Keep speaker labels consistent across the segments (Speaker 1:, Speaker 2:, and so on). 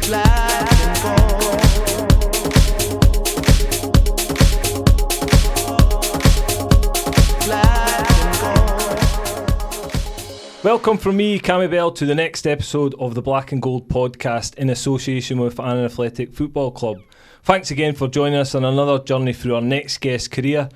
Speaker 1: Welcome from me, Cammy Bell, to the next episode of the Black and Gold podcast in association with Annan Athletic Football Club. Thanks again for joining us on another journey through our next guest's career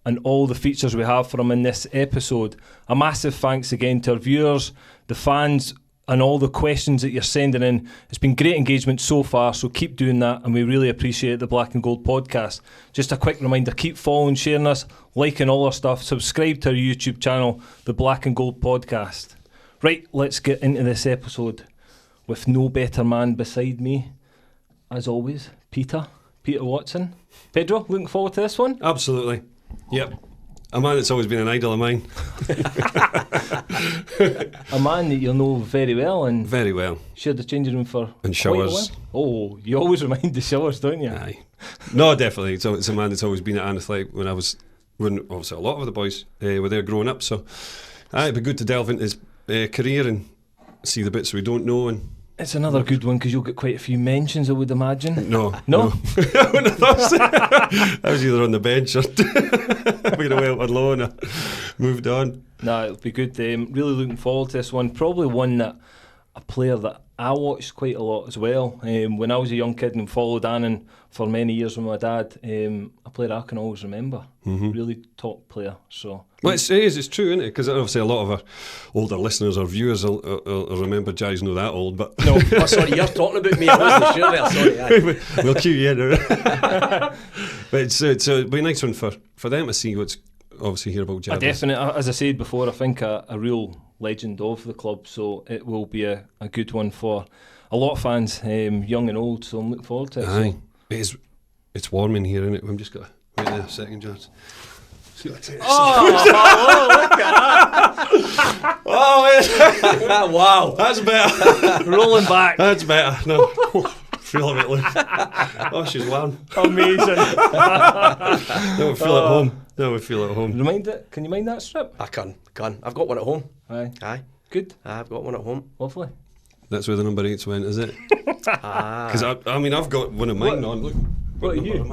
Speaker 1: and all the features we have for him in this episode. A massive thanks again to our viewers, the fans, and all the questions that you're sending in. It's been great engagement so far, so keep doing that, and we really appreciate the Black and Gold podcast. Just a quick reminder, keep following, sharing us, liking all our stuff, subscribe to our YouTube channel, the Black and Gold podcast. Right, let's get into this episode with no better man beside me, as always, Peter Watson. Pedro, looking forward to this one?
Speaker 2: Absolutely. Yep. A man that's always been an idol of mine.
Speaker 1: A man that you'll know very well. And
Speaker 2: very well.
Speaker 1: Shared the changing room for
Speaker 2: and showers.
Speaker 1: Oh, you always remind the showers, don't you?
Speaker 2: Aye. No, definitely. It's a man that's always been at Annan Athletic when obviously a lot of the boys were there growing up. So it'd be good to delve into his career and see the bits we don't know. And
Speaker 1: it's another good one because you'll get quite a few mentions, I would imagine.
Speaker 2: No.
Speaker 1: I
Speaker 2: wouldn't have thought so. I was either on the bench or being away on loan or moved on.
Speaker 1: No, it'll be good. Really looking forward to this one. Probably one that a player that I watched quite a lot as well. When I was a young kid and followed Annan for many years with my dad, a player I can always remember. Really top player. So.
Speaker 2: Well, it's true, isn't it? Because obviously a lot of our older listeners or viewers will remember Jardy's not that old, but
Speaker 3: no. Oh, sorry, you're talking about me. I wasn't sure there. Sorry.
Speaker 2: We'll cue you in. But it'll be a nice one for them to see what's obviously hear about Jardy.
Speaker 1: Definitely, as I said before, I think a real legend of the club. So it will be a good one for a lot of fans, young and old. So I'm looking forward to it.
Speaker 2: Aye, so. It's warm in here, isn't it? I'm just got to wait there a second, Jardy.
Speaker 3: Oh, look at that!
Speaker 2: Oh,
Speaker 3: wow,
Speaker 2: that's better.
Speaker 1: Rolling back.
Speaker 2: That's better. No, feel a bit loose. Oh, she's warm.
Speaker 1: Amazing.
Speaker 2: No, we feel at home. No, we feel at home.
Speaker 1: Can you mind that strip?
Speaker 3: I can. I've got one at home.
Speaker 1: Aye. Good.
Speaker 3: I've got one at home.
Speaker 1: Lovely.
Speaker 2: That's where the number 8s went, is it? Because I've got one of mine on. Look.
Speaker 1: What are you?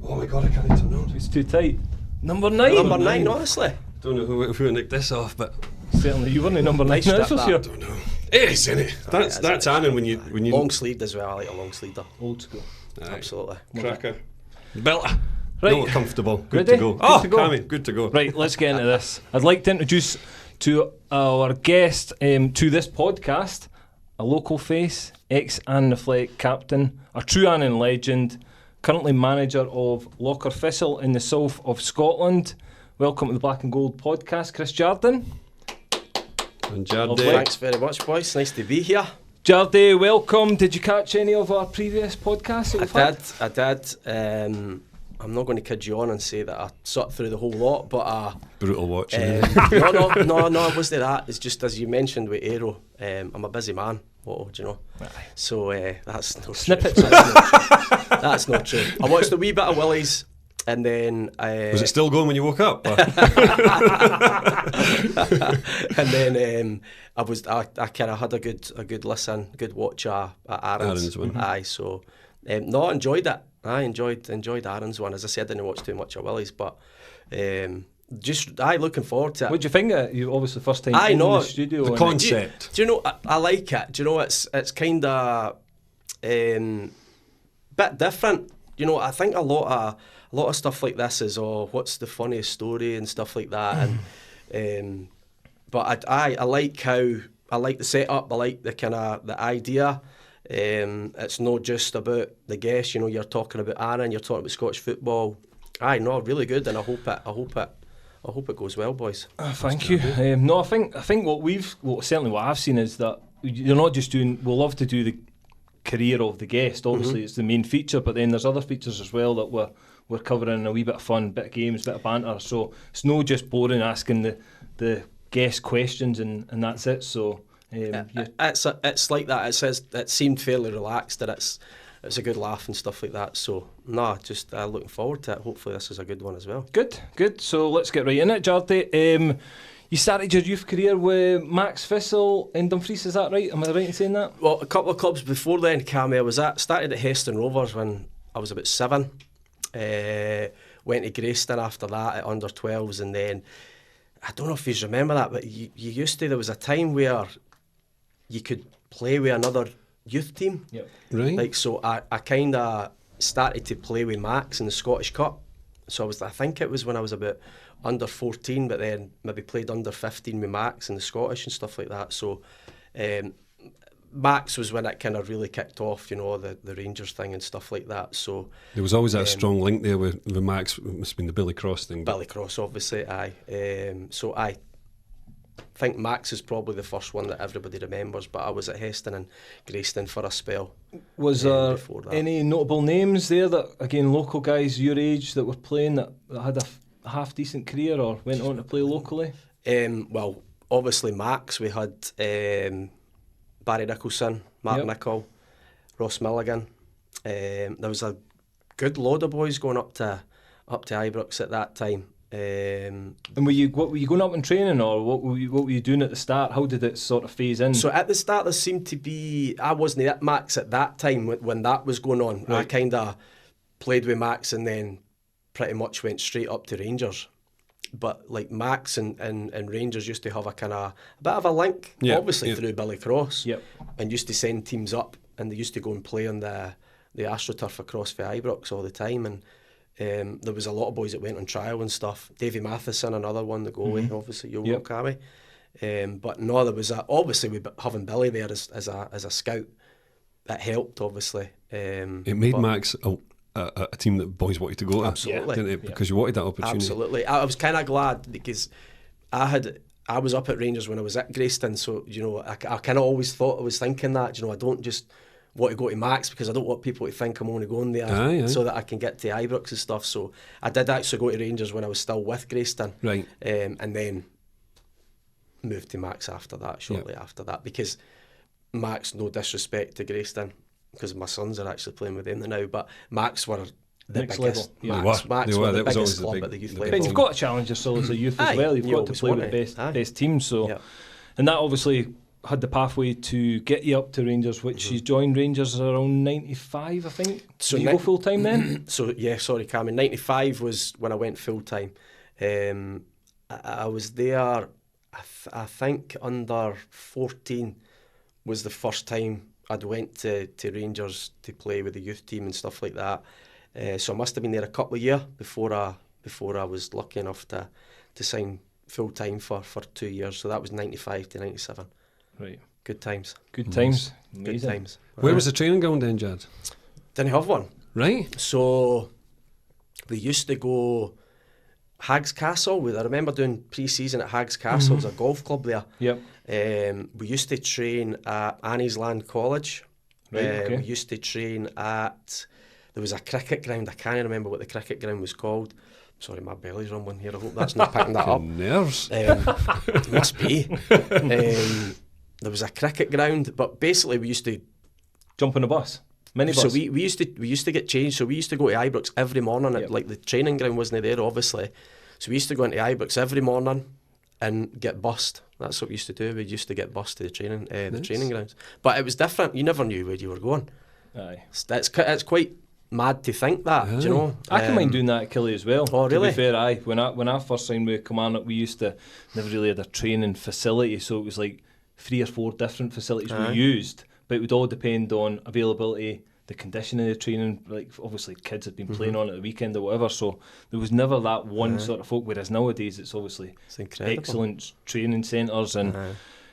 Speaker 2: Oh my God, I can't turn on.
Speaker 1: It's too tight. Number 9.
Speaker 3: Number 9, honestly.
Speaker 2: Don't know who nicked this off, but
Speaker 1: certainly you weren't number 9.
Speaker 3: That's
Speaker 1: for sure.
Speaker 2: I don't know. It is, isn't it? That's Annan when you
Speaker 3: long sleeved as well. I like a long sleever.
Speaker 1: Old school.
Speaker 2: Aye.
Speaker 3: Absolutely.
Speaker 2: Cracker. Belter.
Speaker 1: Right.
Speaker 2: No, comfortable. Good
Speaker 1: Ready?
Speaker 2: to go.
Speaker 1: Good to go.
Speaker 2: Cammy, good to go.
Speaker 1: Right, let's get into this. I'd like to introduce to our guest to this podcast a local face, ex-Annan Athletic captain, a true Annan legend, currently manager of Locker Thistle in the south of Scotland. Welcome to the Black and Gold podcast, Chris Jardine.
Speaker 2: And Jardy.
Speaker 3: Thanks very much, boys. Nice to be here.
Speaker 1: Jardy, welcome. Did you catch any of our previous podcasts that we've had?
Speaker 3: I did. I'm not going to kid you on and say that I sat through the whole lot, but
Speaker 2: brutal watching.
Speaker 3: No, it wasn't that. It's just as you mentioned with Aero, I'm a busy man. What do you know?
Speaker 1: Aye.
Speaker 3: So that's no
Speaker 1: Snippets.
Speaker 3: True. That's not true. I watched a wee bit of Willie's, and then
Speaker 2: was it still going when you woke up?
Speaker 3: And then I kind of had a good listen, good watch at Aaron's
Speaker 2: one.
Speaker 3: Aye, so I enjoyed it. I enjoyed Aaron's one. As I said, I didn't watch too much of Willie's, but looking forward to it.
Speaker 1: What do you think of it? You obviously first time in the studio.
Speaker 2: The concept.
Speaker 3: Do you know? I like it. Do you know? It's kind of bit different. You know, I think a lot of stuff like this is what's the funniest story and stuff like that. And but I like how I like the setup. I like the kind of the idea. It's not just about the guests. You know, you're talking about Annan, you're talking about Scottish football. Aye, no, really good, and I hope it goes well, boys.
Speaker 1: Thank you. No, I think what I've seen is that you're not just doing. We'll love to do the career of the guest. Obviously, it's the main feature, but then there's other features as well that we're covering. A wee bit of fun, bit of games, bit of banter. So it's not just boring asking the guest questions and that's it. So.
Speaker 3: It's like that. It seemed fairly relaxed, that it's a good laugh and stuff like that. So just looking forward to it. Hopefully this is a good one as well.
Speaker 1: Good. So let's get right in it, Jardy. You started your youth career with Max Fissel in Dumfries, is that right? Am I right in saying that?
Speaker 3: Well, a couple of clubs before then, Cammy. Started at Heston Rovers when I was about 7. Went to Greyston after that at under 12s, and then I don't know if you remember that, but you used to. There was a time where you could play with another youth team.
Speaker 1: Yep.
Speaker 2: Right.
Speaker 3: Like, so I kind of started to play with Max in the Scottish Cup. So I think it was when I was about under 14, but then maybe played under 15 with Max in the Scottish and stuff like that. So Max was when it kind of really kicked off, the Rangers thing and stuff like that. So
Speaker 2: there was always that strong link there with Max. It must have been the Billy Cross thing.
Speaker 3: Billy Cross, obviously, aye. So I think Max is probably the first one that everybody remembers, but I was at Heston and Greyston for a spell.
Speaker 1: Was there any notable names there that, again, local guys your age that were playing that had a half decent career or went on to play locally?
Speaker 3: Well, obviously Max. We had Barry Nicholson, Mark Nichol, Ross Milligan. There was a good load of boys going up to Ibrox at that time.
Speaker 1: And what were you going up in training, or what were you doing at the start? How did it sort of phase in?
Speaker 3: So at the start, there seemed to be, I wasn't at Max at that time when that was going on. Right. I kind of played with Max and then pretty much went straight up to Rangers. But like Max and Rangers used to have a bit of a link, obviously through Billy Cross, and used to send teams up, and they used to go and play on the AstroTurf across for Ibrox all the time, and there was a lot of boys that went on trial and stuff. Davy Matheson, another one, the goalie, obviously you'll know Cammy. But no, there was obviously with having Billy there as a scout, that helped obviously.
Speaker 2: It made Max a team that boys wanted to go to,
Speaker 3: absolutely,
Speaker 2: didn't it? Because you wanted that opportunity.
Speaker 3: Absolutely, I was kind of glad because I was up at Rangers when I was at Greyston, so I kind of always thought, I was thinking that I don't just want to go to Max because I don't want people to think I'm only going there so that I can get to Ibrox and stuff. So I did actually go to Rangers when I was still with Greyston,
Speaker 2: right?
Speaker 3: And then moved to Max after that, shortly after that, because Max, no disrespect to Greyston, because my sons are actually playing with them now, but Max were the
Speaker 1: next
Speaker 3: biggest.
Speaker 1: level.
Speaker 3: Max were the biggest club at the youth level.
Speaker 1: And you've got to challenge yourself as a youth as well. You've got to play with the best teams. So, and that obviously had the pathway to get you up to Rangers, which you joined Rangers around 95, I think. So you go full time then?
Speaker 3: So sorry, Cam. In 95 was when I went full time. I was there. I think under 14 was the first time I'd went to Rangers to play with the youth team and stuff like that. So I must have been there a couple of years before I was lucky enough to sign full time for 2 years. So that was 95 to 97.
Speaker 1: Right.
Speaker 3: Good times.
Speaker 1: Good times.
Speaker 3: Good times.
Speaker 2: Where was the training ground then, Jad?
Speaker 3: Didn't have one.
Speaker 2: Right.
Speaker 3: So we used to go Hags Castle. I remember doing pre-season at Hags Castle. There's a golf club there.
Speaker 1: Yep.
Speaker 3: We used to train at Annie's Land College.
Speaker 1: Right, okay.
Speaker 3: We used to train at... There was a cricket ground. I can't remember what the cricket ground was called. Sorry, my belly's rumbling here. I hope that's not picking that up.
Speaker 2: Nerves.
Speaker 3: Must be. There was a cricket ground, but basically we used to
Speaker 1: jump on a bus. Minibus.
Speaker 3: So we used to get changed. So we used to go to Ibrox every morning. At, like the training ground wasn't there, obviously. So we used to go into Ibrox every morning and get bussed. That's what we used to do. We used to get bussed to the training grounds. But it was different. You never knew where you were going.
Speaker 1: Aye.
Speaker 3: It's quite mad to think that, do you know?
Speaker 1: I can mind doing that at Killie as well.
Speaker 3: Oh, really?
Speaker 1: To be fair, aye. When I first signed with Kilmarnock, we used to never really had a training facility, so it was like 3 or 4 different facilities we used, but it would all depend on availability, the condition of the training. Like obviously kids had been playing on at the weekend or whatever, so there was never that one sort of folk, whereas nowadays it's obviously excellent training centres and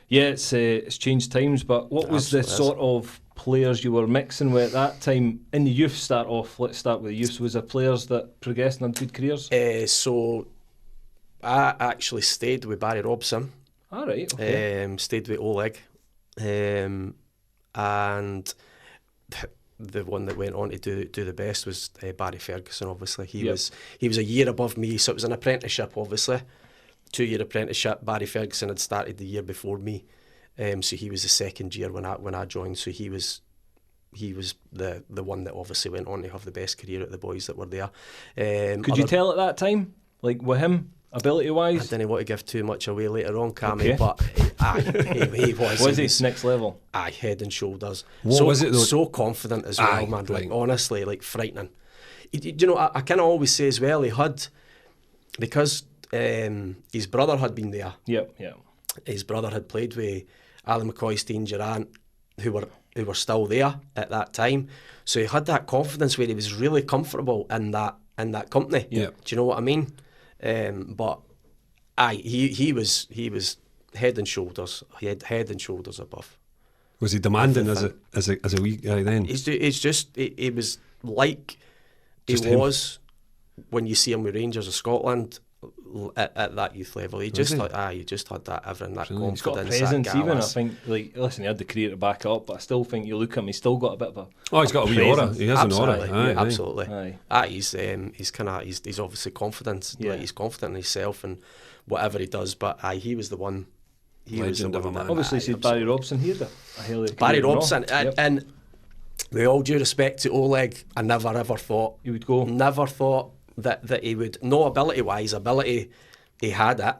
Speaker 1: it's changed times. But what was the sort of players you were mixing with at that time in the youth? Let's start with the youth. Was there players that progressed and had good careers?
Speaker 3: So I actually stayed with Barry Robson.
Speaker 1: All right. Okay.
Speaker 3: Stayed with Oleg, and the one that went on to do the best was Barry Ferguson. Obviously, he was a year above me, so it was an apprenticeship. Obviously, 2-year apprenticeship. Barry Ferguson had started the year before me, so he was the second year when I joined. So he was the one that obviously went on to have the best career at the boys that were there.
Speaker 1: Could you tell at that time, like with him? ability
Speaker 3: I
Speaker 1: wise?
Speaker 3: didn't want to give too much away later on, Cammy,
Speaker 1: Okay.
Speaker 3: but he was.
Speaker 1: Was he next level?
Speaker 3: Aye, head and shoulders.
Speaker 2: What was it though?
Speaker 3: So confident as
Speaker 2: Aye,
Speaker 3: well, man.
Speaker 2: right.
Speaker 3: Like honestly, like frightening. You know, I kind of always say as well, he had, because his brother had been there.
Speaker 1: Yep.
Speaker 3: His brother had played with Alan McCoy, Steen Durant, who were still there at that time. So he had that confidence where he was really comfortable in that company.
Speaker 2: Yeah.
Speaker 3: Do you know what I mean? But aye, he was head and shoulders. He had head and shoulders above.
Speaker 2: Was he demanding as a wee guy then?
Speaker 3: He was like he
Speaker 2: Just him.
Speaker 3: was when you see him with Rangers of Scotland at that youth level. He just had that everything, that
Speaker 2: Brilliant.
Speaker 1: He's got a
Speaker 3: confidence.
Speaker 1: presence
Speaker 3: that
Speaker 1: even. I
Speaker 3: gallus.
Speaker 1: think, like, listen, he had the career to back it up, but I still think you look at him, he's still got a bit of a...
Speaker 2: Oh, he's got a wee aura.
Speaker 1: presence.
Speaker 2: He has
Speaker 3: Absolutely,
Speaker 2: an aura. Aye,
Speaker 3: absolutely.
Speaker 1: Aye.
Speaker 3: He's obviously confident.
Speaker 1: Yeah.
Speaker 3: Like, he's confident in himself and whatever he does. But he was the one. He was the
Speaker 2: Legend of
Speaker 3: one.
Speaker 2: a man.
Speaker 1: Obviously, said Barry Robson here, a hell of a
Speaker 3: Barry
Speaker 1: career, no?
Speaker 3: Robson,
Speaker 1: Yep.
Speaker 3: and with all due respect to Oleg, I never ever thought
Speaker 1: He would go.
Speaker 3: Never thought that he would. No, ability he had it,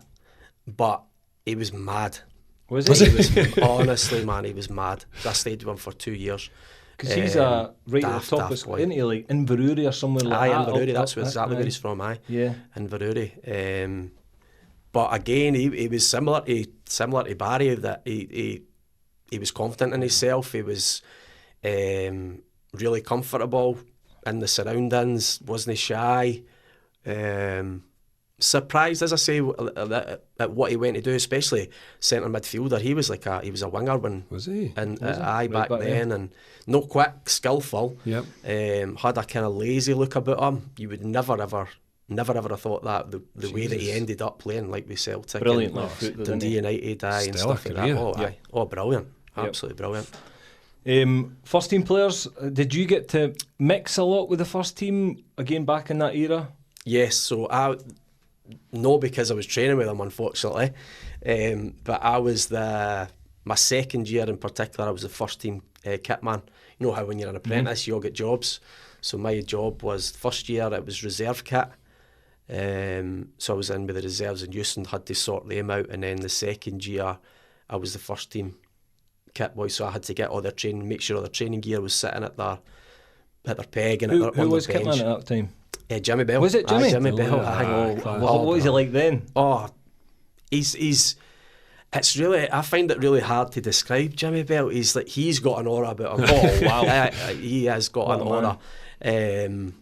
Speaker 3: but he was mad.
Speaker 1: Was
Speaker 3: He
Speaker 1: he?
Speaker 3: was honestly, man, he was mad. I stayed with him for 2 years.
Speaker 1: Because he's right at the
Speaker 3: daft
Speaker 1: top of
Speaker 3: boy.
Speaker 1: Scotland, isn't he? Like Inverurie or somewhere like
Speaker 3: Aye,
Speaker 1: that.
Speaker 3: Inverurie, that's
Speaker 1: up
Speaker 3: exactly
Speaker 1: aye.
Speaker 3: where he's from, aye.
Speaker 1: Yeah.
Speaker 3: Inverurie. But again, he was similar to Barry, that he was confident in himself. He was really comfortable in the surroundings, wasn't shy. Surprised, as I say, at what he went to do, especially centre midfielder. He was he was a winger when
Speaker 2: Was he?
Speaker 3: and
Speaker 1: Was he?
Speaker 3: aye,
Speaker 1: Right
Speaker 3: back
Speaker 1: back
Speaker 3: then, and not quick, skillful.
Speaker 2: Yep.
Speaker 3: Had a kind of lazy look about him. You would never ever have thought that the way that he
Speaker 2: Jesus.
Speaker 3: ended up playing, like with Celtic,
Speaker 1: Brilliant
Speaker 3: and
Speaker 1: left foot, though,
Speaker 3: Dundee
Speaker 1: didn't
Speaker 3: United, and
Speaker 2: Stellar
Speaker 3: stuff like
Speaker 2: career.
Speaker 3: that. Oh,
Speaker 1: Yeah.
Speaker 3: aye. Oh, brilliant,
Speaker 1: Yep.
Speaker 3: absolutely brilliant.
Speaker 1: First team players, did you get to mix a lot with the first team again back in that era?
Speaker 3: Yes, so no, because I was training with him, unfortunately, but I was my second year in particular. I was the first team kit man. You know how when you're an apprentice, you all get jobs. So my job was first year it was reserve kit. So I was in with the reserves and youth and had to sort them out, and then the second year I was the first team kit boy. So I had to get all their training, make sure all their training gear was sitting at their peg and
Speaker 1: Who
Speaker 3: on
Speaker 1: was
Speaker 3: the bench.
Speaker 1: Kitman at that time?
Speaker 3: Jimmy Bell.
Speaker 1: Was it Jimmy?
Speaker 3: Aye, Jimmy
Speaker 2: Oh,
Speaker 3: Bell.
Speaker 2: yeah.
Speaker 3: Aye.
Speaker 2: Class.
Speaker 1: What was he like then?
Speaker 3: Oh, he's. It's really. I find it really hard to describe Jimmy Bell. He's got an aura about him.
Speaker 1: Oh, wow.
Speaker 3: He has got
Speaker 1: What
Speaker 3: an
Speaker 1: a
Speaker 3: aura.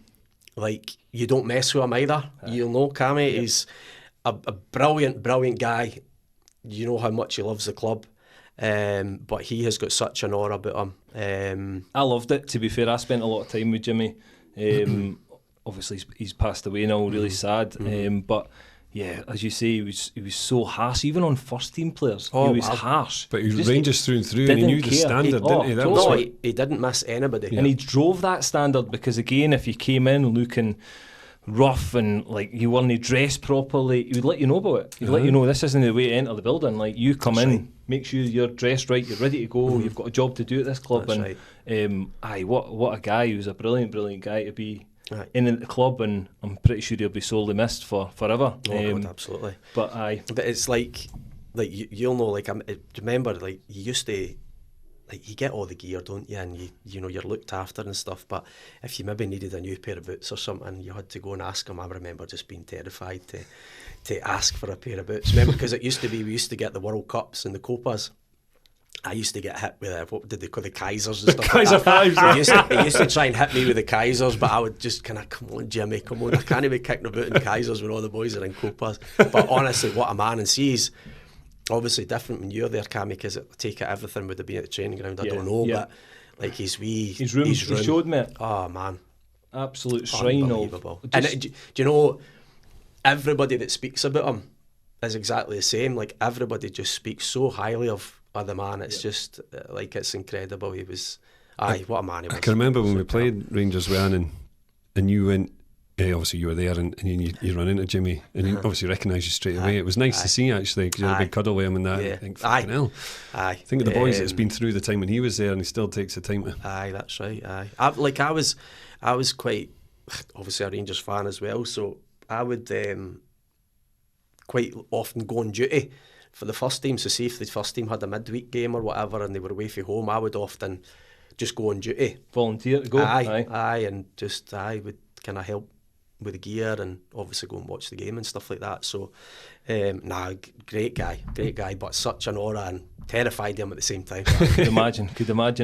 Speaker 3: Like you don't mess with him either. You'll know, Cammy. He's a brilliant guy. You know how much he loves the club. But he has got such an aura about him.
Speaker 1: I loved it, to be fair. I spent a lot of time with Jimmy. Obviously, he's passed away now, really sad. But yeah, as you say, he was so harsh, even on first team players.
Speaker 3: Oh,
Speaker 1: he was
Speaker 3: wow.
Speaker 1: harsh.
Speaker 2: But he was
Speaker 1: Just-
Speaker 2: Rangers through and through, and he
Speaker 1: didn't
Speaker 2: knew the
Speaker 1: care.
Speaker 2: standard, didn't he? That was
Speaker 3: No,
Speaker 2: what-
Speaker 3: he didn't miss anybody.
Speaker 1: And he drove that standard because, again, if you came in looking rough and like you weren't dressed properly, he would let you know about it. He'd let you know this isn't the way to enter the building. Like, you come
Speaker 3: That's
Speaker 1: in,
Speaker 3: right.
Speaker 1: make sure you're dressed right, you're ready to go, you've got a job to do at this club.
Speaker 3: That's
Speaker 1: And what a guy. He was a brilliant guy to be
Speaker 3: Right.
Speaker 1: in the club, and I'm pretty sure he'll be sorely missed for forever.
Speaker 3: Oh, God, absolutely.
Speaker 1: But aye,
Speaker 3: But it's like you'll know. Like, remember, like you used to, like you get all the gear, don't you? And you know you're looked after and stuff. But if you maybe needed a new pair of boots or something, you had to go and ask him. I remember just being terrified to ask for a pair of boots. Remember, because it used to be we used to get the World Cups and the Copas. I used to get hit with what did they call the Kaisers and stuff.
Speaker 1: Kaiser
Speaker 3: like that.
Speaker 1: fives.
Speaker 3: He used to try and hit me with the Kaisers, but I would just kind of, come on, Jimmy, come on. I can't even kick the boot in Kaisers when all the boys are in Copas. But honestly, what a man. And see, he's obviously different when you're there, Cammy, because I take it everything would have been at the training ground. I don't know, but like his
Speaker 1: room, he showed me it.
Speaker 3: Oh, man.
Speaker 1: Absolute shrine of.
Speaker 3: Unbelievable. And do you know, everybody that speaks about him is exactly the same. Like, everybody just speaks so highly of the man. It's just like, it's incredible. He was, what a man he was.
Speaker 2: I can remember when we played Rangers with Annan, and you went. Obviously, you were there, and you run into Jimmy, and he obviously recognised you straight away. It was nice to see, actually, because you had a big cuddle with him and that.
Speaker 3: Yeah.
Speaker 2: I think, fucking hell. Think of the boys that's been through the time when he was there, and he still takes the time to.
Speaker 3: Aye, that's right. Aye, I was quite obviously a Rangers fan as well, so I would quite often go on duty for the first team. So see if the first team had a midweek game or whatever and they were away from home, I would often just go on duty.
Speaker 1: Volunteer to go?
Speaker 3: Aye, and just would kind of help with the gear and obviously go and watch the game and stuff like that. So, great guy, but such an aura and terrified him at the same time.
Speaker 1: Could imagine.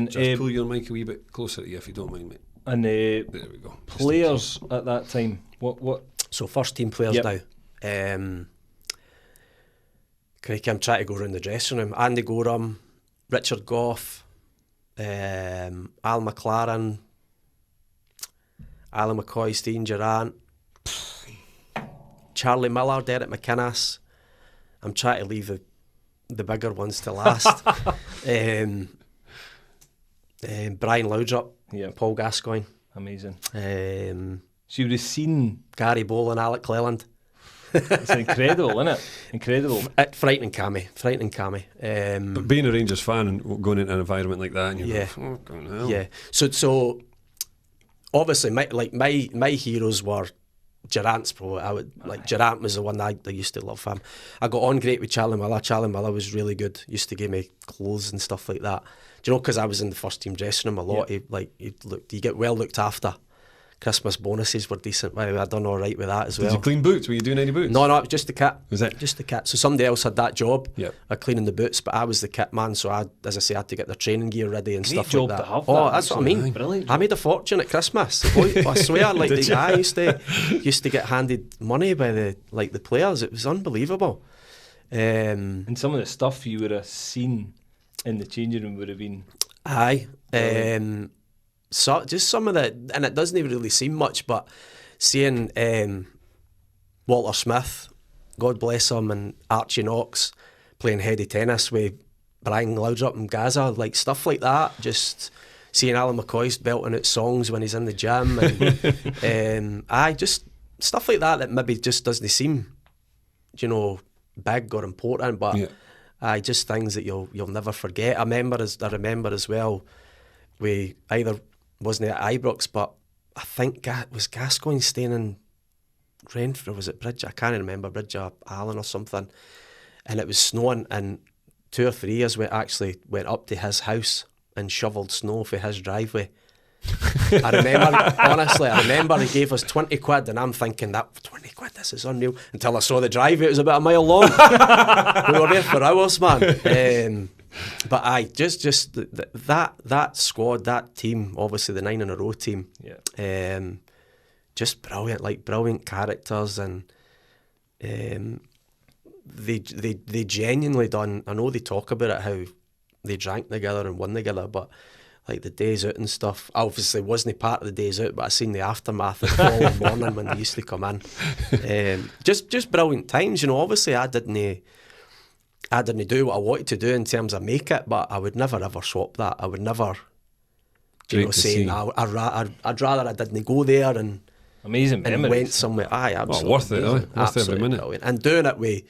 Speaker 2: Just pull your mic a wee bit closer to you if you don't mind, mate.
Speaker 1: And
Speaker 2: there we go.
Speaker 1: Players at that time, what?
Speaker 3: So first team players now. I'm trying to go around the dressing room. Andy Gorham, Richard Gough, Al McLaren, Alan McCoy, Steven Gerrard, Charlie Miller, Derek McInnes. I'm trying to leave the bigger ones to last. Brian Laudrup, Paul Gascoigne.
Speaker 1: Amazing.
Speaker 3: So
Speaker 1: you would have seen
Speaker 3: Gary Boland, Alec Cleland.
Speaker 1: It's incredible, isn't it? Incredible.
Speaker 3: Frightening cammy.
Speaker 2: But being a Rangers fan and going into an environment like that, and you're like, oh, God, hell.
Speaker 3: Yeah. So obviously, my heroes were Durant's probably. Durant was the one I used to love him. I got on great with Charlie Miller. Charlie Miller was really good. Used to give me clothes and stuff like that. Do you know? Because I was in the first team dressing room a lot. You get well looked after. Christmas bonuses were decent. By the way, I done all right with that as well.
Speaker 2: Did you clean boots? Were you doing any boots?
Speaker 3: No, it was just the kit.
Speaker 2: Was it?
Speaker 3: Just the kit. So somebody else had that job of cleaning the boots, but I was the kit man, so I had to get their training gear ready and
Speaker 1: Great
Speaker 3: stuff
Speaker 1: job
Speaker 3: like that.
Speaker 1: To have
Speaker 3: oh,
Speaker 1: that.
Speaker 3: that's what I mean.
Speaker 1: Brilliant.
Speaker 3: I made a fortune at Christmas. I swear, like the guy used to get handed money by the players. It was unbelievable.
Speaker 1: And some of the stuff you would have seen in the changing room would have been
Speaker 3: So just some of the, and it doesn't even really seem much, but seeing Walter Smith, God bless him, and Archie Knox playing heady tennis with Brian Laudrup and Gaza, like stuff like that. Just seeing Alan McCoy belting out songs when he's in the gym, and just stuff like that maybe just doesn't seem, big or important, but just things that you'll never forget. I remember as well. We either wasn't at Ibrox, but I think was Gascoigne staying in Renfrew, was it Bridge? I can't remember, Bridge of Allen or something. And it was snowing, and 2 or 3 years we actually went up to his house and shovelled snow for his driveway. I remember he gave us 20 quid, and I'm thinking, that 20 quid, this is unreal, until I saw the driveway. It was about a mile long. We were there for hours, man. But just that squad, that team, obviously the 9 in a row team, just brilliant characters, and they genuinely done. I know they talk about it, how they drank together and won together, but like the days out and stuff, I obviously wasn't part of the days out, but I seen the aftermath the following morning when they used to come in. Just brilliant times, Obviously, I didn't do what I wanted to do in terms of make it, but I would never ever swap that. I would never, say, nah, I'd rather I didn't go there and
Speaker 1: amazing
Speaker 3: and
Speaker 1: memories.
Speaker 3: Went somewhere. Aye, absolutely.
Speaker 2: Worth it, worth every minute.
Speaker 3: Brilliant. And doing it with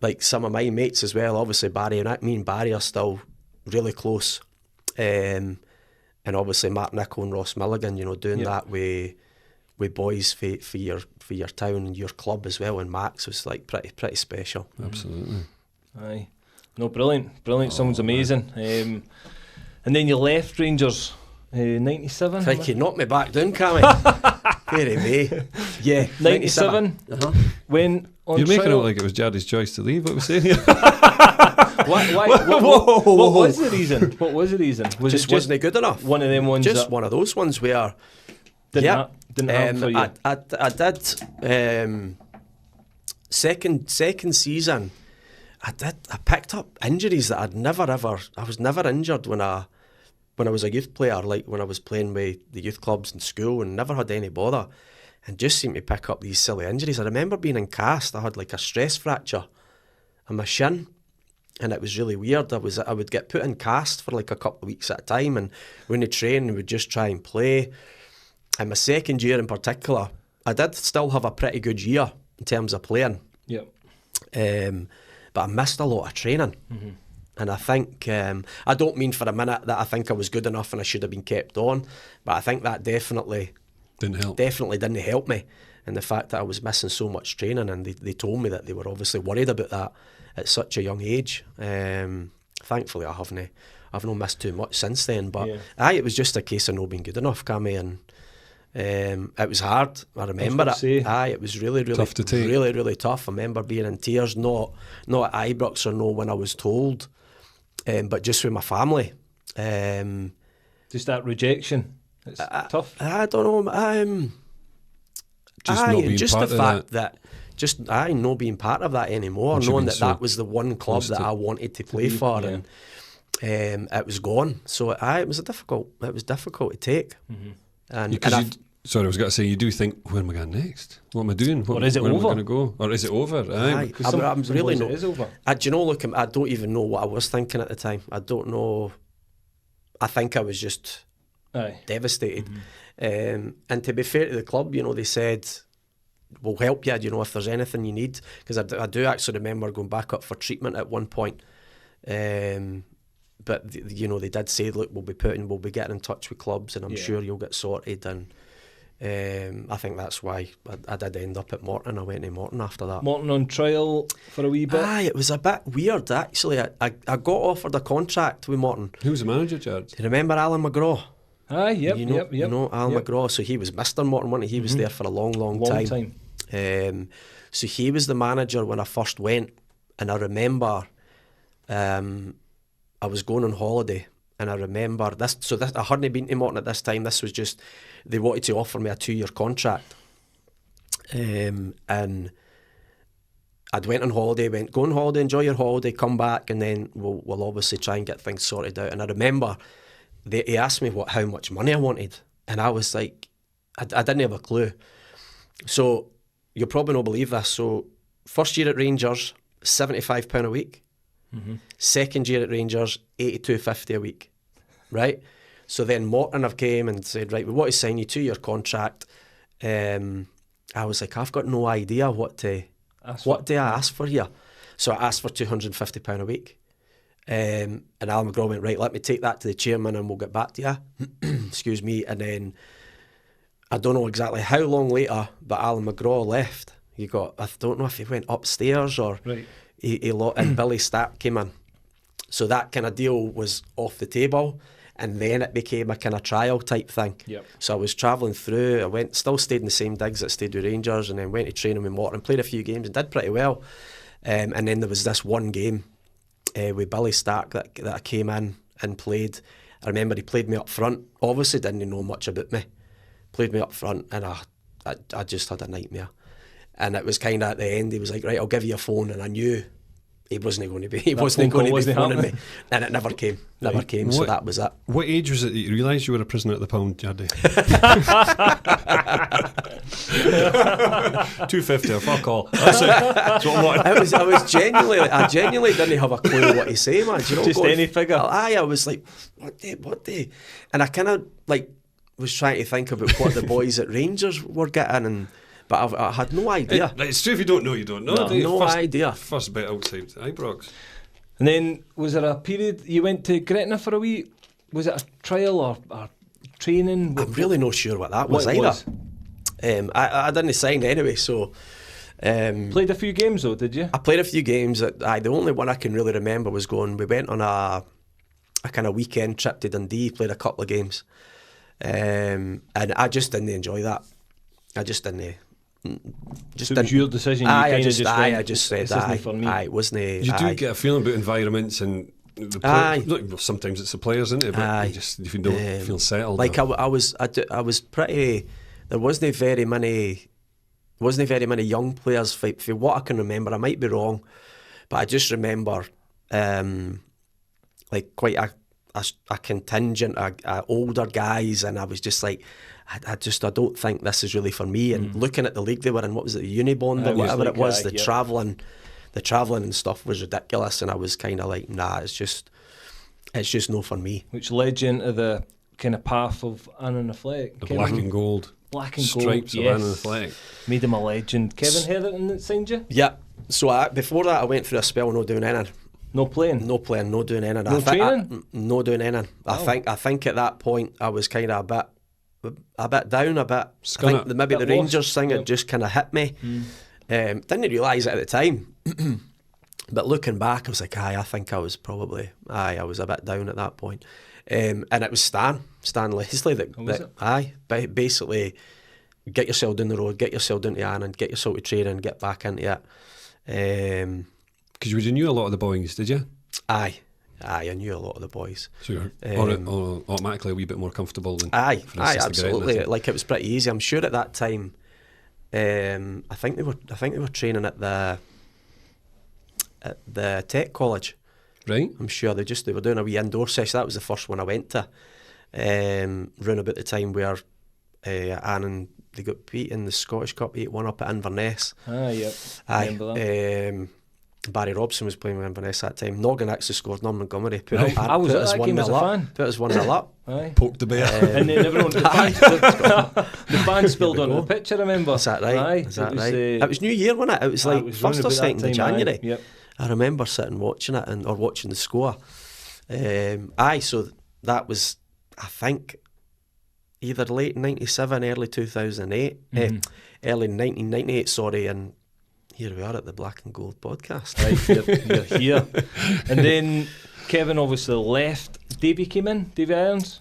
Speaker 3: like some of my mates as well. Obviously, me and Barry are still really close, and obviously Mark Nichol and Ross Milligan. Doing that with boys for your town and your club as well. And Max was like pretty special.
Speaker 2: Absolutely.
Speaker 1: Aye. No, brilliant. Sounds amazing. And then you left Rangers 97.
Speaker 3: Crikey, knocked me back down, Cammy. Very way. Yeah,
Speaker 1: 97. When on
Speaker 2: You're making it
Speaker 1: trial,
Speaker 2: look like it was Jardy's choice to leave. What was saying here?
Speaker 1: What was the reason? What was the reason? Was
Speaker 3: just
Speaker 1: it
Speaker 3: wasn't good enough?
Speaker 1: One of them ones.
Speaker 3: Just one of those ones where
Speaker 1: didn't have for you.
Speaker 3: I did. Second season, I picked up injuries that I was never injured when I was a youth player, like when I was playing with the youth clubs in school, and never had any bother, and just seemed to pick up these silly injuries. I remember being in cast. I had like a stress fracture in my shin, and it was really weird. I would get put in cast for like a couple of weeks at a time, and when they train, we would just try and play. And my second year in particular, I did still have a pretty good year in terms of playing.
Speaker 1: Yeah.
Speaker 3: But I missed a lot of training. Mm-hmm. And I think, I don't mean for a minute that I think I was good enough and I should have been kept on, but I think that definitely
Speaker 2: didn't help.
Speaker 3: Definitely didn't help me. and the fact that I was missing so much training, and they told me that they were obviously worried about that at such a young age. Thankfully, I've not missed too much since then, but it was just a case of not being good enough, Cammy, and it was hard. I remember it. It was really tough to take. Really tough. I remember being in tears, not at Ibrox or no when I was told, but just with my family.
Speaker 1: Just that rejection. It's tough.
Speaker 3: I don't know.
Speaker 2: Just not being
Speaker 3: just
Speaker 2: part
Speaker 3: the
Speaker 2: of
Speaker 3: fact that just not being part of that anymore, knowing that was the one club that I wanted to play for, and it was gone. So it was difficult to take.
Speaker 2: And sorry, I was going to say, you do think, where am I going next? What am I doing?
Speaker 1: Or is it
Speaker 2: where
Speaker 1: over?
Speaker 2: Am I going to go? Or is it over?
Speaker 3: I'm really not.
Speaker 1: It is over.
Speaker 3: Do you know? Look, I don't even know what I was thinking at the time. I don't know. I think I was just devastated. And to be fair to the club, they said, we'll help you, if there's anything you need. Because I do actually remember going back up for treatment at one point. But they did say, look, we'll be getting in touch with clubs, and I'm sure you'll get sorted. And I think that's why I did end up at Morton. I went to Morton after that.
Speaker 1: Morton on trial for a wee bit.
Speaker 3: It was a bit weird actually. I got offered a contract with Morton.
Speaker 2: Who was the manager, Jardy?
Speaker 3: Do you remember Alan McGraw?
Speaker 1: Yep.
Speaker 3: You know Alan McGraw. So he was Mr. Morton, wasn't he? He was there for a long time. So he was the manager when I first went, and I remember I was going on holiday, and I remember this. So I hadn't been to Morton at this time. This was just, they wanted to offer me a 2-year contract, and I'd went on holiday. Go on holiday, enjoy your holiday, come back, and then we'll obviously try and get things sorted out. And I remember he asked me how much money I wanted, and I was like, I didn't have a clue. So you'll probably not believe this. So first year at Rangers, £75 a week. Second year at Rangers, $82.50 a week, right? So then Morton have came and said, right, we want to sign you 2-year contract. I was like, I've got no idea what do I ask for here? So I asked for £250 a week. And Alan McGraw went, right, let me take that to the chairman and we'll get back to you. Excuse me. And then I don't know exactly how long later, but Alan McGraw left. I don't know if he went upstairs or and Billy Stark came in. So that kind of deal was off the table, and then it became a kind of trial type thing. So I was travelling through, still stayed in the same digs that stayed with Rangers, and then went to training with Morton, played a few games and did pretty well. And then there was this one game with Billy Stark that I came in and played. I remember he played me up front, obviously didn't know much about me. Played me up front, and I just had a nightmare. And it was kind of at the end, he was like, right, I'll give you a phone. And I knew he wasn't going to be phoning me. And it never came. So that was it.
Speaker 2: What age was it that you realised you were a prisoner at the pound, Jardy? 250, fuck all. That's it. That's what I wanted.
Speaker 3: I genuinely didn't have a clue what to say, man. Do you know,
Speaker 1: just any figure.
Speaker 3: I was like, what day? And I kind of was trying to think about what the boys at Rangers were getting, but I had no idea.
Speaker 2: It's true, if you don't know, you don't know.
Speaker 3: No idea.
Speaker 2: First bit outside Ibrox.
Speaker 1: And then, was there a period you went to Gretna for a week? Was it a trial or training?
Speaker 3: I'm really not sure what that was either. I didn't sign anyway, so...
Speaker 1: played a few games though, did you?
Speaker 3: I played a few games. The only one I can really remember was we went on a kind of weekend trip to Dundee, played a couple of games. And I just didn't enjoy that. I just didn't...
Speaker 1: So it was your decision.
Speaker 3: I just said that.
Speaker 1: For me.
Speaker 3: It wasn't.
Speaker 2: You do get a feeling about environments and the players. Look, sometimes it's the players, isn't it? But if you don't feel settled.
Speaker 3: I was pretty. There wasn't very many young players. For what I can remember, I might be wrong, but I just remember quite a contingent of older guys, and I was just like, I don't think this is really for me. And looking at the league they were in, what was it, the Unibond or whatever it was, the travelling and stuff was ridiculous, and I was kind of like, nah, it's just no for me.
Speaker 1: Which led you into the kind of path of Annan Athletic.
Speaker 2: The black and gold stripes of Annan Athletic.
Speaker 1: Made him a legend. Kevin Heatherton that signed you?
Speaker 3: Yeah. So before that I went through a spell not doing Annan.
Speaker 1: No playing,
Speaker 3: no doing Annan.
Speaker 1: No training?
Speaker 3: No doing Annan.
Speaker 1: Wow.
Speaker 3: I think at that point I was kind of a bit down a bit.
Speaker 2: Scun
Speaker 3: I think
Speaker 2: it.
Speaker 3: maybe
Speaker 1: Bit
Speaker 3: the
Speaker 1: lost.
Speaker 3: Rangers thing had just kind of hit me. Didn't realise it at the time. But looking back, I was like, I think I was probably, I was a bit down at that point. And it was Stan Leslie basically get yourself down the road, get yourself down to Annan, get yourself to training, get back into it.
Speaker 2: Because you knew a lot of the boys, did you?
Speaker 3: I knew a lot of the boys.
Speaker 2: Sure. Or automatically a wee bit more comfortable than
Speaker 3: absolutely. Like, it was pretty easy. I'm sure at that time, I think they were training at the tech college.
Speaker 2: Right.
Speaker 3: I'm sure they were doing a wee indoor session. That was the first one I went to. Round about the time where Annan, they got beat in the Scottish Cup 8-1 up at Inverness.
Speaker 1: Remember that.
Speaker 3: Barry Robson was playing with Inverness that time. Noggin actually scored. Norman Montgomery put
Speaker 1: I was at that game as a fan.
Speaker 3: Put us 1-0 up.
Speaker 1: Aye.
Speaker 2: Poked the bear.
Speaker 1: And then everyone, the fans spilled onto the pitch, I remember.
Speaker 3: Is that right?
Speaker 1: Aye.
Speaker 3: Is that right? It was New Year, wasn't it? It was like
Speaker 1: it was
Speaker 3: 1st or 2nd of January.
Speaker 1: Yep.
Speaker 3: I remember sitting watching it or watching the score. So that was, I think, either late 97, early 2008, early 1998, sorry, and here we are at the Black and Gold podcast.
Speaker 1: Right, you're here. And then Kevin obviously left. Davy came in, Davy Irons.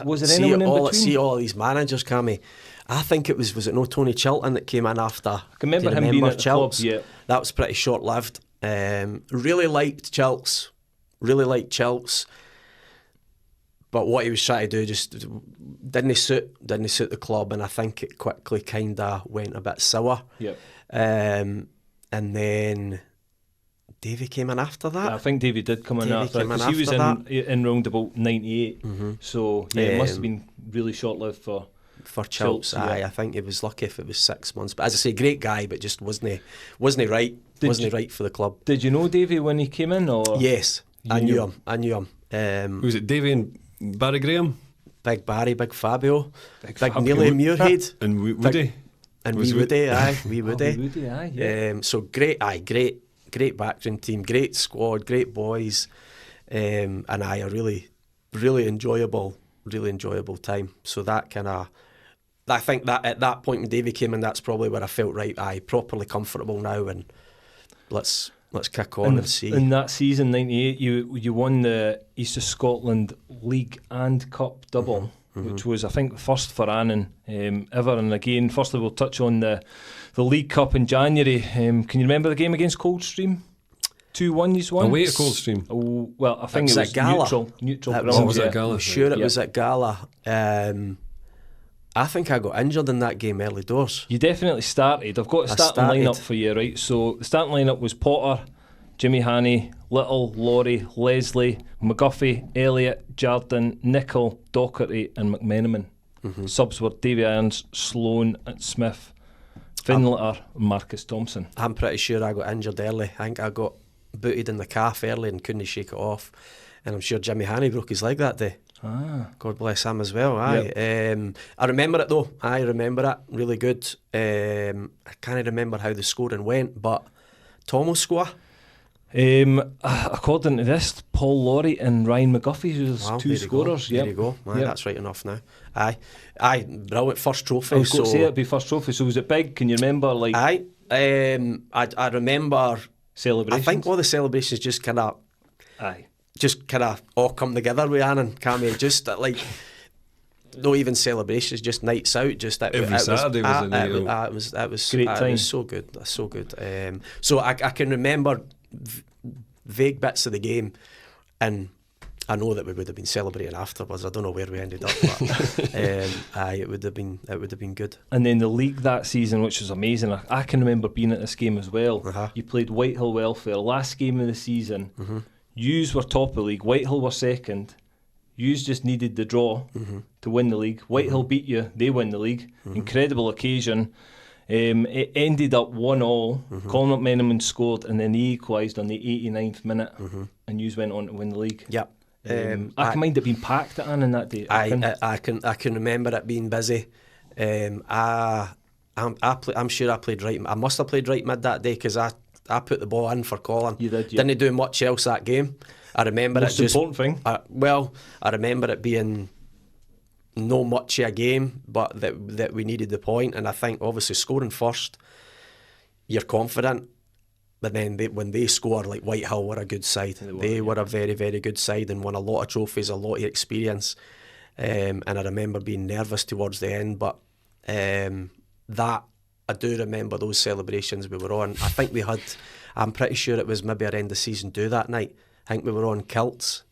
Speaker 1: Was there anyone in between?
Speaker 3: See all these managers, Cammy. I think it was it no Tony Chilton that came in after?
Speaker 1: I can remember him being at the club, yeah.
Speaker 3: That was pretty short-lived. Really liked Chilts. But what he was trying to do just didn't suit the club, and I think it quickly kind of went a bit sour.
Speaker 1: Yep.
Speaker 3: And then Davy came in after that.
Speaker 1: I think Davy did come in after that, because he was in round about 98. So yeah, it must have been really short-lived for
Speaker 3: Chilts. I think he was lucky if it was 6 months. But as I say, great guy, but just wasn't right. Wasn't right for the club.
Speaker 1: Did you know Davy when he came in, or?
Speaker 3: Yes, I knew him.
Speaker 2: Was it Davy and Barry Graham?
Speaker 3: Big Barry, big Fabio, big
Speaker 1: Fabio.
Speaker 3: Nearly Muirhead,
Speaker 2: and Woody.
Speaker 3: And wee Woody,
Speaker 1: Wee Woody, yeah.
Speaker 3: So great background team, great squad, great boys, and a really enjoyable time. So that kind of, I think that at that point when Davy came in, that's probably where I felt properly comfortable now, and let's kick on and see.
Speaker 1: In that season, 98, you won the East of Scotland League and Cup double, which was, I think, first for Annan ever. And again, firstly, we'll touch on the League Cup in January. Can you remember the game against Coldstream? 2-1 you won?
Speaker 2: Away at Coldstream.
Speaker 1: Oh, well, I think it was neutral ground.
Speaker 2: Was it Gala?
Speaker 3: I'm sure it was at Gala. I think I got injured in that game early doors.
Speaker 1: You definitely started. I've got a starting lineup for you, right? So the starting lineup was Potter, Jimmy Hannay, Little, Laurie, Leslie, McGuffey, Elliott, Jardine, Nichol, Docherty and McMenamin. Subs were Davy Irons, Sloan, Smith, Finletter and Marcus Thompson. I'm
Speaker 3: pretty sure I got injured early. I think I got booted in the calf early and couldn't shake it off. And I'm sure Jimmy Hannay broke his leg that day. God bless him as well. Yep. I remember it though. I remember it really good. I can't remember how the scoring went, but Tomo score.
Speaker 1: According to this, Paul Laurie and Ryan McGuffey was two scorers.
Speaker 3: There you go. That's right enough now. Aye, brilliant first trophy.
Speaker 1: I was going to say it'd be first trophy. So was it big? Can you remember? Like,
Speaker 3: I remember
Speaker 1: celebrations.
Speaker 3: I think all the celebrations just kind of all come together with Annan. Cammy, just like no even celebrations, just nights out. Just
Speaker 2: every Saturday was a night out.
Speaker 3: It was
Speaker 1: great time.
Speaker 3: It was so good. So good. So I can remember vague bits of the game, and I know that we would have been celebrating afterwards. I don't know where we ended up, but it would have been good.
Speaker 1: And then the league that season, which was amazing. I can remember being at this game as well. You played Whitehill Welfare, last game of the season. Yous were top of the league, Whitehill were second. Yous just needed the draw to win the league. Whitehill beat you, they win the league. Incredible occasion. It ended up 1-1. Colin McMenamin scored and then he equalised on the 89th minute, and Yous went on to win the league.
Speaker 3: Yep.
Speaker 1: I can mind it being packed at Annan that day.
Speaker 3: I can remember it being busy. I'm sure I played right. I must have played right mid that day because I put the ball in for Colin.
Speaker 1: You did, yeah.
Speaker 3: Didn't do much else that game. I remember
Speaker 1: most
Speaker 3: it just
Speaker 1: important thing.
Speaker 3: I remember it being no much of a game, but that we needed the point. And I think obviously scoring first, you're confident. But then when they score, like Whitehill were a good side. They were a very, very good side and won a lot of trophies, a lot of experience. And I remember being nervous towards the end, but that I do remember those celebrations we were on. I think we had, I'm pretty sure it was maybe our end of season do that night. I think we were on kilts,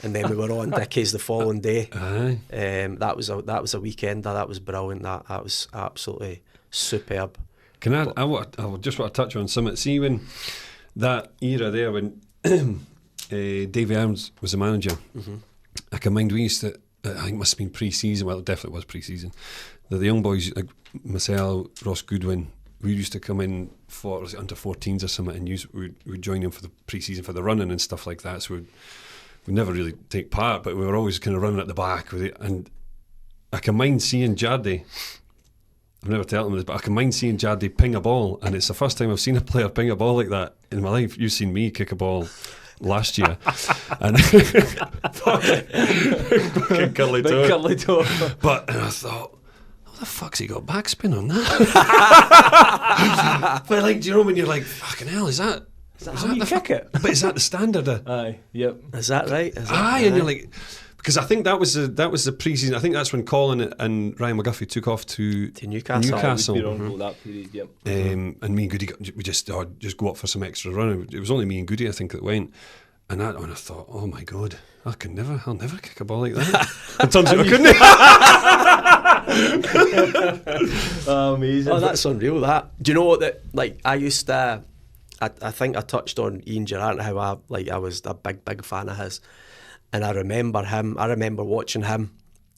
Speaker 3: and then we were on Dickies the following day. That was a weekend. That was brilliant. That was absolutely superb.
Speaker 2: Can I just want to touch on something. See, when that era there, when Davy Arms was the manager, I can mind we used to, I think it must have been pre-season, well it definitely was pre-season, the young boys, like myself, Ross Goodwin, we used to come in for, was it under 14s or something, and we'd join them for the pre-season for the running and stuff like that, so we'd never really take part, but we were always kind of running at the back with it. And I can mind seeing Jardy, I've never told him this, but I can mind seeing Jardy ping a ball, and it's the first time I've seen a player ping a ball like that in my life. You've seen me kick a ball last year, and fucking curly toe. But and I thought, how the fuck's he got backspin on that? But like, do you know when you're like, fucking hell, is that
Speaker 1: how you kick it?
Speaker 2: But is that the standard?
Speaker 1: Aye, yep.
Speaker 3: Is that right?
Speaker 2: And you're like, because I think that was the pre-season. I think that's when Colin and Ryan McGuffey took off to Newcastle.
Speaker 1: That period, yep.
Speaker 2: And me and Goody we just go up for some extra run. It was only me and Goody, I think, that went. And I thought, oh my God, I'll never kick a ball like that. It turns out I couldn't.
Speaker 3: Oh, amazing. Oh, that's unreal. That. Do you know what? That like I used to. I think I touched on Ian Gerrard, how I was a big fan of his. And I remember watching him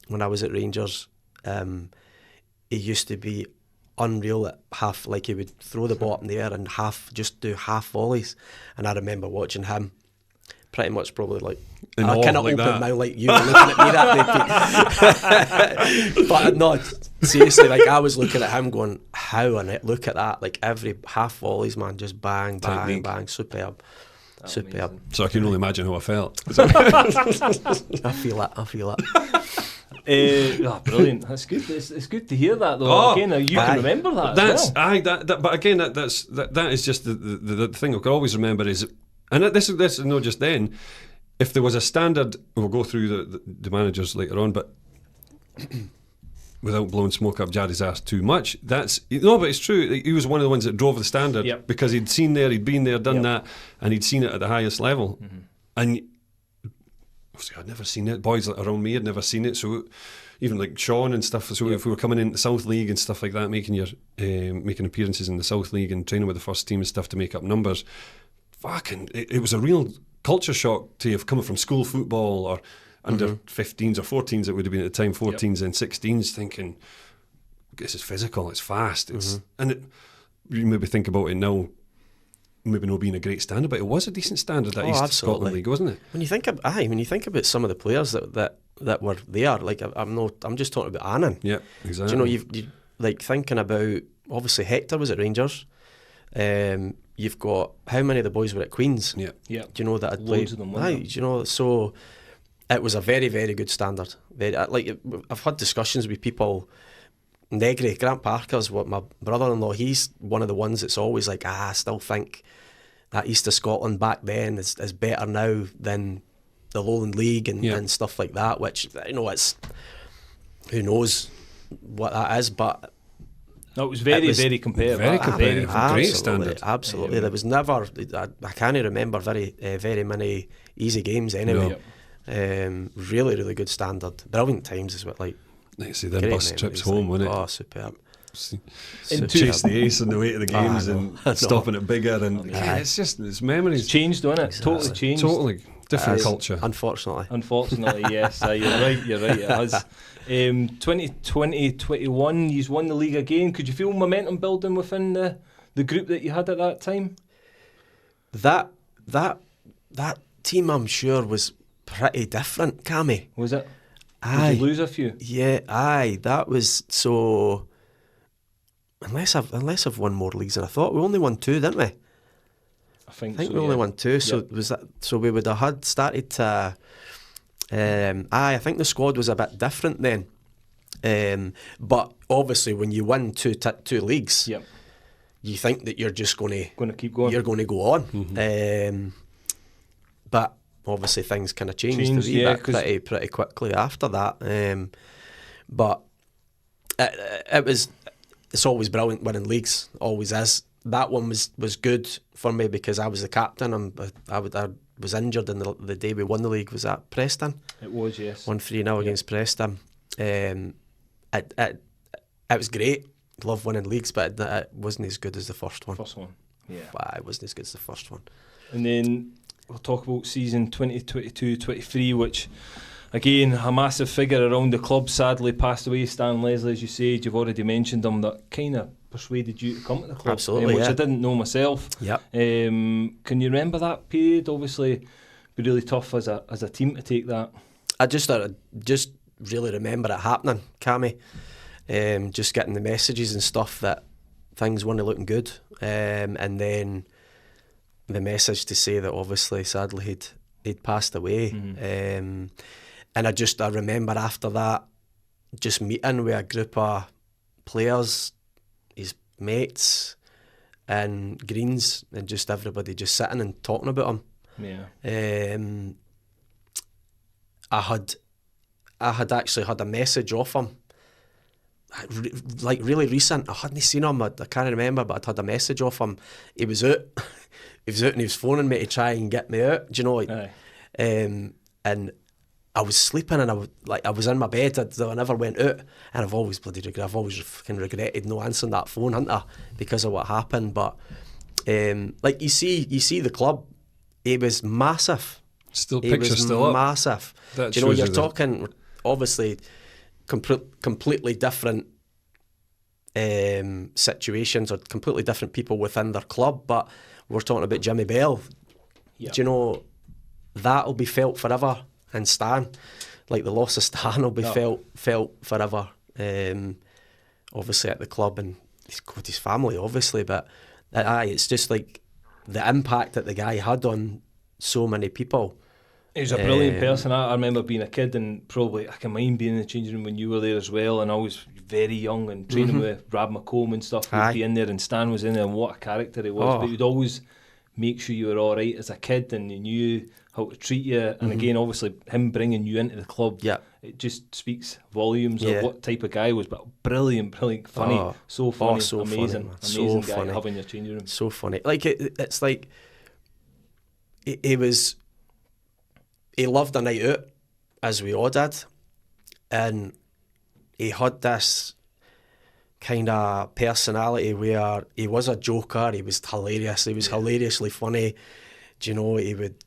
Speaker 3: when I was at Rangers. He used to be unreal at half, like he would throw the ball up in the air and just do half volleys. And I remember watching him pretty much probably like, I kind of open mouth like you were looking at me that day. But no, seriously, like I was looking at him going, how on it, look at that. Like every half volleys, man, just bang, bang, bang, superb. Superb.
Speaker 2: So I can only imagine how I felt.
Speaker 3: I feel it.
Speaker 1: Brilliant. That's good. It's good to hear that though. Again, you can remember that.
Speaker 2: But again, that is just the thing I can always remember is, and this is not just then. If there was a standard, we'll go through the managers later on, but without blowing smoke up Jardy's ass too much, but it's true. He was one of the ones that drove the standard because he'd been there, done that, and he'd seen it at the highest level. And obviously I'd never seen it. Boys around me had never seen it. So even like Sean and stuff. So if we were coming in the South League and stuff like that, making appearances in the South League and training with the first team and stuff to make up numbers, it was a real culture shock to have coming from school football or under 15s or 14s, it would have been at the time, 14s and 16s, thinking, this is physical, it's fast, and you maybe think about it now, maybe not being a great standard, but it was a decent standard, that East Scotland League, wasn't it?
Speaker 3: When you think about some of the players that were there, like I'm just talking about Annan.
Speaker 2: Yeah, exactly.
Speaker 3: Do you know, you like thinking about, obviously Hector was at Rangers. You've got, how many of the boys were at Queen's?
Speaker 1: Yeah.
Speaker 3: Do you know that had played?
Speaker 1: Loads of them.
Speaker 3: Do you know, so it was a very, very good standard. I've had discussions with people. Negri, Grant Parker's what my brother-in-law. He's one of the ones that's always like, I still think that East of Scotland back then is better now than the Lowland League and stuff like that. Which it's who knows what that is, but.
Speaker 1: No, it was very competitive.
Speaker 2: Very competitive. Great standard.
Speaker 3: Absolutely. There was never, I can't remember very many easy games anyway. No. Really, really good standard. Brilliant times is what like.
Speaker 2: See them bus trips home, wasn't it?
Speaker 3: Oh, superb.
Speaker 2: Chase the ace on the way to the games and stopping it bigger and it's memories.
Speaker 1: It's changed, hasn't it?
Speaker 3: Exactly.
Speaker 1: Totally changed.
Speaker 2: Totally different culture.
Speaker 3: Unfortunately,
Speaker 1: yes. You're right. It has. 2020-21, you've won the league again. Could you feel momentum building within the group that you had at that time?
Speaker 3: That team, I'm sure, was pretty different, Cammy.
Speaker 1: Was it?
Speaker 3: Aye.
Speaker 1: Did you lose a few?
Speaker 3: Yeah, aye. That was so. Unless I've won more leagues than I thought. We only won 2, didn't we?
Speaker 1: I think
Speaker 3: we only won 2. So was that? So we would have had started to. I think the squad was a bit different then. But obviously, when you win two leagues,
Speaker 1: Yep.
Speaker 3: you think that you're just going
Speaker 1: to keep going.
Speaker 3: You're going to go on. But obviously, things kind of changed a wee bit pretty quickly after that. But it's always brilliant winning leagues. Always is. That one was good for me because I was the captain. I was injured in the day we won the league. Was at Preston.
Speaker 1: It was, yes.
Speaker 3: 1-3 against Preston. It was great. Love winning leagues, but it wasn't as good as the first one.
Speaker 1: Yeah.
Speaker 3: But it wasn't as good as the first one.
Speaker 1: And then we'll talk about season 2022-23, which, again, a massive figure around the club sadly passed away. Stan Leslie, as you said, you've already mentioned him, that kind of persuaded you to come to the club.
Speaker 3: Absolutely,
Speaker 1: which I didn't know myself.
Speaker 3: Yep.
Speaker 1: Can you remember that period? Obviously, be really tough as a team to take that.
Speaker 3: I just really remember it happening, Cammy. Just getting the messages and stuff that things weren't looking good, and then the message to say that obviously, sadly, he'd passed away. And I remember after that, just meeting with a group of players, his mates, and Greens, and just everybody just sitting and talking about him.
Speaker 1: Yeah.
Speaker 3: I had actually had a message off him, like really recent. I hadn't seen him. I can't remember, but I'd had a message off him. He was out. He was out, and he was phoning me to try and get me out. Do you know? Like, and I was sleeping, and I was in my bed. I never went out, and I've always fucking regretted no answering that phone, haven't I? Because of what happened. But like you see the club. It was massive.
Speaker 2: Still
Speaker 3: massive.
Speaker 2: Up.
Speaker 3: Do you know, you're talking obviously completely different situations or completely different people within their club, but we're talking about Jimmy Bell.
Speaker 1: Yep.
Speaker 3: Do you know, that'll be felt forever. And Stan, like the loss of Stan will be felt forever. Obviously at the club and his family, obviously, but it's just like the impact that the guy had on so many people.
Speaker 1: He was a brilliant person. I remember being a kid, and probably I can mind being in the changing room when you were there as well, and I was very young and training with Brad McComb and stuff. We'd be in there, and Stan was in there, and what a character he was. But he would always make sure you were all right as a kid, and he knew how to treat you. And again, obviously, him bringing you into the club, it just speaks volumes of what type of guy he was. But brilliant, funny, so funny,
Speaker 3: so
Speaker 1: amazing,
Speaker 3: funny,
Speaker 1: amazing
Speaker 3: so
Speaker 1: guy
Speaker 3: funny.
Speaker 1: to have in your changing room.
Speaker 3: So funny. Like it's like he loved a night out, as we all did, and he had this kind of personality where he was a joker. He was hilarious. He was hilariously funny. Do you know, he would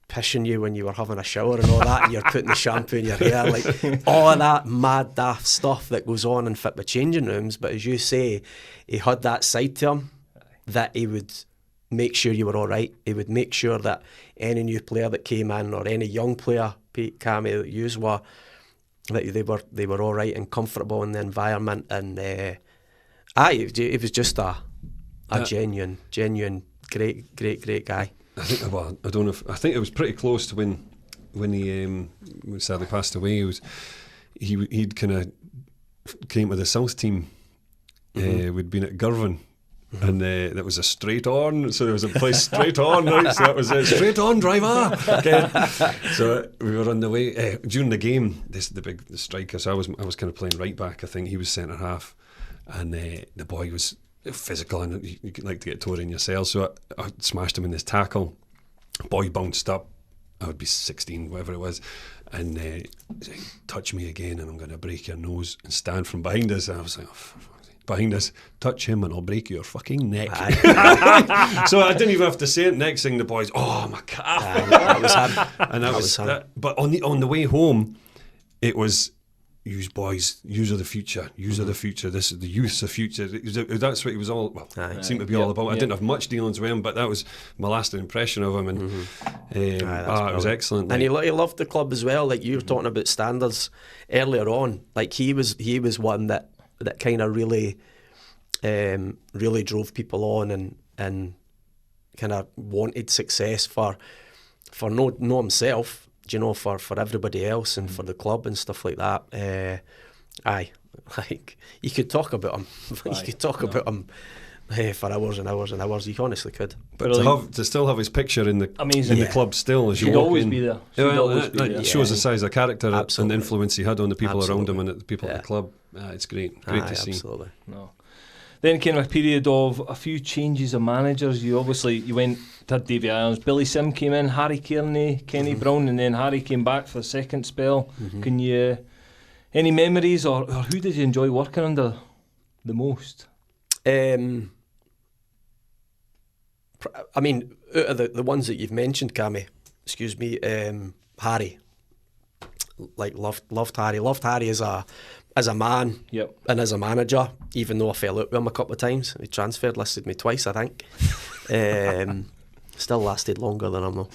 Speaker 3: pissing you when you were having a shower and all that, and you're putting the shampoo in your hair, like all of that mad daft stuff that goes on in football changing rooms. But as you say, he had that side to him that he would make sure you were all right. He would make sure that any new player that came in or any young player, Pete, Cammy, that you were, that they were all right and comfortable in the environment. And it was just a genuine, great guy.
Speaker 2: I don't know. I think it was pretty close to when he sadly passed away. He'd kind of came to the South team. We'd been at Girvan. And that was a straight on, so there was a place straight on, right? So that was it, straight on, driver. Okay. So we were on the way during the game. The striker. So I was kind of playing right back. I think he was centre half, and the boy was physical and you like to get tore in yourself. So I smashed him in this tackle. Boy bounced up. I would be 16, whatever it was, and said, touch me again, and I'm going to break your nose. And stand from behind us. And I was like, behind us, touch him and I'll break your fucking neck. So I didn't even have to say it. Next thing, the boys, my calf.
Speaker 3: That was him.
Speaker 2: And that was him. But on the way home, it was, "Yous boys, yous are the future. Yous are the future. This is the youth's the future." That's what he was all. Well, it seemed to be all about. I didn't have much dealings with him, but that was my lasting impression of him, and it was excellent.
Speaker 3: And he loved the club as well. Like you were talking about standards earlier on. Like he was one that kind of really drove people on and kind of wanted success for no himself, you know, for everybody else and for the club and stuff like that. Aye, like you could talk about him. You could talk about him for hours and hours and hours. You honestly could.
Speaker 2: But to still have his picture in the club still as you
Speaker 1: Should
Speaker 2: walk
Speaker 1: always
Speaker 2: in,
Speaker 1: be there.
Speaker 2: It shows the size of character and the influence he had on the people around him and the people at the club. It's great to see.
Speaker 3: Absolutely.
Speaker 1: No. Then came a period of a few changes of managers. You went to Davy Irons, Billy Sim came in, Harry Kearney, Kenny Brown, and then Harry came back for the second spell. Can you any memories or who did you enjoy working under the most?
Speaker 3: I mean, out of the ones that you've mentioned, Cammy, Harry, like loved Harry. Loved Harry as a man and as a manager, even though I fell out with him a couple of times. He transferred, listed me twice, I think. Still lasted longer than him though.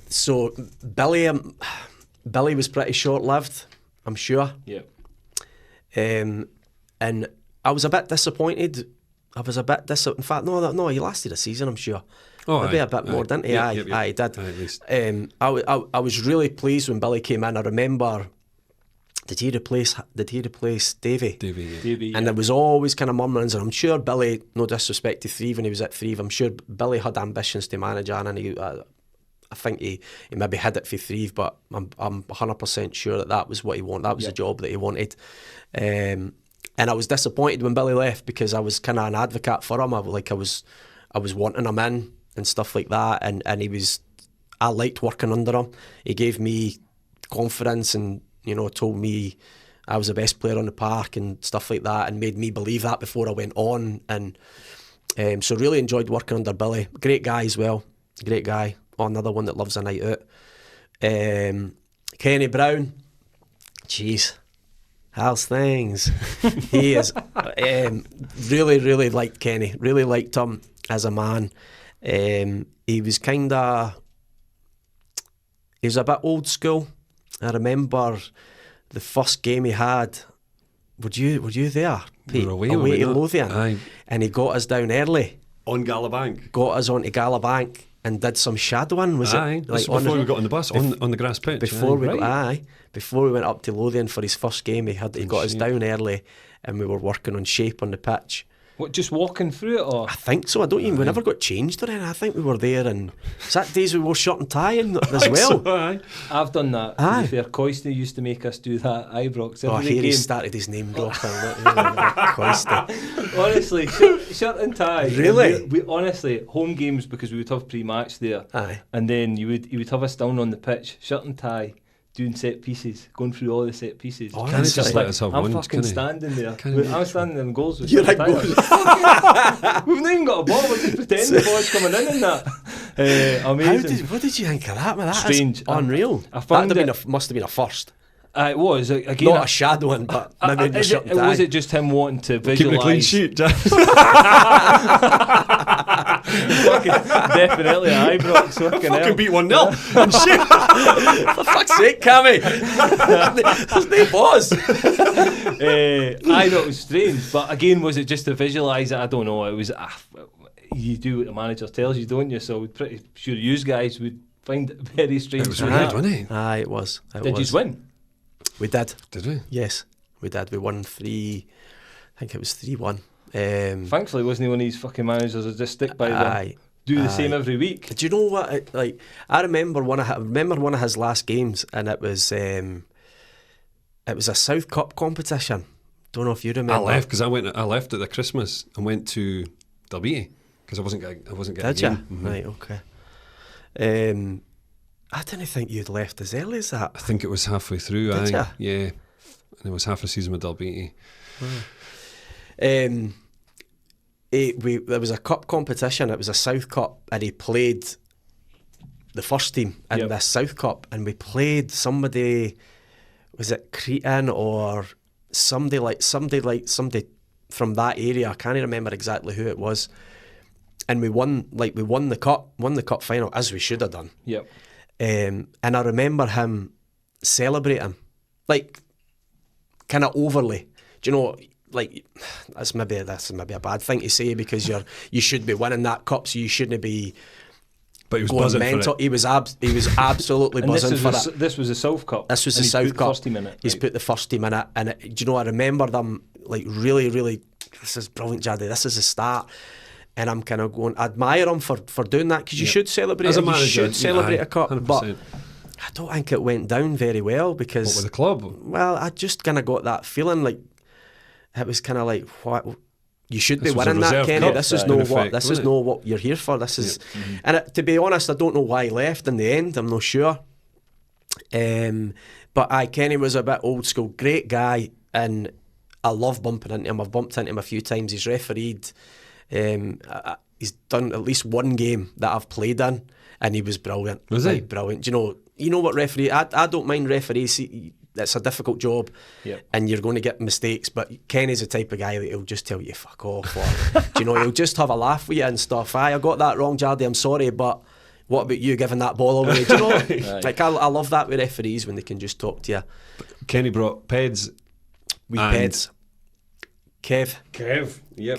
Speaker 3: So Billy was pretty short-lived, I'm sure. And I was a bit disappointed. In fact, no, he lasted a season, I'm sure. Maybe a bit more, didn't he? He did.
Speaker 2: At least.
Speaker 3: I was really pleased when Billy came in. I remember, did he replace Davy?
Speaker 2: Davy,
Speaker 3: And there was always kind of murmurings, and I'm sure Billy, no disrespect to Threave when he was at Threave, I'm sure Billy had ambitions to manage Annan. I think he maybe had it for Threave, but I'm 100% sure that was what he wanted. That was the job that he wanted. And I was disappointed when Billy left because I was kind of an advocate for him. I was wanting him in and stuff like that, and I liked working under him. He gave me confidence and, you know, told me I was the best player on the park and stuff like that, and made me believe that before I went on. And so really enjoyed working under Billy. Great guy as well. Great guy. Another one that loves a night out. Kenny Brown. Jeez. How's things? He is really liked Kenny. Really liked him as a man. He was a bit old school. I remember the first game he had. Were you there, Pete?
Speaker 2: Away
Speaker 3: to Lothian.
Speaker 2: Aye.
Speaker 3: And he got us down early.
Speaker 2: On Galabank.
Speaker 3: Got us onto Galabank and did some shadowing. Was it?
Speaker 2: Like before we got on the bus on the grass pitch.
Speaker 3: Before we went up to Lothian for his first game, he got us down early, and we were working on shape on the pitch.
Speaker 1: What, just walking through it, or?
Speaker 3: I think so. We never got changed or anything. I think we were there, and was that days we wore shirt and tie as well.
Speaker 2: So,
Speaker 1: I've done that. To be fair, Coisty used to make us do that. Ibrox.
Speaker 3: Here he started his name dropping. Coisty.
Speaker 1: Honestly, shirt and tie.
Speaker 3: Really?
Speaker 1: We honestly, home games, because we would have pre-match there.
Speaker 3: Aye.
Speaker 1: And then he would have us down on the pitch, shirt and tie, doing set pieces, going through all the set pieces.
Speaker 2: Can't he just let us have
Speaker 1: I'm
Speaker 2: one?
Speaker 1: fucking standing there. I'm standing in goals with
Speaker 3: You're
Speaker 1: shirt
Speaker 3: like
Speaker 1: and tie. We've not even got a ball. We're just pretending the ball's coming in and that. Amazing.
Speaker 3: What did you think of that, man? That
Speaker 1: Strange.
Speaker 3: Is unreal.
Speaker 1: I found
Speaker 3: must have been a first.
Speaker 1: It was again
Speaker 3: not a shadowing, but maybe in the shirt and tie.
Speaker 1: Was it just him wanting to visualise?
Speaker 2: Keeping a clean sheet,
Speaker 1: Definitely Ibrox.
Speaker 2: Fucking beat 1-0 and shit.
Speaker 3: For fuck's sake, Cammy. There's no boss.
Speaker 1: I thought it was strange, but again, was it just to visualise it? I don't know. It was you do what the manager tells you, don't you? So we're pretty sure you guys would find it very strange.
Speaker 2: It was weird, wasn't it?
Speaker 3: Aye, it was.
Speaker 1: Did you win?
Speaker 3: We did.
Speaker 2: Did we?
Speaker 3: Yes, we did. We won 3. I think it was 3-1.
Speaker 1: Thankfully, wasn't he one of these fucking managers that just stick by them? Do the same every week.
Speaker 3: Do you know what? I remember one of his last games, and it was a South Cup competition. Don't know if you remember.
Speaker 2: I left because I left at the Christmas and went to Derby because I wasn't getting.
Speaker 3: Did you?
Speaker 2: Mm-hmm.
Speaker 3: Right. Okay. I didn't think you'd left as early as that.
Speaker 2: I think it was halfway through.
Speaker 3: Did you?
Speaker 2: Yeah, and it was half a season with Derby.
Speaker 3: There was a cup competition. It was a South Cup, and he played the first team in this South Cup, and we played somebody. Was it Cretan or somebody from that area? I can't remember exactly who it was. And we won the cup final, as we should have done.
Speaker 1: Yep.
Speaker 3: And I remember him celebrating, like, kind of overly. Do you know, like, that's maybe a bad thing to say because you should be winning that cup, so you shouldn't be
Speaker 2: But he was
Speaker 3: going
Speaker 2: buzzing
Speaker 3: mental.
Speaker 2: for it.
Speaker 3: He was absolutely buzzing for it.
Speaker 1: This was the South Cup.
Speaker 3: This was
Speaker 1: and
Speaker 3: the South Cup.
Speaker 1: First team in it.
Speaker 3: He's put the first team in it, and do you know, I remember them like really, really. This is brilliant, Jardy. This is a start. And I'm kind of going, I admire him for doing that, because you should celebrate.
Speaker 2: As a
Speaker 3: manager,
Speaker 2: manager,
Speaker 3: you should celebrate a cup,
Speaker 2: 100%.
Speaker 3: but I don't think it went down very well, because
Speaker 2: What, with the club?
Speaker 3: Well, I just kind of got that feeling like it was kind of like, what, you should be winning that, Kenny. This is no what. This is no what you're here for. This is, and to be honest, I don't know why he left in the end. I'm not sure. But Kenny was a bit old school, great guy, and I love bumping into him. I've bumped into him a few times. He's refereed. He's done at least one game that I've played in, and he was brilliant.
Speaker 2: Was he?
Speaker 3: Brilliant. You know what referee? I don't mind referees. It's a difficult job, and you're going to get mistakes. But Kenny's the type of guy that he'll just tell you fuck off. Or, he'll just have a laugh with you and stuff. I got that wrong, Jardy. I'm sorry, but what about you giving that ball away? Do you know? Like I love that with referees when they can just talk to you.
Speaker 2: But Kenny brought Peds.
Speaker 3: Peds. Kev.
Speaker 2: Yep.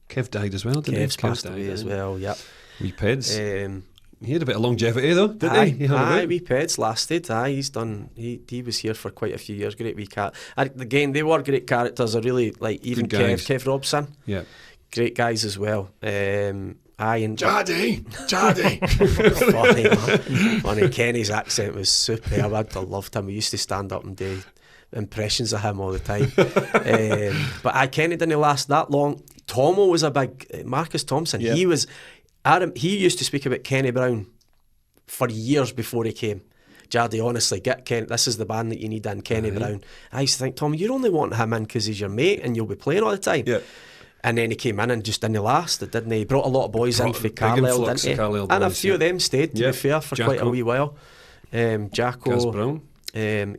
Speaker 2: Kev died as well, didn't he?
Speaker 3: Kev's passed away as well, yep.
Speaker 2: Wee Peds. He had a bit of longevity though, didn't he?
Speaker 3: Wee Peds lasted. He's done. He was here for quite a few years. Great wee cat. Again, they were great characters. I really like even Kev Robson.
Speaker 2: Yeah.
Speaker 3: Great guys as well. And
Speaker 2: Jardy.
Speaker 3: funny, man. Funny. Kenny's accent was superb. I'd loved him. We used to stand up and do impressions of him all the time. But Kenny didn't last that long. Tomo was a big Marcus Thompson.
Speaker 1: Yeah.
Speaker 3: He used to speak about Kenny Brown for years before he came. Jardy, honestly, get Kenny. This is the band that you need in, Kenny Brown. I used to think, Tom, you're only wanting him in because he's your mate and you'll be playing all the time.
Speaker 2: Yeah.
Speaker 3: And then he came in and just didn't last, didn't he? He brought a lot of boys in for Carlisle, didn't he? And a few of them stayed, to be fair, for quite a wee while. Jacko,
Speaker 2: Gaz Brown,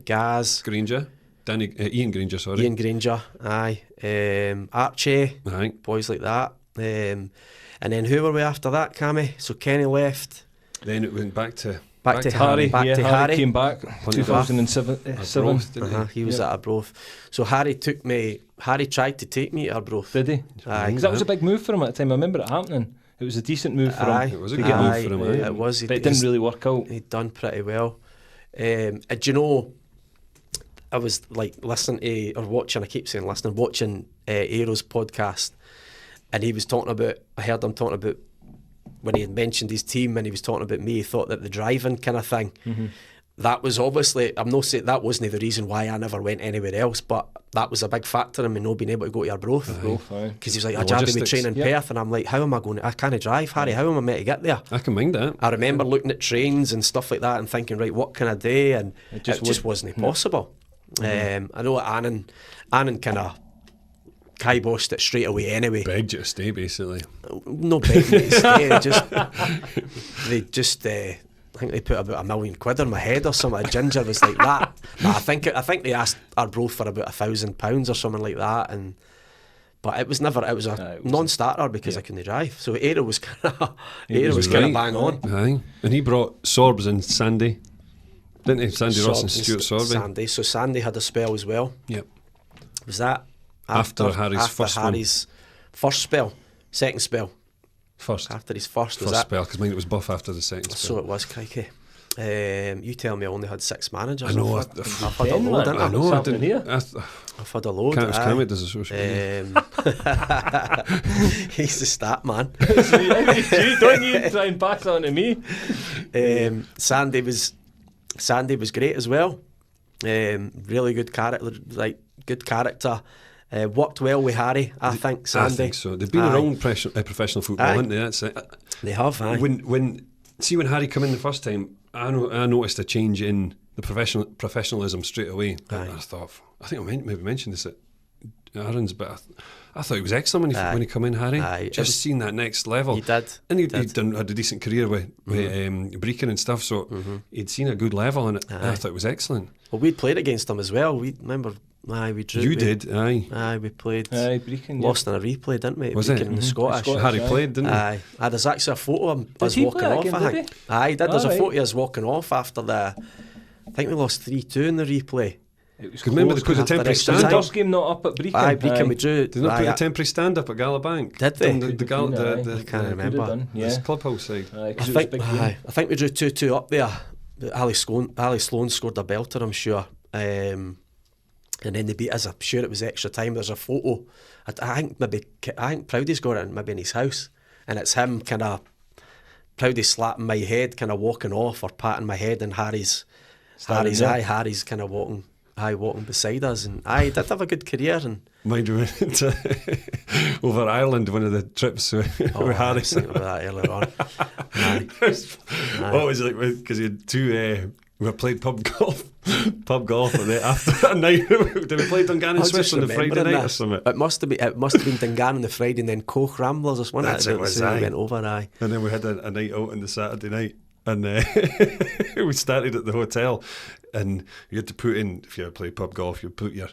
Speaker 3: Gaz,
Speaker 2: Granger, Ian Granger, sorry.
Speaker 3: Ian Granger, Archie, boys like that. And then who were we after that, Cammy? So Kenny left.
Speaker 2: Then it went back to
Speaker 1: Harry.
Speaker 3: Harry
Speaker 1: came back 2007.
Speaker 3: He was at Arbroath. So Harry tried to take me to Arbroath.
Speaker 1: Did he? Because that was a big move for him at the time. I remember it happening. It was a decent move for him.
Speaker 2: It was a good move for him.
Speaker 3: It was.
Speaker 1: But it didn't really work out.
Speaker 3: He'd done pretty well. Do you know, I was like listening to, or watching, I keep saying listening, watching Aero's podcast, and he was talking about, I heard him talking about when he had mentioned his team and he was talking about me, he thought that the driving kind of thing, that was obviously, I'm not saying that wasn't the reason why I never went anywhere else, but that was a big factor in me not being able to go to Arbroath. Because he was like, Jardy, we train in Perth, and I'm like, how am I going to, I can't drive, Harry, how am I meant to get there?
Speaker 2: I can mind that.
Speaker 3: I remember looking at trains and stuff like that and thinking, right, what can I do? And it just wasn't possible. I know Annan kind of kibossed it straight away anyway.
Speaker 2: Begged you to stay, basically.
Speaker 3: No begged me to stay. They just I think they put about £1 million on my head or something. Ginger was like that. I think they asked Arbroath for about £1,000 or something like that, but it was a non-starter because I couldn't drive. So Aero was kind of bang on.
Speaker 2: Aye. And he brought Sorbs and Sandy, didn't he? Sandy Ross and Stuart Sorby.
Speaker 3: So Sandy had a spell as well.
Speaker 2: Yep.
Speaker 3: Was that
Speaker 2: after Harry's first
Speaker 3: first spell, second spell?
Speaker 2: First.
Speaker 3: After his first
Speaker 2: spell, because mine was Buff after the second spell.
Speaker 3: So it was, crikey. You tell me I only had 6 managers.
Speaker 2: I know.
Speaker 3: I've had a load, didn't I?
Speaker 2: I know. I didn't.
Speaker 3: I've had a load.
Speaker 2: Cammy does a social media.
Speaker 3: He's the stat man.
Speaker 1: Don't you try and pass on to me.
Speaker 3: Sandy was great as well. Really good character, good character. Worked well with Harry, I think. Sandy.
Speaker 2: I think so. They've been around professional football, haven't they? That's it.
Speaker 3: They have. Aye.
Speaker 2: When Harry came in the first time, I noticed a change in the professionalism straight away. I think I maybe mentioned this at Aaron's, but I thought he was excellent when he came in, Harry. Just seen that next level.
Speaker 3: He did.
Speaker 2: And he'd had a decent career with Brecon and stuff, so he'd seen a good level in it. I thought it was excellent.
Speaker 3: Well, we'd played against him as well. We remember. We drew.
Speaker 2: You did, aye.
Speaker 3: Aye, we played.
Speaker 1: Brecon,
Speaker 3: lost in a replay, didn't we?
Speaker 2: Was
Speaker 3: Brecon
Speaker 2: it?
Speaker 3: In the Scottish.
Speaker 2: Harry played, didn't he?
Speaker 3: Aye. There's actually a photo of us walking off, I think. Aye, he did. There's a photo of us walking off after the... I think we lost 3-2 in the replay.
Speaker 1: It was
Speaker 2: remember they put a temporary stand up.
Speaker 1: First game not up at Brecon.
Speaker 3: Aye, Brecon we drew.
Speaker 2: Did they not put a temporary stand up at Galabank?
Speaker 3: Did they?
Speaker 2: I
Speaker 3: can't remember.
Speaker 2: This clubhouse side.
Speaker 3: I think we drew 2-2 up there. Ali Sloan scored a belter, I'm sure. And then they beat us. I'm sure it was extra time. There's a photo. I think Proudy's got it maybe in his house, and it's him kind of Proudy slapping my head, kind of walking off or patting my head, and Harry's kind of walking beside us, and I did have a good career. And
Speaker 2: mind you, went over Ireland, one of the trips with Harry.
Speaker 3: I was thinking about that earlier on.
Speaker 2: What was it like? Because he had two. We played pub golf, and then after a night, did we play Dungannon Swifts on the Friday night or something?
Speaker 3: It must have been Dungannon on the Friday, and then Koch Ramblers or something.
Speaker 2: That's it. We
Speaker 3: went over, aye.
Speaker 2: And then we had a night out on the Saturday night, and we started at the hotel, and you had to put in, if you play pub golf, you put your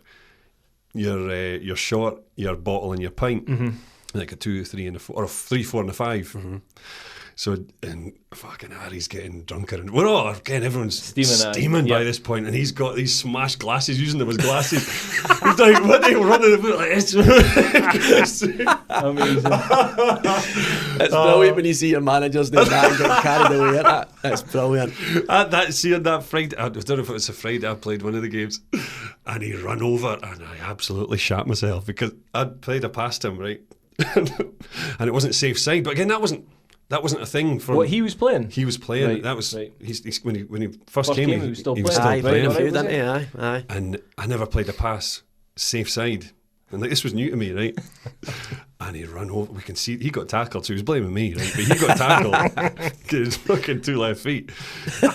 Speaker 2: shot, your bottle, and your pint, like a 2, 3, and a 4, or a 3, 4, and a 5. So, and fucking Harry's getting drunker, and we're all again, everyone's steaming by this point, and he's got these smashed glasses, using them as glasses. He's like, what are you running about like this?
Speaker 3: Amazing. It's brilliant when you see your managers doing that and get carried away at that. It's brilliant.
Speaker 2: That Friday, I don't know if it was a Friday, I played one of the games, and he ran over, and I absolutely shat myself because I'd played a past him, right, and it wasn't safe side, but again, that wasn't a thing for
Speaker 1: what he was playing.
Speaker 2: He was playing.
Speaker 1: Right,
Speaker 2: that was
Speaker 1: right.
Speaker 2: He's when he first came.
Speaker 1: He was still playing.
Speaker 3: Aye.
Speaker 2: And I never played a pass safe side, and like this was new to me, right? And he ran over. We can see he got tackled, so he was blaming me, right? But he got tackled. His fucking 2 left feet,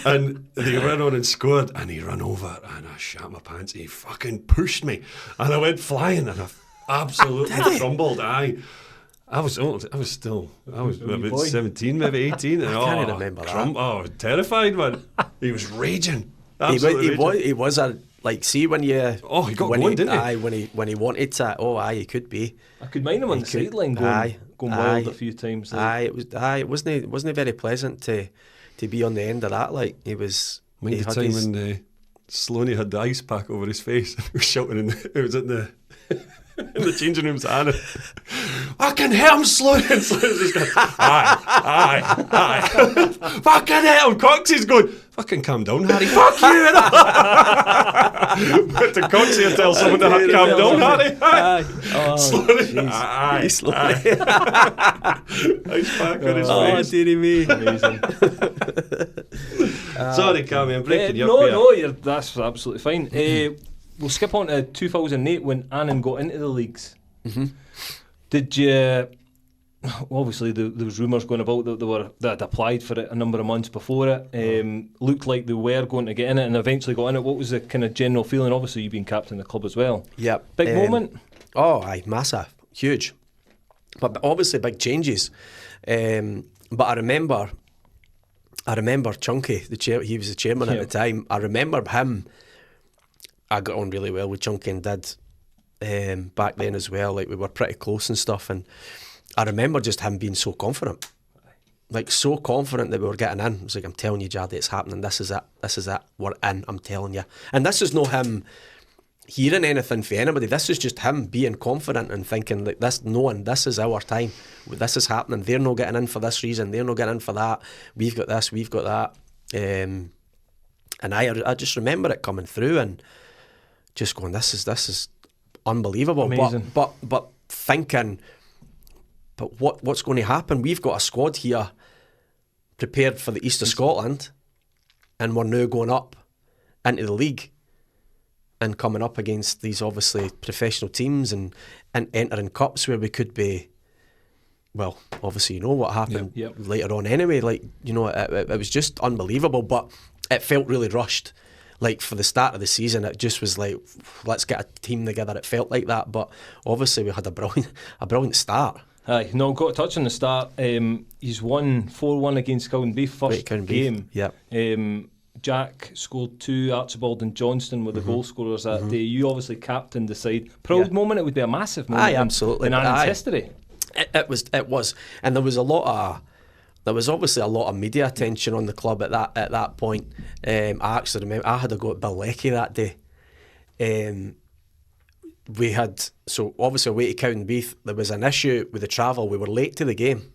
Speaker 2: and they ran on and scored. And he ran over, and I shat my pants. He fucking pushed me, and I went flying, and I absolutely crumbled. I was about 17, maybe 18. And,
Speaker 3: I can't remember that.
Speaker 2: I was terrified, man. He was raging.
Speaker 3: He was a, like, see when you...
Speaker 2: Oh, he got going, didn't he?
Speaker 3: Aye, when he wanted to... he could be.
Speaker 1: I could mind him on the sideline going wild a few times.
Speaker 3: Like. It wasn't very pleasant to be on the end of that. Like, he was...
Speaker 2: Mind the time when Sloaney had the ice pack over his face and he was shouting it was in the... in the changing rooms, Annan. I can hear him slowing. And Sloaney's just going, aye. Fucking hell, Coxie's going, fucking calm down, Harry. Fuck you. But to Coxie tell someone to calm down, Harry.
Speaker 3: Aye.
Speaker 2: Slowly. Aye. Ice pack on his face.
Speaker 3: Oh, dearie me.
Speaker 1: Amazing.
Speaker 2: Sorry, Cammy, I'm breaking you up
Speaker 1: here. No, that's absolutely fine. We'll skip on to 2008 when Annan got into the leagues. Did you... Obviously, there was rumours going about that they had applied for it a number of months before it. Looked like they were going to get in it and eventually got in it. What was the kind of general feeling? Obviously, you've been captain of the club as well.
Speaker 3: Yep.
Speaker 1: Big moment?
Speaker 3: Oh, aye, massive. Huge. But obviously, big changes. But I remember Chunky, he was the chairman at the time. I remember him... I got on really well with Chunky and did back then as well. Like, we were pretty close and stuff, and I remember just him being so confident, like so confident that we were getting in. It was like, I'm telling you, Jardy, it's happening. This is it. We're in. I'm telling you. And this is not him hearing anything for anybody. This is just him being confident and thinking like this, knowing this is our time. This is happening. They're not getting in for this reason. They're not getting in for that. We've got this. We've got that. And I just remember it coming through and just going, this is unbelievable.
Speaker 1: Amazing.
Speaker 3: But thinking, but what's going to happen? We've got a squad here prepared for the East of Scotland, and we're now going up into the league and coming up against these obviously professional teams and entering cups where we could be. Well, obviously, you know what happened later on anyway. Like, you know, it was just unbelievable, but it felt really rushed. Like, for the start of the season, it just was like, let's get a team together. It felt like that, but obviously we had a brilliant start.
Speaker 1: Aye, no, got a touch on the start. He's won 4-1 against Cowdenbeath, first game.
Speaker 3: Yep.
Speaker 1: Jack scored 2, Archibald and Johnston were the goal scorers that day. You obviously captained the side. Proud moment, it would be a massive moment.
Speaker 3: Aye, absolutely.
Speaker 1: In Annan's history.
Speaker 3: It was, and there was obviously a lot of media attention on the club at that point. I actually remember I had to go at Bill Leckie that day, we had, so obviously away to Cowdenbeath, there was an issue with the travel. We were late to the game.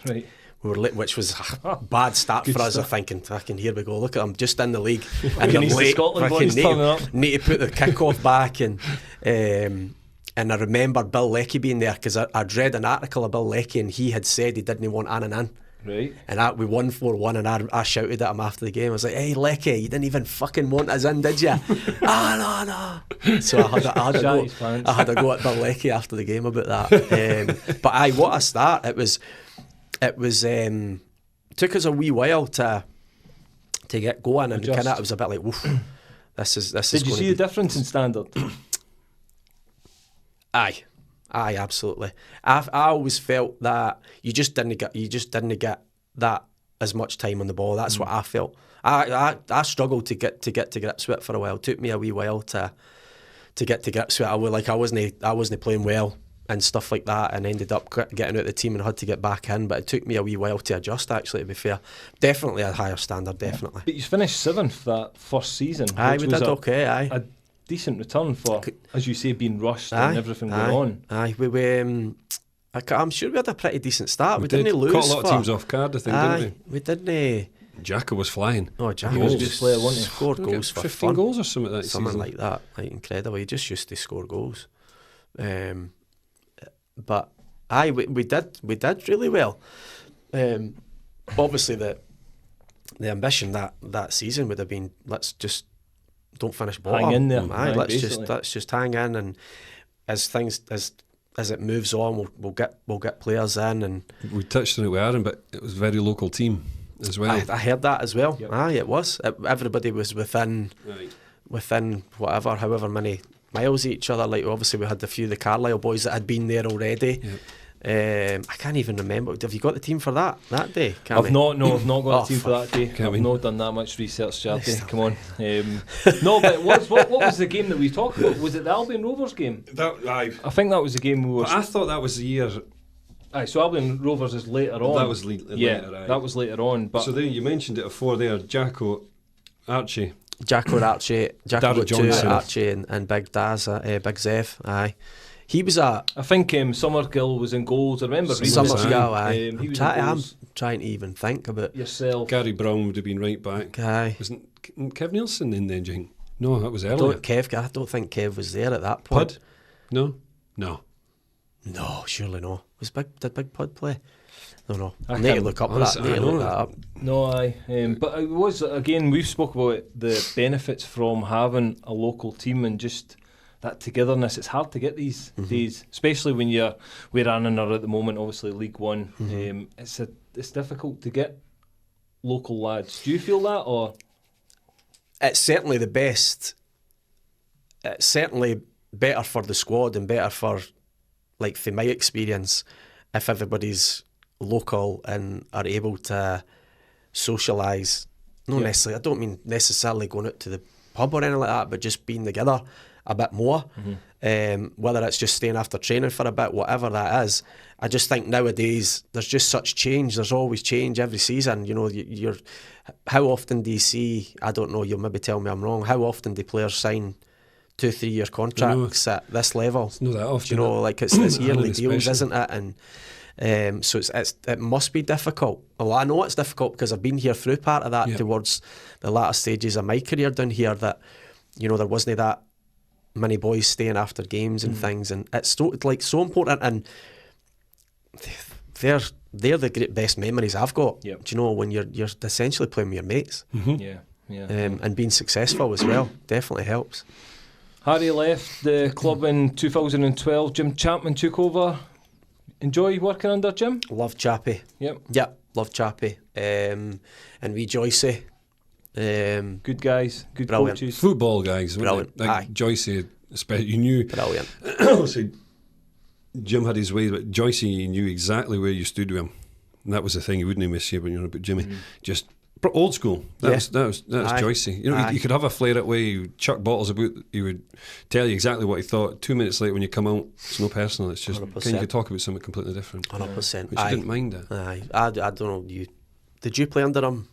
Speaker 1: Right.
Speaker 3: We were late, which was a bad start for us. I'm thinking, fucking, here we go. Look at them, just in the league, and they're late.
Speaker 1: Scotland boys turning up.
Speaker 3: Need to put the kick-off back, and I remember Bill Leckie being there because I'd read an article of Bill Leckie, and he had said he didn't want Annan in.
Speaker 1: Right.
Speaker 3: And we won 4-1, and I shouted at him after the game. I was like, "Hey, Leckie, you didn't even fucking want us in, did you?" No. So I had a go at Bill Leckie after the game about that. But what a start! It was took us a wee while to get going, and kind of it was a bit like, "Woof, this is."
Speaker 1: Did you see the difference in standard?
Speaker 3: Aye, absolutely. I always felt that you just didn't get that as much time on the ball. That's what I felt. I struggled to get to grips with it for a while. It took me a wee while to get to grips with it. I wasn't playing well and stuff like that, and ended up getting out of the team and had to get back in. But it took me a wee while to adjust. Actually, to be fair, definitely a higher standard. Definitely.
Speaker 1: But you finished 7th that first season.
Speaker 3: Aye, we did okay. Aye.
Speaker 1: A decent return for, as you say, being rushed and everything going on.
Speaker 3: Aye, I'm sure we had a pretty decent start. We didn't lose.
Speaker 2: Caught a lot of teams off guard, I think, didn't we?
Speaker 3: We didn't.
Speaker 2: Jacko was flying.
Speaker 3: Oh, Jacko
Speaker 1: was a good player, wasn't he?
Speaker 3: Scored goals for
Speaker 2: 15
Speaker 3: fun.
Speaker 2: goals or something like that.
Speaker 3: Something like that. Like, incredible. He just used to score goals. But we did really well. Obviously, the ambition that season would have been, let's just don't finish bottom.
Speaker 1: Hang in there.
Speaker 3: Let's just hang in, and as it moves on, we'll get players in. And
Speaker 2: we touched on it with Aaron, but it was a very local team as well.
Speaker 3: I heard that as well.
Speaker 1: Yep.
Speaker 3: Aye, it was. Everybody was within however many miles of each other. Like, obviously we had a few of the Carlisle boys that had been there already.
Speaker 2: Yep.
Speaker 3: I can't even remember. Have you got the team for that day?
Speaker 1: I've not got a team for that day.
Speaker 2: I've
Speaker 1: not done that much research, Jardy. Come on. No, but what was the game that we talked about? Was it the Albion Rovers game? I think that was the game we were.
Speaker 2: I thought that was the year.
Speaker 1: Aye, so Albion Rovers is later on.
Speaker 2: That was later. Aye.
Speaker 1: That was later on. But
Speaker 2: so there, you mentioned it before there. Jacko, Archie,
Speaker 3: Darren
Speaker 2: Johnson,
Speaker 3: Archie, and Big Daz, Big Zev. Aye. He was I
Speaker 1: think Summergill was in goals. I remember
Speaker 3: Summergill. Aye.
Speaker 1: I'm
Speaker 3: trying to even think about
Speaker 1: yourself.
Speaker 2: Gary Brown would have been right back.
Speaker 3: Aye.
Speaker 2: Wasn't Kev Nielsen in then? Jing? No, that was earlier.
Speaker 3: I don't think Kev was there at that point.
Speaker 2: Pud? No,
Speaker 3: surely no. Did Big Pud play? No. I need to look up that.
Speaker 1: No, aye. But it was, again, we've spoke about the benefits from having a local team and just that togetherness. It's hard to get these days, especially when we're Annan at the moment, obviously League One. It's difficult to get local lads. Do you feel that, or?
Speaker 3: It's certainly the best. It's certainly better for the squad and better for, like, from my experience, if everybody's local and are able to socialise. Necessarily, I don't mean necessarily going out to the pub or anything like that, but just being together a bit more. Whether it's just staying after training for a bit, whatever that is. I just think nowadays there's just such change. There's always change every season. You know, how often do you see? I don't know. You'll maybe tell me I'm wrong. How often do players sign 2-3 year contracts at this level?
Speaker 2: It's not that often.
Speaker 3: You know, like it's yearly deals, isn't it? And so it must be difficult. Well, I know it's difficult because I've been here through part of that towards the latter stages of my career down here. That, you know, there wasn't that many boys staying after games and things, and it's so important. And they're the best memories I've got. Do you know, when you're essentially playing with your mates? And being successful as well definitely helps.
Speaker 1: Harry left the club in 2012. Jim Chapman took over. Enjoy working under Jim?
Speaker 3: Love Chappie. Yep, love Chappie. And we Joycey.
Speaker 1: Good guys, good
Speaker 3: brilliant
Speaker 1: coaches.
Speaker 2: Football guys,
Speaker 3: brilliant.
Speaker 2: Like Joycey, you knew.
Speaker 3: Brilliant.
Speaker 2: Obviously, Jim had his way, but Joycey knew exactly where you stood with him. And that was the thing, he wouldn't miss you when you're about Jimmy. Just old school. That was Joycey. You know, you could have a flare-up way, he would chuck bottles about, he would tell you exactly what he thought. 2 minutes later when you come out, it's no personal, it's just, you could talk about something completely different.
Speaker 3: 100%.
Speaker 2: Which you didn't mind it.
Speaker 3: Aye. I don't know, did you play under him?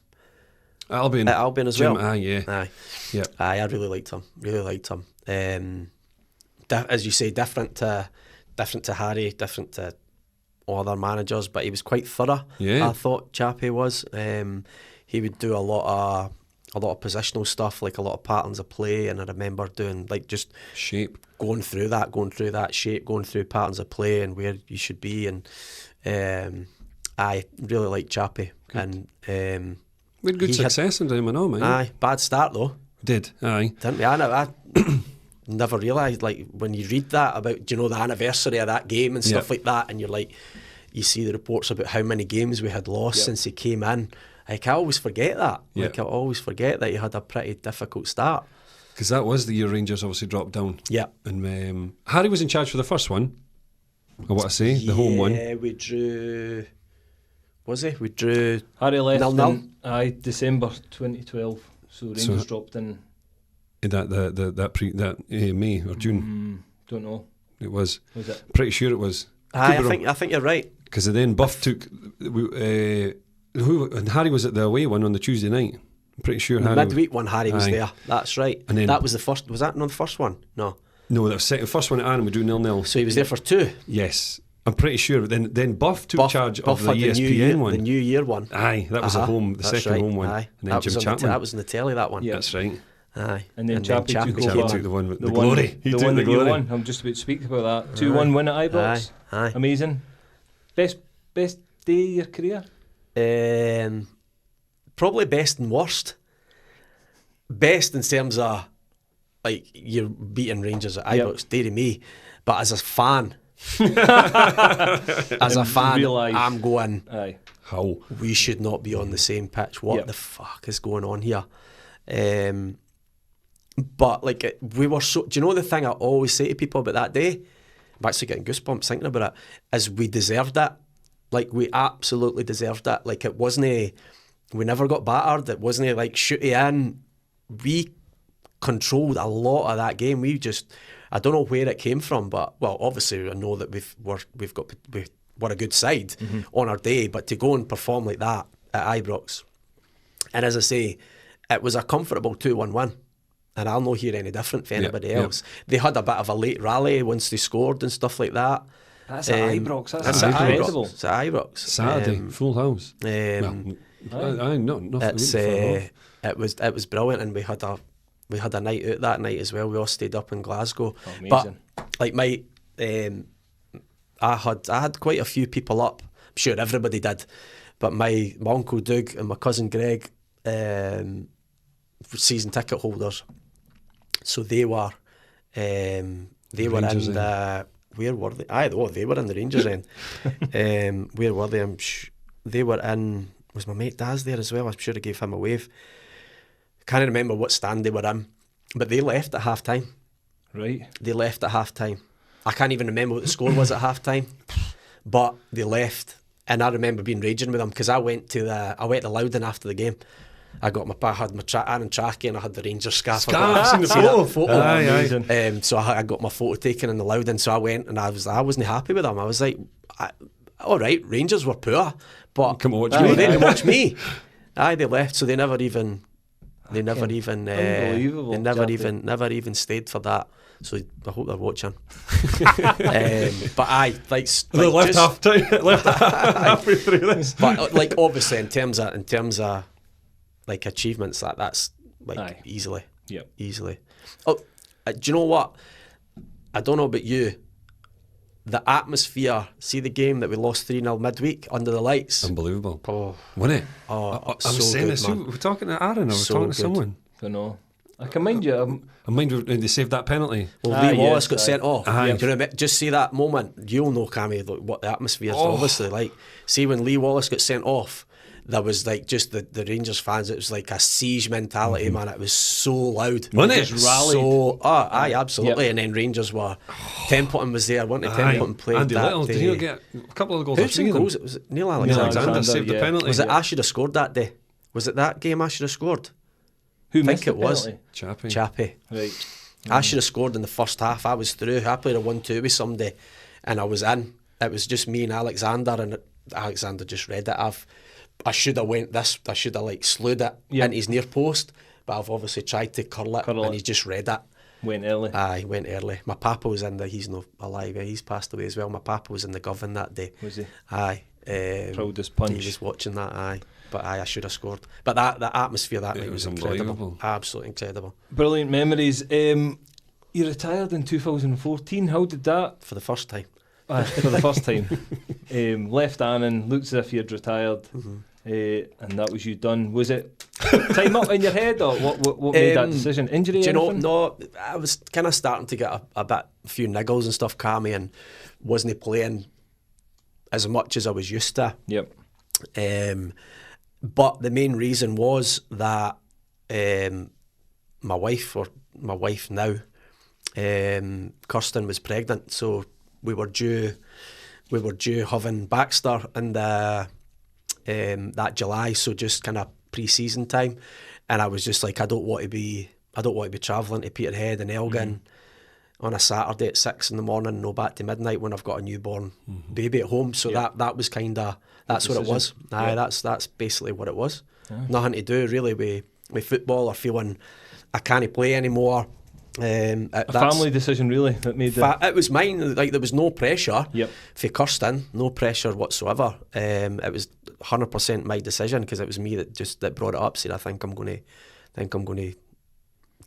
Speaker 2: Albion
Speaker 3: At Albion as
Speaker 2: Jim,
Speaker 3: well?
Speaker 2: Aye, yeah.
Speaker 3: Aye.
Speaker 2: Yep.
Speaker 3: Aye, I really liked him. as you say, different to Harry, different to other managers, but he was quite thorough. I thought Chappie was. He would do a lot of positional stuff, like a lot of patterns of play, and I remember doing like just
Speaker 2: shape,
Speaker 3: going through that shape, going through patterns of play and where you should be, and I really liked Chappie. Good. And
Speaker 2: we had good success under him and all, man.
Speaker 3: Aye, bad start though.
Speaker 2: Didn't we?
Speaker 3: I never realised, like, when you read that about, do you know, the anniversary of that game and stuff like that, and you're like, you see the reports about how many games we had lost since he came in. Like, I always forget that. Like, I always forget that he had a pretty difficult start.
Speaker 2: Because that was the year Rangers obviously dropped down.
Speaker 3: Yeah.
Speaker 2: And Harry was in charge for the first one. Or what I say, the home one.
Speaker 3: Yeah, we drew... Was he? We drew...
Speaker 1: Harry left
Speaker 3: 0-0.
Speaker 1: in December 2012. So Rangers dropped in...
Speaker 2: That May or June.
Speaker 1: Don't know.
Speaker 2: It was.
Speaker 1: Was it?
Speaker 2: Pretty sure it was.
Speaker 3: I think you're right.
Speaker 2: Because then Buff took... and Harry was at the away one on the Tuesday night. I'm pretty sure
Speaker 3: the midweek one, Harry was there. That's right. And then, that was the first. Was that not the first one? No, that
Speaker 2: was the first one at Annan. We drew 0-0.
Speaker 3: So he was there for two.
Speaker 2: Yes, I'm pretty sure. Then Buff took charge of the ESPN one,
Speaker 3: the New Year one.
Speaker 2: Aye, that was the second home one.
Speaker 3: Aye.
Speaker 2: And then Jim Chapman.
Speaker 3: That was in the telly. That one.
Speaker 2: Yeah. That's right.
Speaker 3: Aye.
Speaker 1: And then Chappie took
Speaker 2: the one with the glory.
Speaker 1: He took the glory. Won. I'm just about to speak about that. 2-1 win at Ibrox.
Speaker 3: Aye.
Speaker 1: Amazing. Best day of your career?
Speaker 3: Probably best and worst. Best in terms of, like, you're beating Rangers at Ibrox, dearie me. But as a fan, I'm going,
Speaker 2: how?
Speaker 3: We should not be on the same pitch. What the fuck is going on here? But, like, we were so... Do you know the thing I always say to people about that day? I'm actually getting goosebumps thinking about it. Is we deserved it. Like, we absolutely deserved it. Like, it wasn't... We never got battered. It wasn't like shoot it in. We controlled a lot of that game. We just... I don't know where it came from, but, well, obviously I know that we're a good side on our day, but to go and perform like that at Ibrox, and as I say, it was a comfortable 2-1 win, and I'll not hear any different for anybody else. They had a bit of a late rally once they scored and stuff like that.
Speaker 1: That's at Ibrox. That's
Speaker 3: incredible. It's at Ibrox.
Speaker 2: Saturday, full house.
Speaker 3: It was brilliant, and we had a night out that night as well. We all stayed up in Glasgow.
Speaker 1: Amazing.
Speaker 3: But like I had quite a few people up. I'm sure everybody did, but my uncle Doug and my cousin Greg, season ticket holders. So they were in the... Where were they? They were in the Rangers end. Where were they? They were in... Was my mate Daz there as well? I'm sure I gave him a wave. Can't remember what stand they were in, but they left at half time.
Speaker 1: Right.
Speaker 3: They left at half time. I can't even remember what the score was at half time, but they left, and I remember being raging with them because I went to Loudon after the game. I had my Annan trackie and I had the Rangers scarf.
Speaker 2: I've seen the
Speaker 3: photo.
Speaker 2: Aye.
Speaker 3: So I got my photo taken in the Loudon. So I went and I wasn't happy with them. I was like, all right, Rangers were poor, but
Speaker 2: come on,
Speaker 3: they didn't watch me. Aye, they left, so they never even stayed for that. So I hope they're watching. But aye, like
Speaker 2: they left halfway through this.
Speaker 3: But like obviously in terms of like achievements, that's like easily. Oh, do you know what? I don't know about you. The atmosphere, see the game that we lost 3-0 midweek under the lights.
Speaker 2: Unbelievable.
Speaker 3: Oh.
Speaker 2: Wasn't it?
Speaker 3: Oh,
Speaker 2: I was saying this. We're talking to Aaron, I was talking to someone.
Speaker 1: I don't know. I can mind you.
Speaker 2: I mind when they saved that penalty.
Speaker 3: Well, Lee Wallace got sent off. Do you remember? Just see that moment. You'll know, Cammy, what the atmosphere is obviously like. See when Lee Wallace got sent off, there was like just the Rangers fans. It was like a siege mentality, man. It was so loud.
Speaker 2: Wasn't it?
Speaker 3: Just rallied. Aye, absolutely. Yep. And then Rangers were. Templeton was there, weren't they? Templeton played
Speaker 2: Andy
Speaker 3: that
Speaker 2: Little,
Speaker 3: day.
Speaker 2: Did he get a couple of goals?
Speaker 3: Who took goals? It was Neil
Speaker 2: Alexander saved the penalty.
Speaker 3: Was it I should have scored that day? Was it that game I should have scored?
Speaker 1: Who
Speaker 3: I think it was
Speaker 1: Chappie. Right.
Speaker 3: I should have scored in the first half. I was through. I played a 1-2 with somebody, and I was in. It was just me and Alexander, and Alexander just read it. I should have went this. I should have like slewed it into his near post, but I've obviously tried to curl it, and he's just read it.
Speaker 1: Went early.
Speaker 3: Aye, went early. My papa was he's not alive, he's passed away as well. My papa was in the Govan that day.
Speaker 1: Was he?
Speaker 3: Aye.
Speaker 1: Proud as punch.
Speaker 3: He was watching that, aye. But I should have scored. But that atmosphere that night was incredible. Absolutely incredible.
Speaker 1: Brilliant memories. You retired in 2014. How did that?
Speaker 3: For the first time.
Speaker 1: For the first time. Left Annan, looked as if you'd retired, and that was you done. Was it time up in your head, or what made that decision? Injury?
Speaker 3: Do you know? No, I was kind of starting to get a few niggles and stuff, Cammy, and wasn't playing as much as I was used to.
Speaker 1: Yep.
Speaker 3: But the main reason was that my wife now, Kirsten, was pregnant, so we were due having Baxter in that July, so just kind of pre-season time, and I was just like, I don't want to be travelling to Peterhead and Elgin on a Saturday at 6 a.m, and no back to midnight when I've got a newborn baby at home. So that was kind of that's what it was. Aye, that's basically what it was. Nothing to do really with football or feeling I can't play anymore.
Speaker 1: A family decision really that made
Speaker 3: it was mine. Like, there was no pressure for Kirsten, no pressure whatsoever. It was 100% my decision, because it was me that brought it up. Said I think I'm going to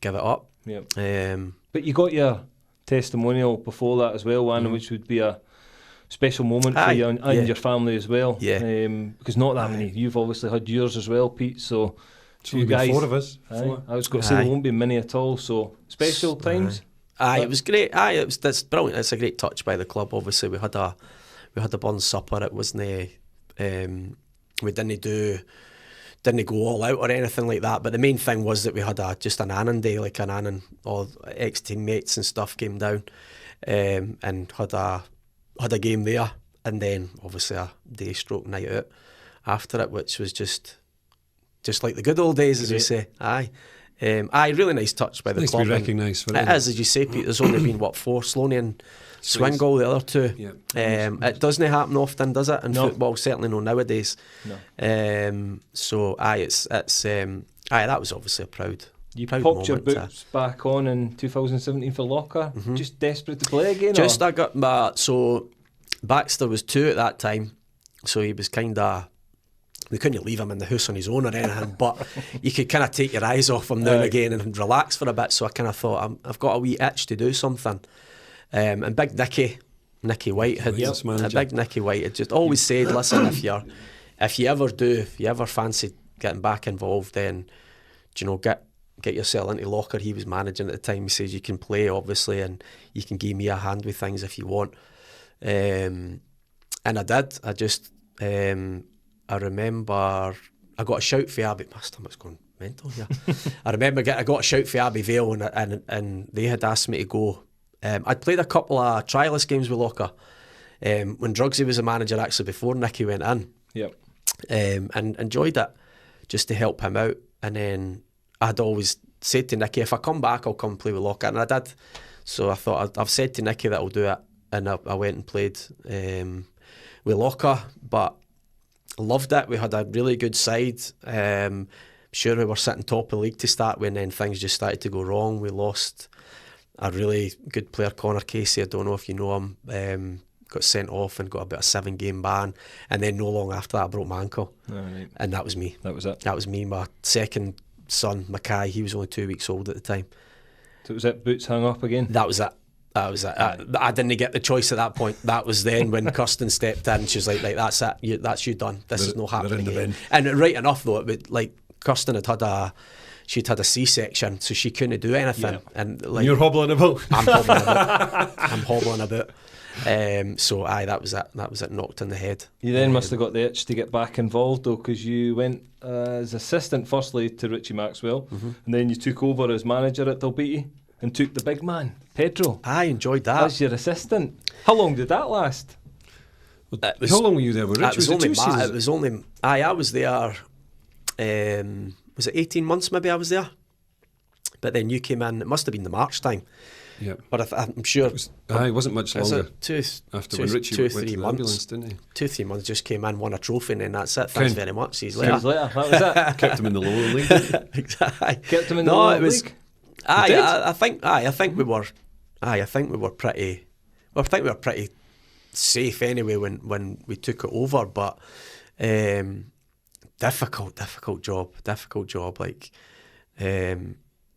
Speaker 3: give it up.
Speaker 1: But you got your testimonial before that as well, Anna, which would be a special moment for you and your family as well. Because not that many. You've obviously had yours as well, Pete. So
Speaker 2: you guys, 4 of us.
Speaker 1: I was going to say there won't be many at all. So special times.
Speaker 3: It was great. That's brilliant. It's a great touch by the club. Obviously, we had a burn supper. It wasn't we didn't go all out or anything like that. But the main thing was that we had just an Annan day, like an Annan, all ex-teammates and stuff came down, and had a game there, and then obviously a day stroke night out after it, which was just like the good old days, as we say. Really nice touch by the club.
Speaker 2: Nice to be recognised for it.
Speaker 3: It is, as you say, Pete. There's only been four, Sloaney and Swingle, the other two. It doesn't happen often, does it? In football, certainly not nowadays. No. So it's that was obviously a proud.
Speaker 1: You
Speaker 3: proud
Speaker 1: popped your
Speaker 3: moment,
Speaker 1: boots back on in 2017 for Locker, just desperate to play again.
Speaker 3: I got so Baxter was 2 at that time, so he was kind of. We couldn't leave him in the house on his own or anything, but you could kind of take your eyes off him now and again and relax for a bit. So I kind of thought, I've got a wee itch to do something. And big Nicky White had just always said, listen, if you ever fancy getting back involved, then get yourself into Locker. He was managing at the time. He says you can play, obviously, and you can give me a hand with things if you want. And I did. I remember I got a shout for Abbey. My stomach's going mental here. I remember I got a shout for Abbey Vale, and they had asked me to go. I'd played a couple of trialist games with Locker when Drugsy was a manager, actually, before Nicky went in. And enjoyed it just to help him out. And then I'd always said to Nicky, if I come back, I'll come play with Locker, and I did. So I thought, I've said to Nicky that I'll do it, and I went and played with Locker, but loved it. We had a really good side. Sure, we were sitting top of the league to start with, and then things just started to go wrong. We lost a really good player, Connor Casey. I don't know if you know him. Got sent off and got about a 7-game ban, and then no long after that I broke my ankle. And that was me.
Speaker 1: That was it.
Speaker 3: That was me. My second son, Mackay, he was only 2 weeks old at the time.
Speaker 1: So was it boots hung up again?
Speaker 3: That was it. I didn't get the choice at that point. That was then when Kirsten stepped in. She was like that's it. That's you done. This is not happening again. And right enough though, it would, like, Kirsten had a C-section, so she couldn't do anything. And like,
Speaker 2: you're hobbling about.
Speaker 3: I'm hobbling about. So that was it. That was it. Knocked in the head.
Speaker 1: You then must have got the itch to get back involved though, because you went as assistant firstly to Richie Maxwell, and then you took over as manager at Dalbeattie and took the big man, Pedro.
Speaker 3: I enjoyed that.
Speaker 1: As your assistant. How long did that last?
Speaker 2: How long were you there with Richie?
Speaker 3: It was only. I was there. Was it 18 months? Maybe I was there. But then you came in. It must have been the March time.
Speaker 2: Yeah,
Speaker 3: but I'm sure
Speaker 2: it wasn't much longer. After when Richie went to the ambulance, didn't he?
Speaker 3: 2-3 months, just came in, won a trophy, and then that's it. Thanks very much. See you later.
Speaker 1: That was it.
Speaker 2: Kept him in the lower league.
Speaker 3: Exactly.
Speaker 1: Kept him in the lower league.
Speaker 3: I think we were pretty. Well, I think we were pretty safe anyway when we took it over. But difficult job. Like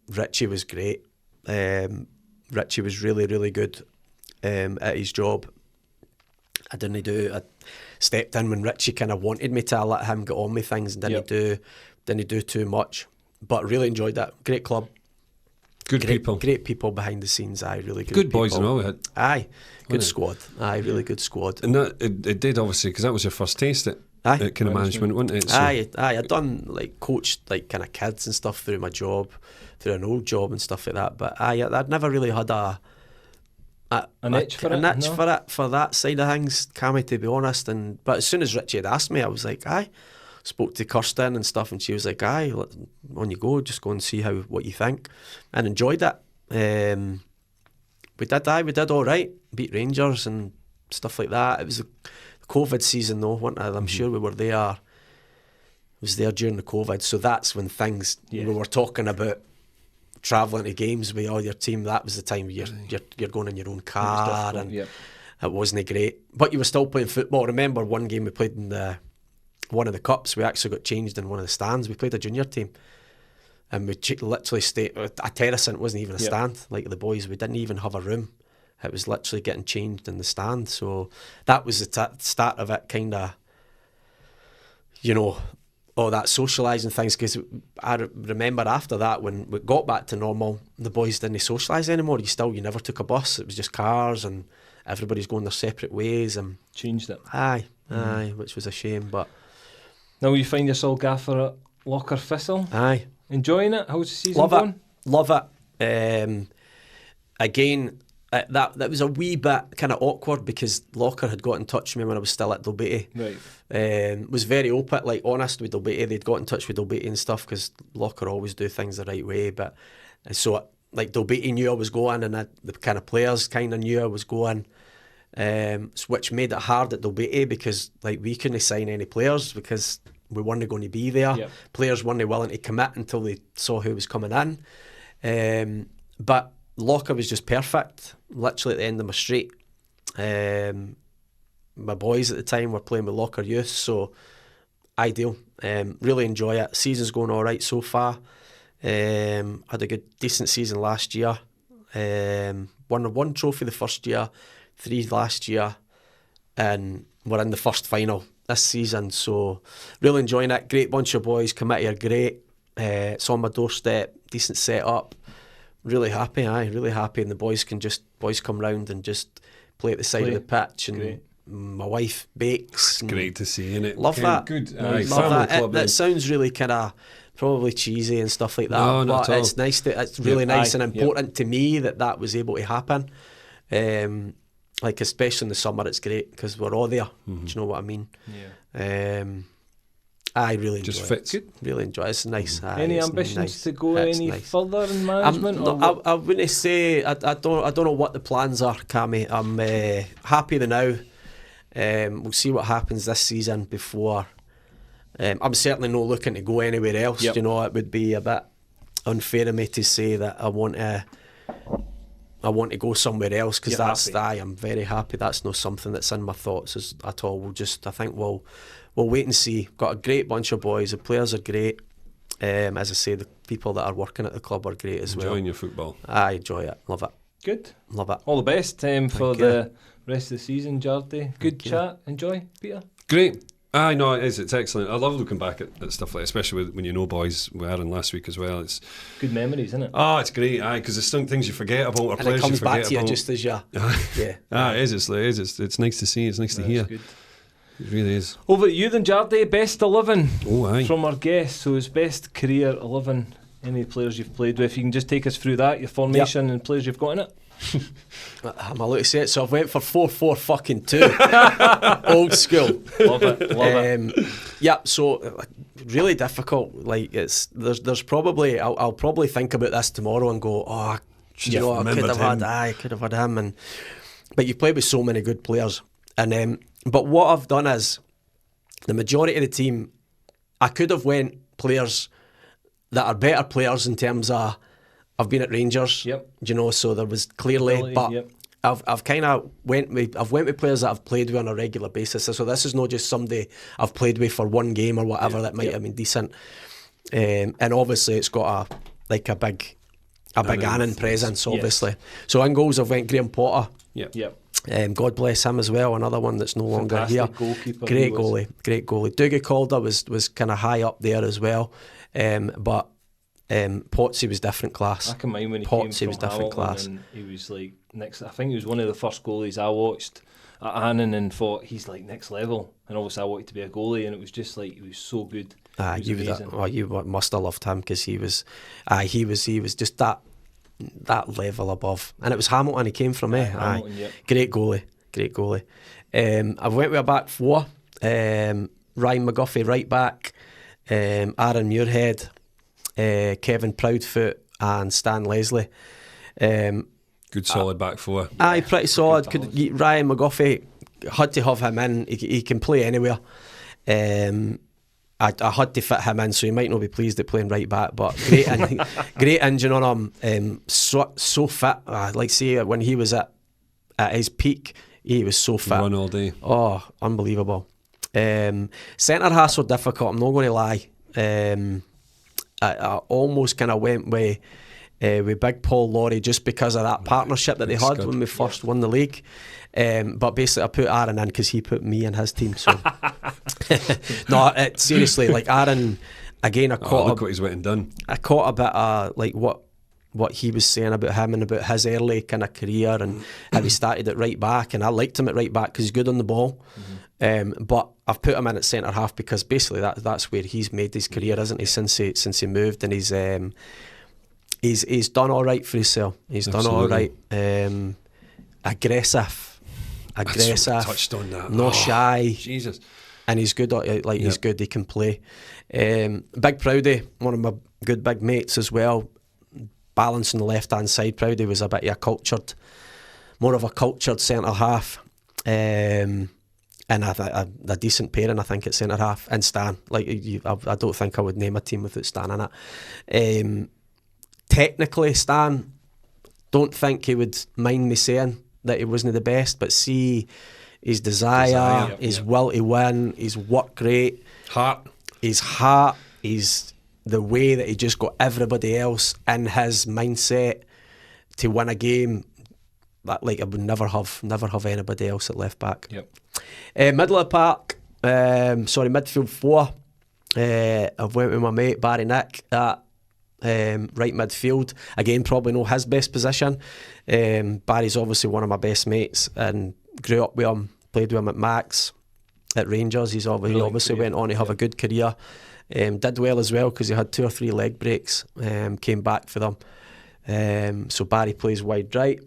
Speaker 3: Richie was great. Richie was really, really good at his job. I stepped in when Richie kind of wanted me to. I let him get on with things and didn't do too much. But really enjoyed that. Great club. Great people behind the scenes. Really good
Speaker 2: boys
Speaker 3: people.
Speaker 2: and all we had.
Speaker 3: Good squad. Really good squad.
Speaker 2: And that it did, obviously, because that was your first taste at kind of management, wasn't it? So.
Speaker 3: I'd done like coached like kind of kids and stuff through my job, through an old job and stuff like that. But I'd never really had an itch for it for that side of things, Cammy, to be honest. But as soon as Richie had asked me, I was like, spoke to Kirsten and stuff, and she was like, on you go, just go and see what you think, and enjoyed it. We did all right, beat Rangers and stuff like that. It was a COVID season though, wasn't it? I'm sure we were there. I was there during the COVID, so that's when things we were talking about travelling to games with all your team. That was the time you're going in your own car, and it wasn't great. But you were still playing football. I remember one game we played in one of the cups. We actually got changed in one of the stands. We played a junior team, and we literally stayed a terrace, and it wasn't even a stand like the boys. We didn't even have a room. It was literally getting changed in the stand. So that was the start of it, kind of, all that socialising things. Because I remember after that, when we got back to normal, the boys didn't socialise anymore. You never took a bus. It was just cars, and everybody's going their separate ways. And
Speaker 1: changed it.
Speaker 3: Aye, which was a shame. But
Speaker 1: now you find yourself gaffer at Locker Thistle.
Speaker 3: Aye.
Speaker 1: Enjoying it? How's the season going?
Speaker 3: Love it. Again, that was a wee bit kind of awkward because Locker had got in touch with me when I was still at Dalbeattie.
Speaker 1: Right.
Speaker 3: Was very open, like honest with Dalbeattie. They'd got in touch with Dalbeattie and stuff because Locker always do things the right way. But so like Dalbeattie knew I was going, and the kind of players kind of knew I was going. Which made it hard at Dalbeattie because like we couldn't sign any players because we weren't going to be there. Yep. Players weren't willing to commit until they saw who was coming in. But Locker was just perfect, literally at the end of my street. My boys at the time were playing with Locker Youth, so ideal. Really enjoy it. Season's going all right so far. Had a decent season last year. Won one trophy the first year, 3 last year, and we're in the first final this season, so really enjoying it. Great bunch of boys, committee are great. It's on my doorstep, decent setup. Really happy, really happy, and the boys come round and just play at the side of the pitch, and great. My wife bakes.
Speaker 2: It's great to see, innit?
Speaker 3: Love that.
Speaker 2: Good.
Speaker 3: Love that. That sounds really kind of probably cheesy and stuff like that.
Speaker 2: No, not
Speaker 3: but
Speaker 2: at all.
Speaker 3: It's nice. It's really nice and important to me that was able to happen. Like especially in the summer, it's great because we're all there. Do you know what I mean?
Speaker 1: Yeah.
Speaker 3: I really enjoy
Speaker 2: just
Speaker 3: it.
Speaker 2: fits.
Speaker 3: Good. Really enjoy it. It's nice.
Speaker 1: Any ambitions to go any further in management?
Speaker 3: I wouldn't say. I don't know what the plans are, Cammy. I'm happy now. We'll see what happens this season before. I'm certainly not looking to go anywhere else. Yep. It would be a bit unfair of me to say that I want to go somewhere else because I'm very happy. That's not something that's in my thoughts at all. I think we'll wait and see. Got a great bunch of boys. The players are great. As I say, the people that are working at the club are great as well.
Speaker 2: Enjoying your football.
Speaker 3: I enjoy it. Love it.
Speaker 1: Good.
Speaker 3: Love it.
Speaker 1: All the best for the rest of the season, Jardy. Good chat. Enjoy, Peter.
Speaker 2: Great. No, it is. It's excellent. I love looking back at stuff like that, especially when boys were in last week as well. It's
Speaker 1: good memories, isn't it?
Speaker 2: Oh, it's great. Because there's some things you forget about, or players you forget about.
Speaker 3: And it comes back to you just as you.
Speaker 2: Yeah. It is. It's nice to see. It's nice to hear.
Speaker 1: Good.
Speaker 2: It really is.
Speaker 1: Over to you then, Jardy. Best 11
Speaker 2: aye.
Speaker 1: From our guest. So his best career 11. Any players you've played with? You can just take us through that, your formation and players you've got in it.
Speaker 3: I'm allowed to say it, so I've went for 4-4-2. Old school.
Speaker 1: Love it.
Speaker 3: Yeah, so really difficult. Like there's probably I'll probably think about this tomorrow and go, I could have had him. But you play with so many good players, and but what I've done is the majority of the team, I could have went players that are better players in terms of I've been at Rangers.
Speaker 1: Yep.
Speaker 3: You know, so there was clearly, but
Speaker 1: yep.
Speaker 3: I've kind of went with players that I've played with on a regular basis. So this is not just somebody I've played with for one game or whatever that might have been decent. And obviously it's got a big Annan presence, obviously. Yes. So in goals I've went Graham Potter.
Speaker 1: Yep.
Speaker 3: God bless him as well. Another one that's no longer
Speaker 1: fantastic
Speaker 3: here.
Speaker 1: Goalkeeper.
Speaker 3: Great goalie. Dougie Calder was kind of high up there as well. But Potsy was different class.
Speaker 1: I can mind when he
Speaker 3: Potsy
Speaker 1: came
Speaker 3: was
Speaker 1: from
Speaker 3: different
Speaker 1: Hamilton
Speaker 3: class.
Speaker 1: And he was like next. I think he was one of the first goalies I watched at Annan and thought he's like next level. And obviously I wanted to be a goalie, and it was just like he was so good.
Speaker 3: You must have loved him because he was just that level above. And it was Hamilton he came from, Hamilton, yep. Great goalie. I went with a back four. Ryan McGuffey right back, Aaron Muirhead, Kevin Proudfoot and Stan Leslie.
Speaker 2: Good solid back four.
Speaker 3: Pretty solid. Ryan McGuffey, had to have him in. He can play anywhere. I had to fit him in, so he might not be pleased at playing right back, but great engine on him. So fit. Like say when he was at his peak, he was so fit.
Speaker 2: Run all day.
Speaker 3: Oh, unbelievable. Centre halves were difficult. I'm not going to lie. I almost kind of went with Big Paul Laurie just because of that partnership that they had when we first won the league. But basically I put Aaron in because he put me in his team. So no, seriously, like Aaron again.
Speaker 2: Look what he's went and done.
Speaker 3: I caught a bit of like what he was saying about him and about his early kind of career and how he started at right back, and I liked him at right back because he's good on the ball. But I've put him in at centre half because basically that's where he's made his career, isn't he? Since he moved, and he's done all right for himself. He's
Speaker 2: Absolutely.
Speaker 3: done all right. Aggressive.
Speaker 2: Touched on that.
Speaker 3: Not shy.
Speaker 2: Jesus.
Speaker 3: And he's good. He's good. He can play. Big Proudy, one of my good big mates as well. Balancing the left hand side. Proudy was a bit of more of a cultured centre half. And a decent pairing, I think, at centre half. And Stan. I don't think I would name a team without Stan in it. Technically, Stan, don't think he would mind me saying that he wasn't the best, but see his desire, his will to win, his work rate, his heart, his the way that he just got everybody else in his mindset to win a game. That I would never have anybody else at left back. Middle of the park, midfield four. I've went with my mate Barry Nick at right midfield. Again, probably not his best position. Barry's obviously one of my best mates and grew up with him, played with him at Max, at Rangers. He obviously went on to have a good career. Did well as well because he had 2 or 3 leg breaks. Came back for them. So Barry plays wide right.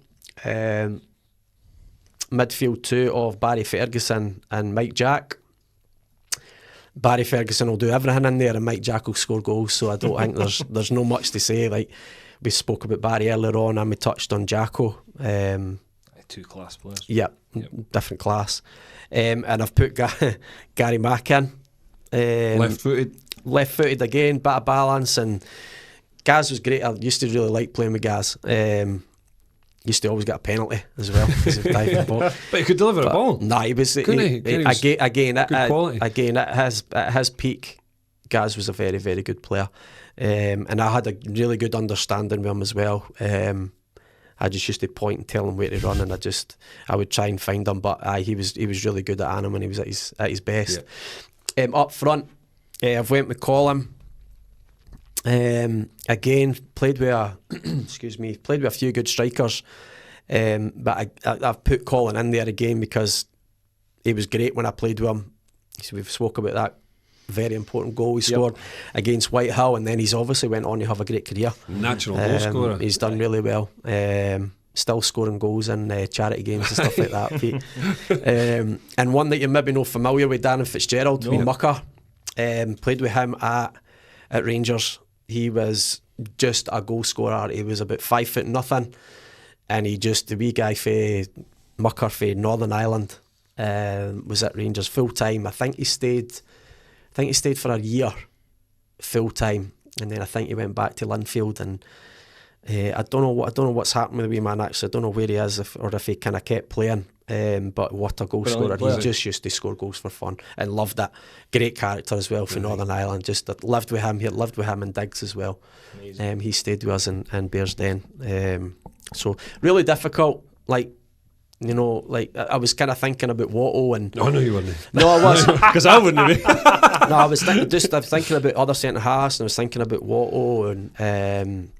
Speaker 3: Midfield 2 of Barry Ferguson and Mike Jack. Barry Ferguson will do everything in there and Mike Jack will score goals, so I don't think there's no much to say. Like, we spoke about Barry earlier on and we touched on Jacko.
Speaker 1: 2 class players.
Speaker 3: Yep. Different class. And I've put Gary Mack in. Left-footed again, bit of balance, and Gaz was great. I used to really like playing with Gaz. Used to always get a penalty as well because of diving ball.
Speaker 2: But he could deliver a ball.
Speaker 3: Nah, he was. Again, at his peak, Gaz was a very, very good player, and I had a really good understanding with him as well. I just used to point and tell him where to run, and I would try and find him. But he was really good at Annan when he was at his best. Up front, I've went with Colin. Again, played with a few good strikers, but I've put Colin in there again because he was great when I played with him. So we've spoke about that very important goal he scored against Whitehill, and then he's obviously went on to have a great career.
Speaker 2: Natural goal scorer.
Speaker 3: He's done really well. Still scoring goals in charity games and stuff like that, Pete. And one that you're maybe not familiar with, Darren Fitzgerald, Mucker. Played with him at Rangers. He was just a goal scorer. He was about 5'0", and the wee guy for Mucker for Northern Ireland was at Rangers full time. I think he stayed for a year full time, and then I think he went back to Linfield and I don't know what's happened with the wee man. Actually, I don't know where he is, or if he kind of kept playing. But what a goal scorer! He just used to score goals for fun and loved it. Great character as well from Northern Ireland. Just lived with him here, lived with him in Diggs as well. He stayed with us in Bearsden. So really difficult. Like, you know, like I was kind of thinking about Watto and.
Speaker 2: Oh no, you wouldn't.
Speaker 3: No, I was
Speaker 2: because I wouldn't have been.
Speaker 3: No, I was thinking about other centre halves, and I was thinking about Watto and.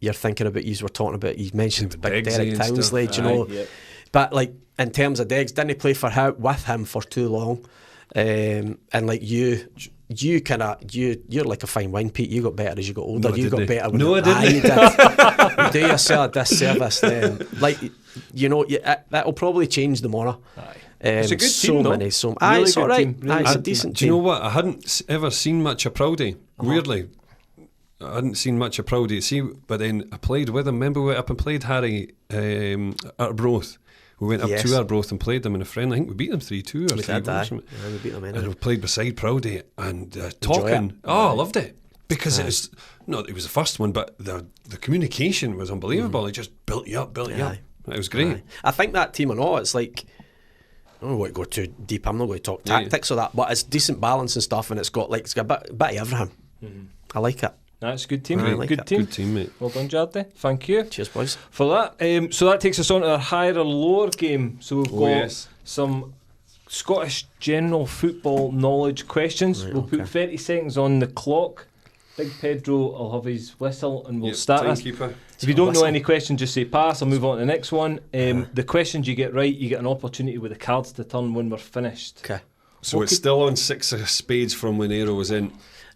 Speaker 3: You're thinking about. You were talking about. You mentioned Big Derek Townsley, you know. Yep. But like in terms of Diggs, didn't he play with him for too long? And like you're like a fine wine, Pete. You got better as you got older.
Speaker 2: No,
Speaker 3: you got better.
Speaker 2: No, I didn't.
Speaker 3: You did. You do yourself a disservice then. Like, you know, that'll probably change tomorrow.
Speaker 1: It's a good team,
Speaker 3: though.
Speaker 1: Really
Speaker 3: it's all right.
Speaker 1: Really
Speaker 3: it's a decent
Speaker 2: team.
Speaker 3: team.
Speaker 2: Do you know what? I hadn't ever seen much of Proudy. Weirdly, I hadn't seen much of Proudy. See, but then I played with him. Remember, we went up and played Harry at Arbroath. We went up to Arbroath and played them in a friend. I think we beat them 3-2 or 3-1.
Speaker 3: Yeah, we beat them anyway.
Speaker 2: And we played beside Proudy and talking. Oh, I loved it because it was it was the first one, but the communication was unbelievable. It just built you up. It was great.
Speaker 3: I think that team and all, it's like, I don't want to go too deep. I'm not going to talk tactics or that, but it's decent balance and stuff, and it's got a bit of everything. I like it.
Speaker 1: That's a good team.
Speaker 2: Good team, mate.
Speaker 1: Well done, Jardy. Thank you.
Speaker 3: Cheers, boys.
Speaker 1: For that. So that takes us on to our higher or lower game. So we've got some Scottish general football knowledge questions. We'll put 30 seconds on the clock. Big Pedro will have his whistle and we'll start us. If you don't know any question, just say pass. I'll move on to the next one. The questions you get right, you get an opportunity with the cards to turn when we're finished.
Speaker 3: Okay.
Speaker 2: So it's still on 6 of spades from when Aero was in.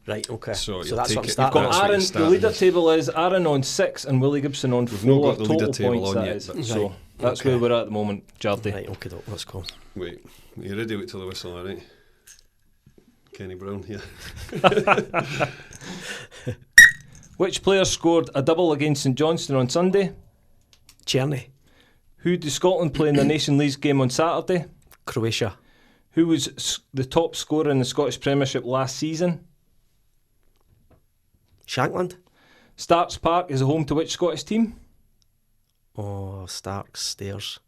Speaker 3: Right, okay.
Speaker 2: So
Speaker 3: that's what I'm
Speaker 1: starting. You've got Aaron, the leader table is Aaron on 6 and Willie Gibson on 4.
Speaker 2: We've not got the leader table
Speaker 1: points,
Speaker 2: on yet.
Speaker 1: So that's where we're at the moment, Jardy.
Speaker 3: Right, okay, let's go.
Speaker 2: Wait, are you ready? Wait till the whistle, alright? Kenny Brown here.
Speaker 1: Which player scored a double against St Johnstone on Sunday?
Speaker 3: Jardy.
Speaker 1: Who did Scotland play in the Nation League game on Saturday?
Speaker 3: Croatia.
Speaker 1: Who was the top scorer in the Scottish Premiership last season?
Speaker 3: Shankland.
Speaker 1: Starks Park is a home to which Scottish team?
Speaker 3: Oh, Starks, Stairs.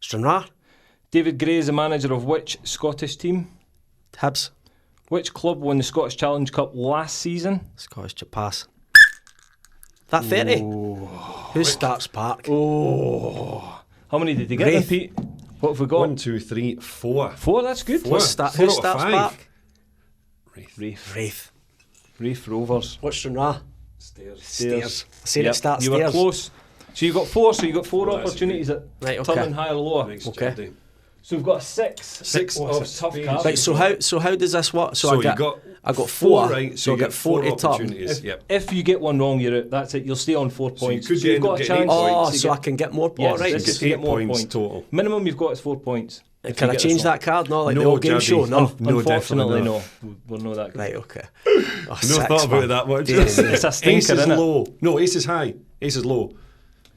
Speaker 3: Stranraer.
Speaker 1: David Gray is the manager of which Scottish team?
Speaker 3: Hibs.
Speaker 1: Which club won the Scottish Challenge Cup last season?
Speaker 3: Scottish pass. That 30? Who's Starks Park?
Speaker 1: Oh. How many did they get then, Pete? What have we got?
Speaker 2: 1, 2, 3, 4.
Speaker 1: 4, that's good.
Speaker 3: Who's Starks Park? Wraith.
Speaker 1: Wraith Rovers.
Speaker 3: What's Stranraer?
Speaker 2: Stairs.
Speaker 3: I said it starts
Speaker 1: You were close. So you got 4, so you got 4 opportunities at turning higher or lower.
Speaker 2: Okay.
Speaker 1: So we've got a 6.
Speaker 2: 6
Speaker 1: of
Speaker 2: of
Speaker 1: tough
Speaker 2: spades.
Speaker 1: cards.
Speaker 3: Right, so how does this work?
Speaker 2: So I got
Speaker 3: 4,
Speaker 2: right,
Speaker 3: so I get 4 to turn.
Speaker 1: If you get one wrong, you're out. That's it. You'll stay on 4 points.
Speaker 2: So you could
Speaker 1: you've got a chance.
Speaker 3: Oh, so I can get more points.
Speaker 1: Yes,
Speaker 3: Right.
Speaker 1: this
Speaker 2: you
Speaker 1: is
Speaker 2: get 8 points total.
Speaker 1: Minimum you've got is 4 points.
Speaker 3: Can I change that card? No, like the old game
Speaker 2: Jardy.
Speaker 3: show? No.
Speaker 1: Unfortunately, no. We'll know that.
Speaker 3: Right, okay.
Speaker 2: No thought about it that much.
Speaker 1: It's a stinker,
Speaker 2: Ace is
Speaker 1: isn't it?
Speaker 2: low. No, ace is high. Ace is low.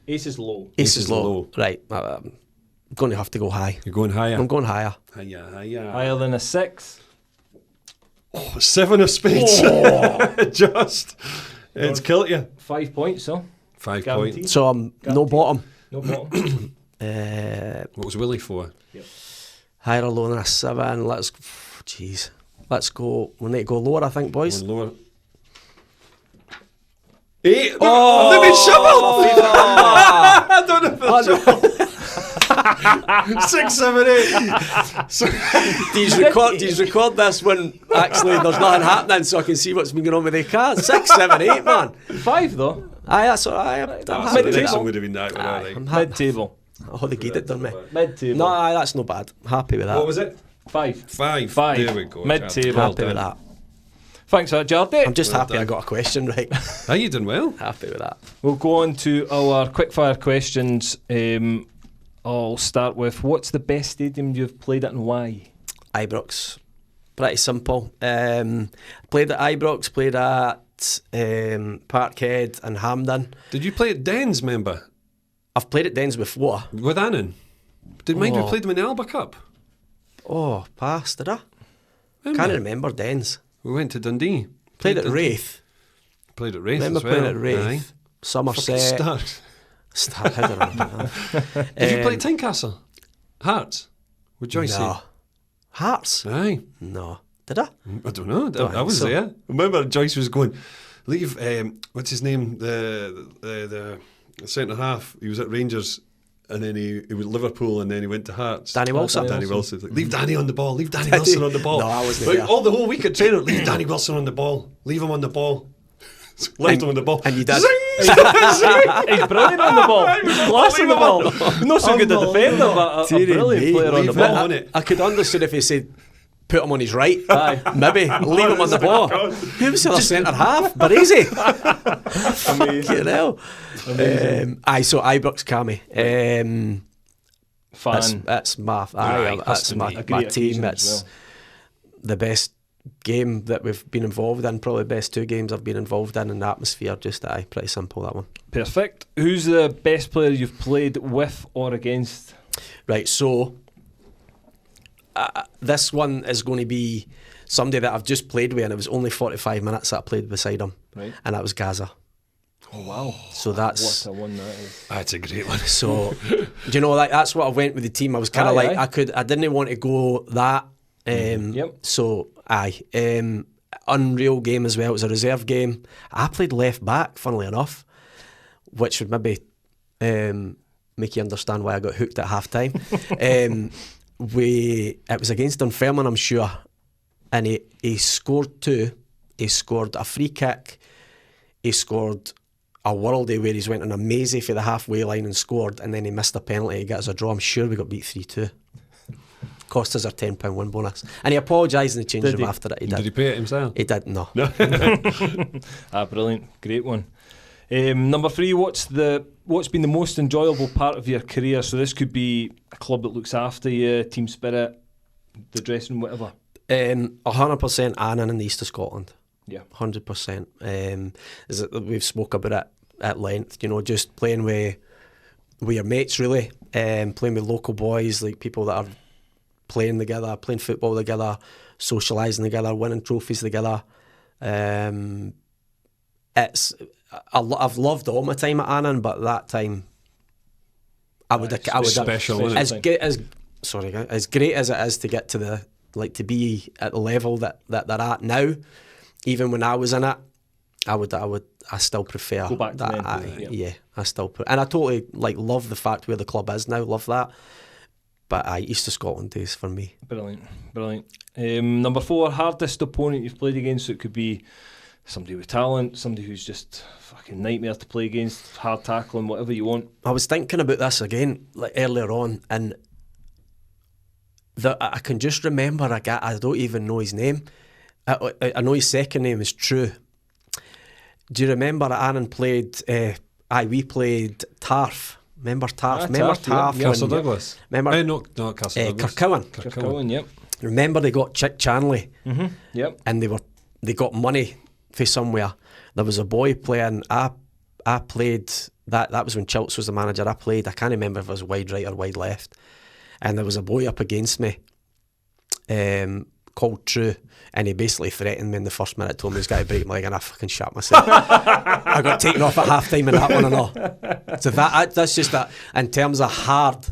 Speaker 1: Ace is low.
Speaker 3: Ace is low. Right. I'm going to have to go high.
Speaker 2: You're going higher.
Speaker 3: I'm going higher.
Speaker 1: Higher than a 6.
Speaker 2: Oh, 7 of spades. Just. It's killed you.
Speaker 1: 5 points, so.
Speaker 2: 5
Speaker 1: Guaranteed.
Speaker 2: points.
Speaker 3: So I'm no bottom.
Speaker 1: No bottom.
Speaker 2: What was Willie for?
Speaker 1: Yep.
Speaker 3: Higher or lower than a 7. Let's go. We need to go lower, I think, boys.
Speaker 2: One lower. 8. Oh, they've been shoveled. I don't know if it's 6, 7, 8. So
Speaker 3: do you record this when actually there's nothing happening so I can see what's been going on with the cards? 6, 7, 8, man.
Speaker 1: 5 though.
Speaker 3: Aye, that's all right. I'm happy with
Speaker 2: the next
Speaker 3: that.
Speaker 2: one would have been that one, alright.
Speaker 3: I'm happy.
Speaker 1: Mid-table.
Speaker 3: Oh, they get it done me.
Speaker 1: Mid-table.
Speaker 3: No, aye, that's no bad. I'm happy with that.
Speaker 2: What was it?
Speaker 1: 5.
Speaker 2: 5. There we go.
Speaker 1: Mid-table.
Speaker 3: Happy with that.
Speaker 1: Thanks for that, Jardy.
Speaker 3: I'm just happy I got a question right.
Speaker 2: Are you doing well?
Speaker 3: Happy with that.
Speaker 1: We'll go on to our quickfire questions. I'll start with, what's the best stadium you've played at and why?
Speaker 3: Ibrox. Pretty simple. Played at Ibrox, played at Parkhead and Hampden.
Speaker 2: Did you play at Dens, member?
Speaker 3: I've played at Dens before.
Speaker 2: With Annan? Mind we played them in the Alba Cup?
Speaker 3: Oh, pass, did I?
Speaker 2: Remember?
Speaker 3: Can't remember Dens.
Speaker 2: We went to Dundee.
Speaker 3: Played at Wraith.
Speaker 2: Played at Wraith
Speaker 3: Remember
Speaker 2: as well.
Speaker 3: playing at Wraith. Somerset.
Speaker 2: Stark.
Speaker 3: I don't know.
Speaker 2: Did you play Tynecastle? Hearts? With Joyce?
Speaker 3: No. Hearts?
Speaker 2: Aye.
Speaker 3: No. Did I?
Speaker 2: I don't know. I was there. Remember Joyce was going, leave, what's his name? The centre half. He was at Rangers and then he was Liverpool and then he went to Hearts.
Speaker 3: Danny Wilson.
Speaker 2: Danny Wilson. Like, leave Danny on the ball. Leave Danny Wilson on the ball.
Speaker 3: No, I wasn't
Speaker 2: like,
Speaker 3: there.
Speaker 2: all the whole week at training, leave Danny Wilson on the ball. Leave him on the ball. Left him on the ball.
Speaker 3: And you did.
Speaker 2: Zing!
Speaker 1: He's brilliant on the ball. Class on the ball. Not so good a defender, but a brilliant player on the
Speaker 2: Leave him
Speaker 1: ball.
Speaker 2: on it.
Speaker 3: I could understand if he said, put him on his right.
Speaker 1: Aye.
Speaker 3: Maybe. Leave him on the ball. Who was the other centre half? Baresi. Fucking hell. So Ibrox Cammy. That's my team. It's the best game that we've been involved in, probably the best 2 games I've been involved in the atmosphere, just pretty simple, that one.
Speaker 1: Perfect. Who's the best player you've played with or against?
Speaker 3: Right, so this one is going to be somebody that I've just played with, and it was only 45 minutes that I played beside him,
Speaker 1: right.
Speaker 3: And that was Gaza.
Speaker 1: Oh wow!
Speaker 3: So that's
Speaker 1: what a one that is.
Speaker 2: That's a great one.
Speaker 3: So do you know, like, that's what I went with the team. I was kind of like, I didn't want to go that. So unreal game as well. It was a reserve game. I played left back, funnily enough, which would maybe make you understand why I got hooked at half time. It was against Dunfermline, I'm sure, and he scored 2. He scored a free kick. He scored a worldie where he's went on a mazy for the halfway line and scored, and then he missed a penalty to get us a draw. I'm sure we got beat 3-2. Cost us our £10 win bonus, and he apologised in the change room after it. He did.
Speaker 2: Did he pay it himself?
Speaker 3: He did. No.
Speaker 1: Brilliant, great one. Number 3, what's been the most enjoyable part of your career? So this could be a club that looks after you, team spirit, the dressing, whatever.
Speaker 3: 100% Annan in the east of Scotland.
Speaker 1: Yeah,
Speaker 3: 100%. We've spoke about it at length. You know, just playing with your mates, really. Playing with local boys, like people that are playing together, playing football together, socialising together, winning trophies together. I've loved all my time at Annan, but that time I would
Speaker 2: special.
Speaker 3: As great as it is to get to to be at the level that they're at now. Even when I was in it, I still prefer
Speaker 1: go back to
Speaker 3: that. I still and I totally love the fact where the club is now. Love that. But East of Scotland days for me.
Speaker 1: Brilliant. Number 4, hardest opponent you've played against. So it could be somebody with talent, somebody who's just fucking nightmare to play against, hard tackling, whatever you want.
Speaker 3: I was thinking about this again, earlier on, and I can just remember a guy. I don't even know his name. I know his second name is True. Do you remember Annan played? We played Tarf. Remember Tarf? Tarf?
Speaker 2: Yeah. Castle Douglas.
Speaker 3: Remember?
Speaker 2: Not Castle Douglas.
Speaker 3: Kirkcowan.
Speaker 1: Yep.
Speaker 3: Remember they got Chick Chanley.
Speaker 1: Mm-hmm. Yep.
Speaker 3: And they got money for somewhere. There was a boy playing. I played that. That was when Chilts was the manager. I can't remember if it was wide right or wide left. And there was a boy up against me, called True, and he basically threatened me in the first minute, told me he's got to break my leg, and I fucking shat myself. I got taken off at half time in that one and all. So that's just that. In terms of hard,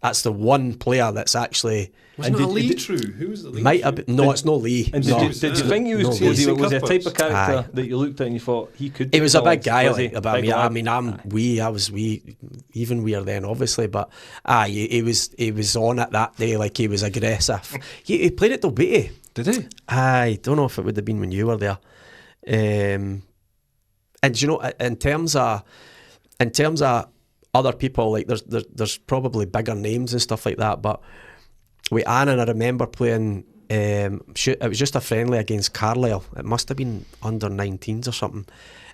Speaker 3: that's the one player that's actually.
Speaker 2: Wasn't it Lee True? Who was the Lee?
Speaker 3: Might have been, no, it's no Lee.
Speaker 1: And
Speaker 3: no.
Speaker 1: Did you think he was he a type of character that you looked at and you thought he could?
Speaker 3: He was a big guy, about me.
Speaker 1: Lad.
Speaker 3: I mean, I was wee, even weird then, obviously. But he was on it that day, like he was aggressive. He played at Dalbeattie.
Speaker 2: Did he?
Speaker 3: I don't know if it would have been when you were there. And you know, in terms of other people, like there's probably bigger names and stuff like that, but. With Annan, I remember playing, it was just a friendly against Carlisle. It must have been under 19s or something.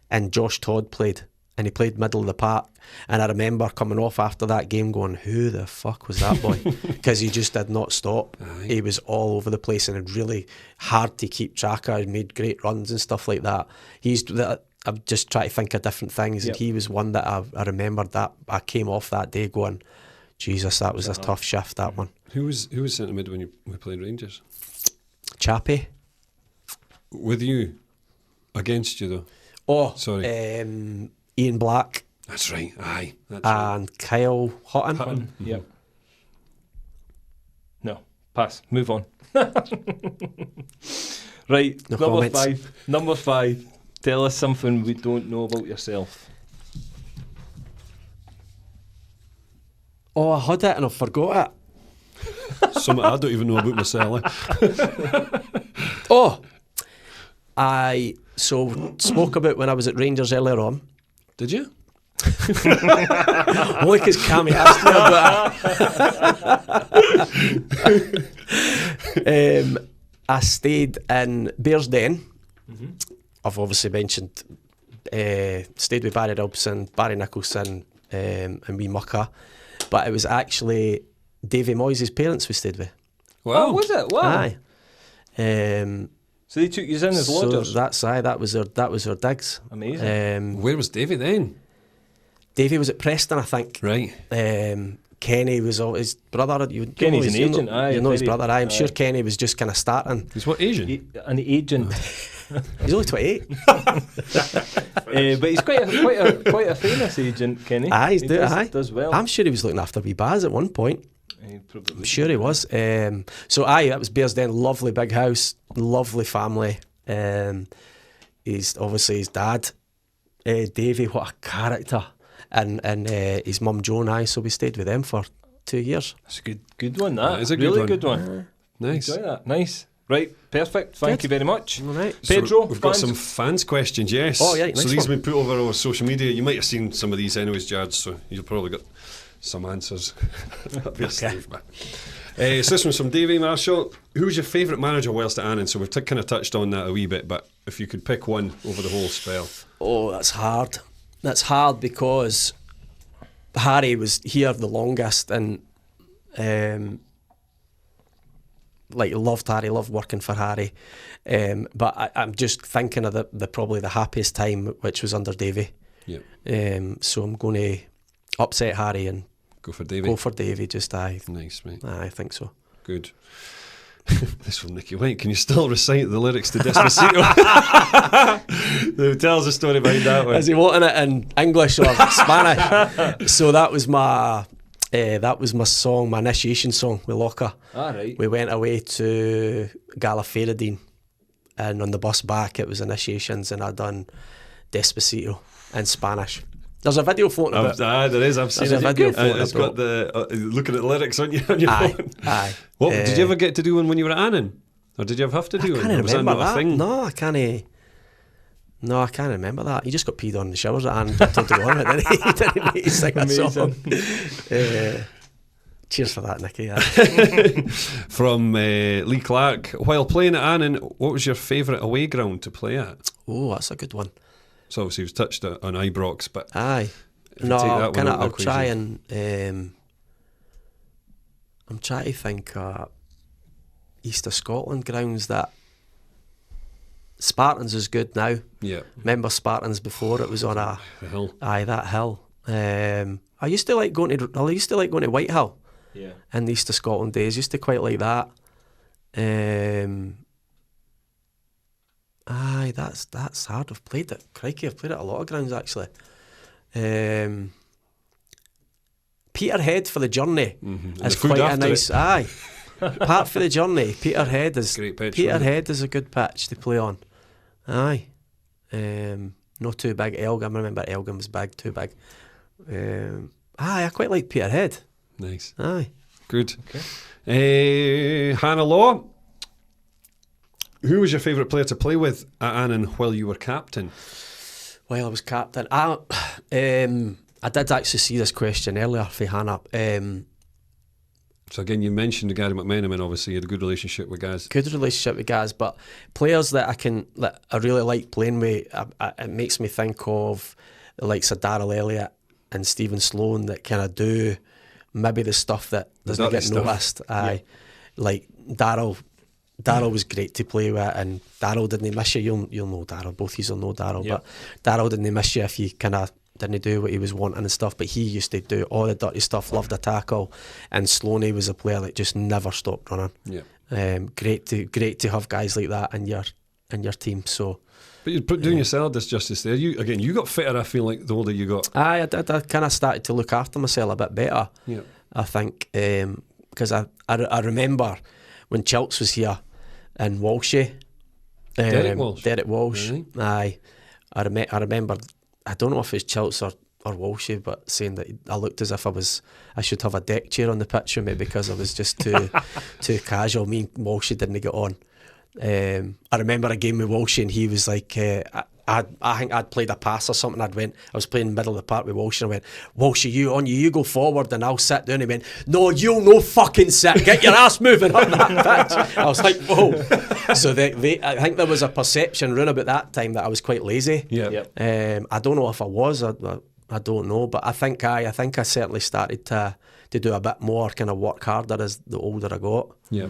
Speaker 3: And Josh Todd played, and he played middle of the park. And I remember coming off after that game going, who the fuck was that boy? Because he just did not stop. Aye. He was all over the place and it really hard to keep track of. He made great runs and stuff like that. I've just tried to think of different things. Yep. And he was one that I remembered that I came off that day going, Jesus, that was a tough shift, that one.
Speaker 2: Who was centre mid when we played Rangers?
Speaker 3: Chappie.
Speaker 2: With you? Against you though?
Speaker 3: Oh,
Speaker 2: sorry.
Speaker 3: Ian Black.
Speaker 2: That's right. Aye. That's
Speaker 3: and Kyle Hutton.
Speaker 1: Yep. No, pass. Move on. Right,
Speaker 3: No
Speaker 1: number
Speaker 3: comments.
Speaker 1: 5. Number 5. Tell us something we don't know about yourself.
Speaker 3: Oh, I had it and I forgot it.
Speaker 2: something I don't even know about myself.
Speaker 3: Oh, I spoke about when I was at Rangers earlier on.
Speaker 2: Did you?
Speaker 3: Only because Cammy asked me about it. I stayed in Bears Den. Mm-hmm. I've obviously mentioned stayed with Barry Robson, Barry Nicholson, and wee Mucka. But it was actually Davy Moyes' parents we stayed with.
Speaker 1: Wow. Oh, was it? Wow.
Speaker 3: Aye.
Speaker 1: So they took you in as lodgers?
Speaker 3: So that was their digs.
Speaker 1: Amazing.
Speaker 2: Where was Davy then?
Speaker 3: Davy was at Preston, I think.
Speaker 2: Right.
Speaker 3: Kenny was his brother.
Speaker 1: Kenny's an agent, aye.
Speaker 3: You know his brother, aye. I'm sure Kenny was just kind of starting.
Speaker 2: He's what, Asian?
Speaker 1: An agent.
Speaker 3: He's only 28.
Speaker 1: But he's quite a famous agent, Kenny.
Speaker 3: Aye, he
Speaker 1: does well.
Speaker 3: I'm sure he was looking after wee Baz at one point.
Speaker 1: I'm
Speaker 3: sure he was. So aye, that was Bears Den. Lovely big house, lovely family. He's obviously his dad, Davy. What a character! And his mum Joan. Aye, so we stayed with them for 2 years.
Speaker 1: That's a good one. That
Speaker 2: is a
Speaker 1: really
Speaker 2: good one. Nice.
Speaker 1: Enjoy that. Nice. Right, perfect. Thank you very much.
Speaker 3: All right.
Speaker 1: Pedro,
Speaker 2: so we've got some fans questions, yes.
Speaker 3: Oh, yeah, nice
Speaker 2: so these have
Speaker 3: one.
Speaker 2: been put over our social media. You might have seen some of these anyways, Jard, so you've probably got some answers. Obviously.
Speaker 3: Okay.
Speaker 2: So this one's from Davey Marshall. Who's your favourite manager whilst at Annan? So we've kind of touched on that a wee bit, but if you could pick one over the whole spell.
Speaker 3: Oh, that's hard. That's hard because Harry was here the longest and loved Harry, loved working for Harry. But I'm just thinking of the probably the happiest time, which was under Davy.
Speaker 2: Yeah.
Speaker 3: So I'm going to upset Harry and
Speaker 2: go for Davy.
Speaker 3: Just aye.
Speaker 2: Nice, mate.
Speaker 3: I think so.
Speaker 2: Good. This from Nicky White. Can you still recite the lyrics to Despacito? Tell us the story behind that one.
Speaker 3: Is he wanting it in English or Spanish? So that was my song, my initiation song with Locker.
Speaker 1: Right.
Speaker 3: We went away to Gallifreydine, and on the bus back it was initiations, and I'd done Despacito in Spanish. There's a video floating about.
Speaker 2: There is. I've seen
Speaker 3: There's a video floating
Speaker 2: It's
Speaker 3: about.
Speaker 2: got the looking at the lyrics on your phone.
Speaker 3: Aye.
Speaker 2: What did you ever get to do one when you were at Annan, or did you have to do
Speaker 3: I
Speaker 2: one?
Speaker 3: can't
Speaker 2: Or was that
Speaker 3: remember
Speaker 2: not a
Speaker 3: that.
Speaker 2: thing?
Speaker 3: No, I can't. No, I can't remember that. He just got peed on in the showers at Annan. Told to go on it, didn't he? He didn't need to sing that song. Cheers for that, Nicky. Yeah.
Speaker 2: From Lee Clark. While playing at Annan, what was your favourite away ground to play at?
Speaker 3: Oh, that's a good one.
Speaker 2: So obviously he was touched on Ibrox, but
Speaker 3: Aye.
Speaker 2: No,
Speaker 3: I'll try and I'm trying to think East of Scotland grounds that Spartans is good now.
Speaker 2: Yeah.
Speaker 3: Remember Spartans before it was on
Speaker 2: the hill.
Speaker 3: Aye, that hill. I used to like going to Whitehill.
Speaker 1: Yeah.
Speaker 3: In the East of Scotland days, used to quite like that. Aye, that's hard. I've played it. Crikey, I've played it at a lot of grounds actually. Peterhead for the journey is quite a nice. Aye, part for the journey. Peterhead is
Speaker 2: great pitch.
Speaker 3: Peterhead is a good pitch to play on. Aye, not too big. Elgin, I remember Elgin was big, too big. Aye, I quite like Peterhead.
Speaker 2: Nice.
Speaker 3: Aye,
Speaker 2: good. Okay. Hannah Law. Who was your favourite player to play with at Annan while you were captain?
Speaker 3: While I was captain, I did actually see this question earlier for Hannah.
Speaker 2: So again, you mentioned Gary McMenamin. Obviously, you had a good relationship with Gaz.
Speaker 3: Good relationship with Gaz, but players that I really like playing with, it makes me think of the likes of Darryl Elliott and Stephen Sloan that kind of do maybe the stuff that doesn't get noticed. Aye, like Darryl was great to play with, and Darryl didn't miss you. You'll know Darryl. Both of you will know Darryl, but Darryl didn't miss you if you kind of didn't do what he was wanting and stuff. But he used to do all the dirty stuff, loved a tackle, and Sloaney was a player that just never stopped running.
Speaker 2: Yeah,
Speaker 3: great to have guys like that in your team. So,
Speaker 2: but you're doing yourself disjustice there. You got fitter, I feel like, the older you got.
Speaker 3: I kind of started to look after myself a bit better.
Speaker 2: Yeah,
Speaker 3: I think because I remember when Chilts was here and Walshy.
Speaker 2: Derek
Speaker 3: Walsh.
Speaker 2: Really?
Speaker 3: Aye, I remember. I don't know if it's Chilts or Walshy, but saying that I looked as if I should have a deck chair on the pitch with me because I was just too casual. Me and Walshy didn't get on. I remember a game with Walshy and he was like, I think I'd played a pass or something. I was playing middle of the park with Walshy and I went, Walshy, you go forward and I'll sit down. He went, no, you'll no fucking sit. Get your ass moving up that pitch. I was like, whoa. So I think there was a perception round about that time that I was quite lazy.
Speaker 2: Yeah.
Speaker 3: Yep. I don't know if I was. I don't know, but I think I certainly started to do a bit more, kind of work harder as the older I got.
Speaker 2: Yeah.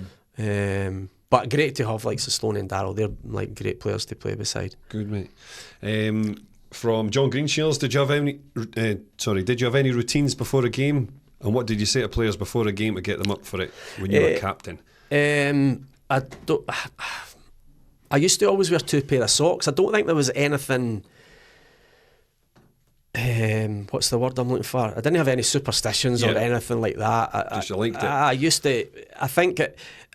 Speaker 3: But great to have like Sloan and Darryl. They're like great players to play beside.
Speaker 2: Good, mate. From John Greenshields, did you have any routines before a game? And what did you say to players before a game to get them up for it when you were captain?
Speaker 3: I used to always wear 2 pair of socks. I don't think there was anything. What's the word I'm looking for? I didn't have any superstitions or anything like that.
Speaker 2: Just you liked it.
Speaker 3: I used to. I think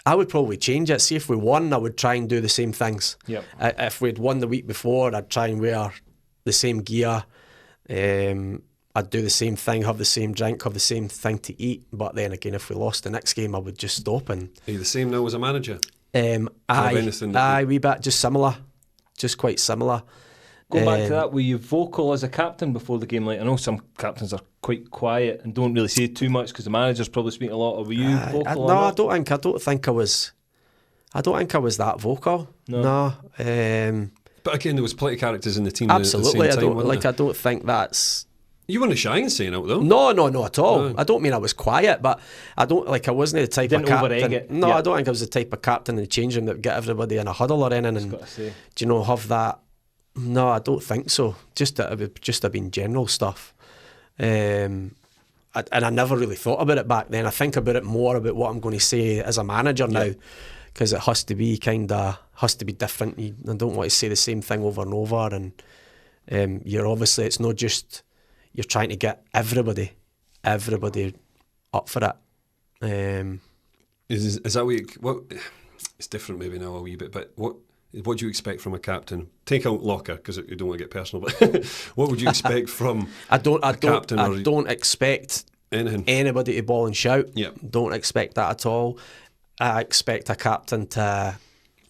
Speaker 3: I would probably change it. See, if we won, I would try and do the same things.
Speaker 1: Yep.
Speaker 3: If we'd won the week before, I'd try and wear the same gear. I'd do the same thing, have the same drink, have the same thing to eat. But then again, if we lost the next game, I would just stop. And
Speaker 2: are you the same now as a manager?
Speaker 3: Aye, wee bit, just similar, just quite similar.
Speaker 1: Go back to that, were you vocal as a captain before the game? Like, I know some captains are quite quiet and don't really say too much because the manager's probably speaking a lot. Or were you vocal?
Speaker 3: No, I don't think I was. I don't think I was that vocal. No.
Speaker 2: But again, there was plenty of characters in the team.
Speaker 3: Absolutely,
Speaker 2: at the same time,
Speaker 3: I don't think that's.
Speaker 2: You weren't shy in saying out though.
Speaker 3: No, not at all. No. I don't mean I was quiet, but I wasn't the type of captain.
Speaker 1: Overegg it.
Speaker 3: No, I don't think I was the type of captain in the change room that would get everybody in a huddle or anything. And do you know, have that? No, I don't think so. Just that it would just have been general stuff. And I never really thought about it back then. I think about it more about what I'm going to say as a manager now, because it has to be different. I don't want to say the same thing over and over. And you're obviously, it's not just you're trying to get everybody up for it.
Speaker 2: Is that what? It's different maybe now a wee bit, but what do you expect from a captain? Take out Locker because you don't want to get personal, but what would you expect from
Speaker 3: a captain? I don't expect
Speaker 2: anything.
Speaker 3: Anybody to ball and shout.
Speaker 2: Yeah.
Speaker 3: Don't expect that at all. I expect a captain to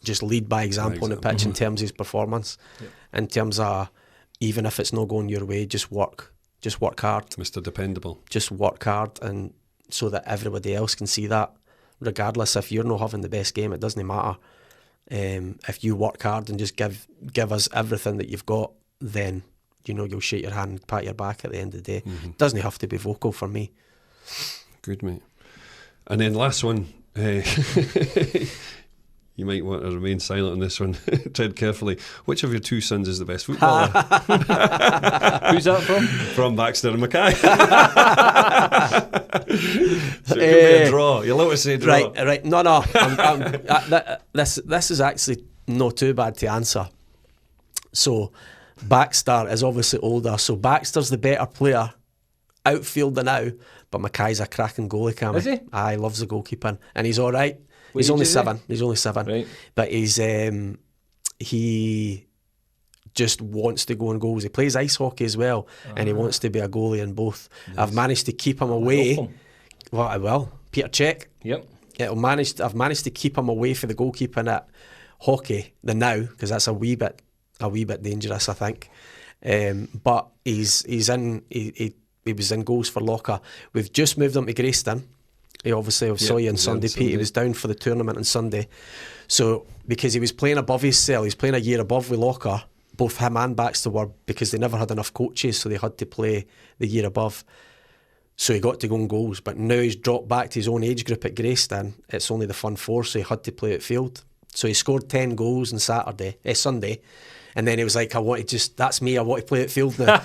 Speaker 3: just lead by example on the pitch in terms of his performance. Yep. In terms of, even if it's not going your way, just work hard.
Speaker 2: Mr. Dependable. Just
Speaker 3: work hard, and so that everybody else can see that. Regardless if you're not having the best game, it doesn't matter. If you work hard and just give us everything that you've got, then you know you'll shake your hand and pat your back at the end of the day. Mm-hmm. Doesn't have to be vocal for me.
Speaker 2: Good, mate. And then last one, you might want to remain silent on this one. Tread carefully. Which of your 2 sons is the best footballer?
Speaker 1: Who's that from? From
Speaker 2: Baxter and Mackay. So it could be a draw. You're allowed to say draw.
Speaker 3: Right. No. This is actually not too bad to answer. So Baxter is obviously older. So Baxter's the better player, outfielder now, but Mackay's a cracking goalie, Cam.
Speaker 1: Is he?
Speaker 3: Aye, loves the goalkeeping, and he's all right. He's only 7. He's only 7.
Speaker 1: Right.
Speaker 3: But he just wants to go in goals. He plays ice hockey as well, and he wants to be a goalie in both. Nice. I've managed to keep him away. Well, I will. Peter Cech.
Speaker 1: Yep.
Speaker 3: I've managed to keep him away for the goalkeeping at hockey than now, because that's a wee bit dangerous, I think. But he was in goals for Locker. We've just moved him to Greyston. He obviously saw you on Sunday, Pete. He was down for the tournament on Sunday. So, because he was playing above his cell, he was playing a year above with Locker, both him and Baxter were, because they never had enough coaches, so they had to play the year above. So he got to go in goals, but now he's dropped back to his own age group at Greyston. It's only the Fun 4, so he had to play at field. So he scored 10 goals on Sunday, and then he was like, that's me, I want to play at field now.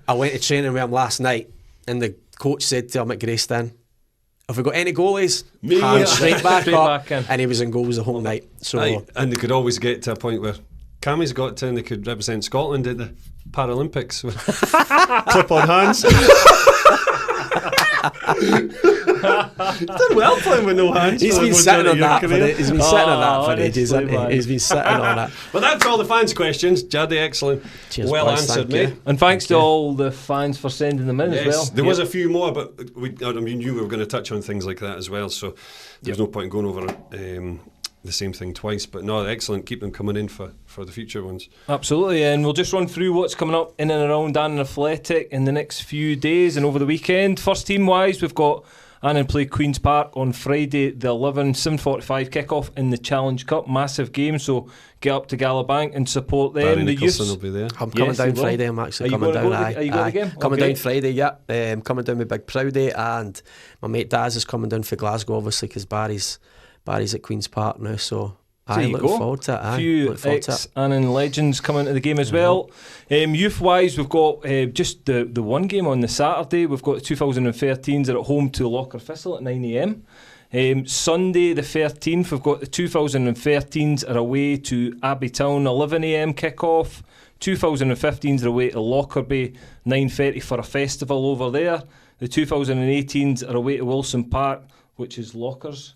Speaker 3: I went to training with him last night, and the coach said to him at Greyston, have we got any goalies? Straight back up. And he was in goals the whole night. So
Speaker 2: and they could always get to a point where Cammy's got to, and they could represent Scotland at the Paralympics with clip-on hands. He's done well playing with no hands.
Speaker 3: He's been sitting on that for ages, hasn't he? He's been sitting on it.
Speaker 2: But that's all the fans' questions. Jardy, excellent.
Speaker 3: Cheers,
Speaker 2: well
Speaker 3: boys,
Speaker 2: answered,
Speaker 3: thank
Speaker 2: mate.
Speaker 3: you.
Speaker 1: And thanks to all the fans for sending them in as well.
Speaker 2: There was a few more, but we knew we were going to touch on things like that as well, so there's no point in going over the same thing twice. But no, excellent. Keep them coming in for the future ones.
Speaker 1: Absolutely, and we'll just run through what's coming up in and around Annan Athletic in the next few days and over the weekend. First team wise, we've got Annan play Queen's Park on Friday the 11th, 7:45 kick-off in the Challenge Cup. Massive game, so get up to Galabank and support them.
Speaker 2: Barry
Speaker 1: The
Speaker 2: Nicholson
Speaker 1: youths
Speaker 2: will be there.
Speaker 3: I'm coming down Friday. I'm actually coming down.
Speaker 1: Are you going again?
Speaker 3: Coming
Speaker 1: Okay.
Speaker 3: down Friday, yeah. Coming down with Big Proudy, and my mate Daz is coming down for Glasgow, obviously, because Barry's at Queen's Park now, so...
Speaker 1: There you
Speaker 3: looking
Speaker 1: go.
Speaker 3: forward to it.
Speaker 1: A few ex-Annan legends coming to the game as well. Youth-wise, we've got just the one game on the Saturday. We've got the 2013s are at home to Locker Thistle at 9 a.m. Sunday the 13th, we've got the 2013s are away to Abbeytown, 11 a.m. kick-off. 2015s are away to Lockerbie, 9:30 for a festival over there. The 2018s are away to Wilson Park, which is Locker's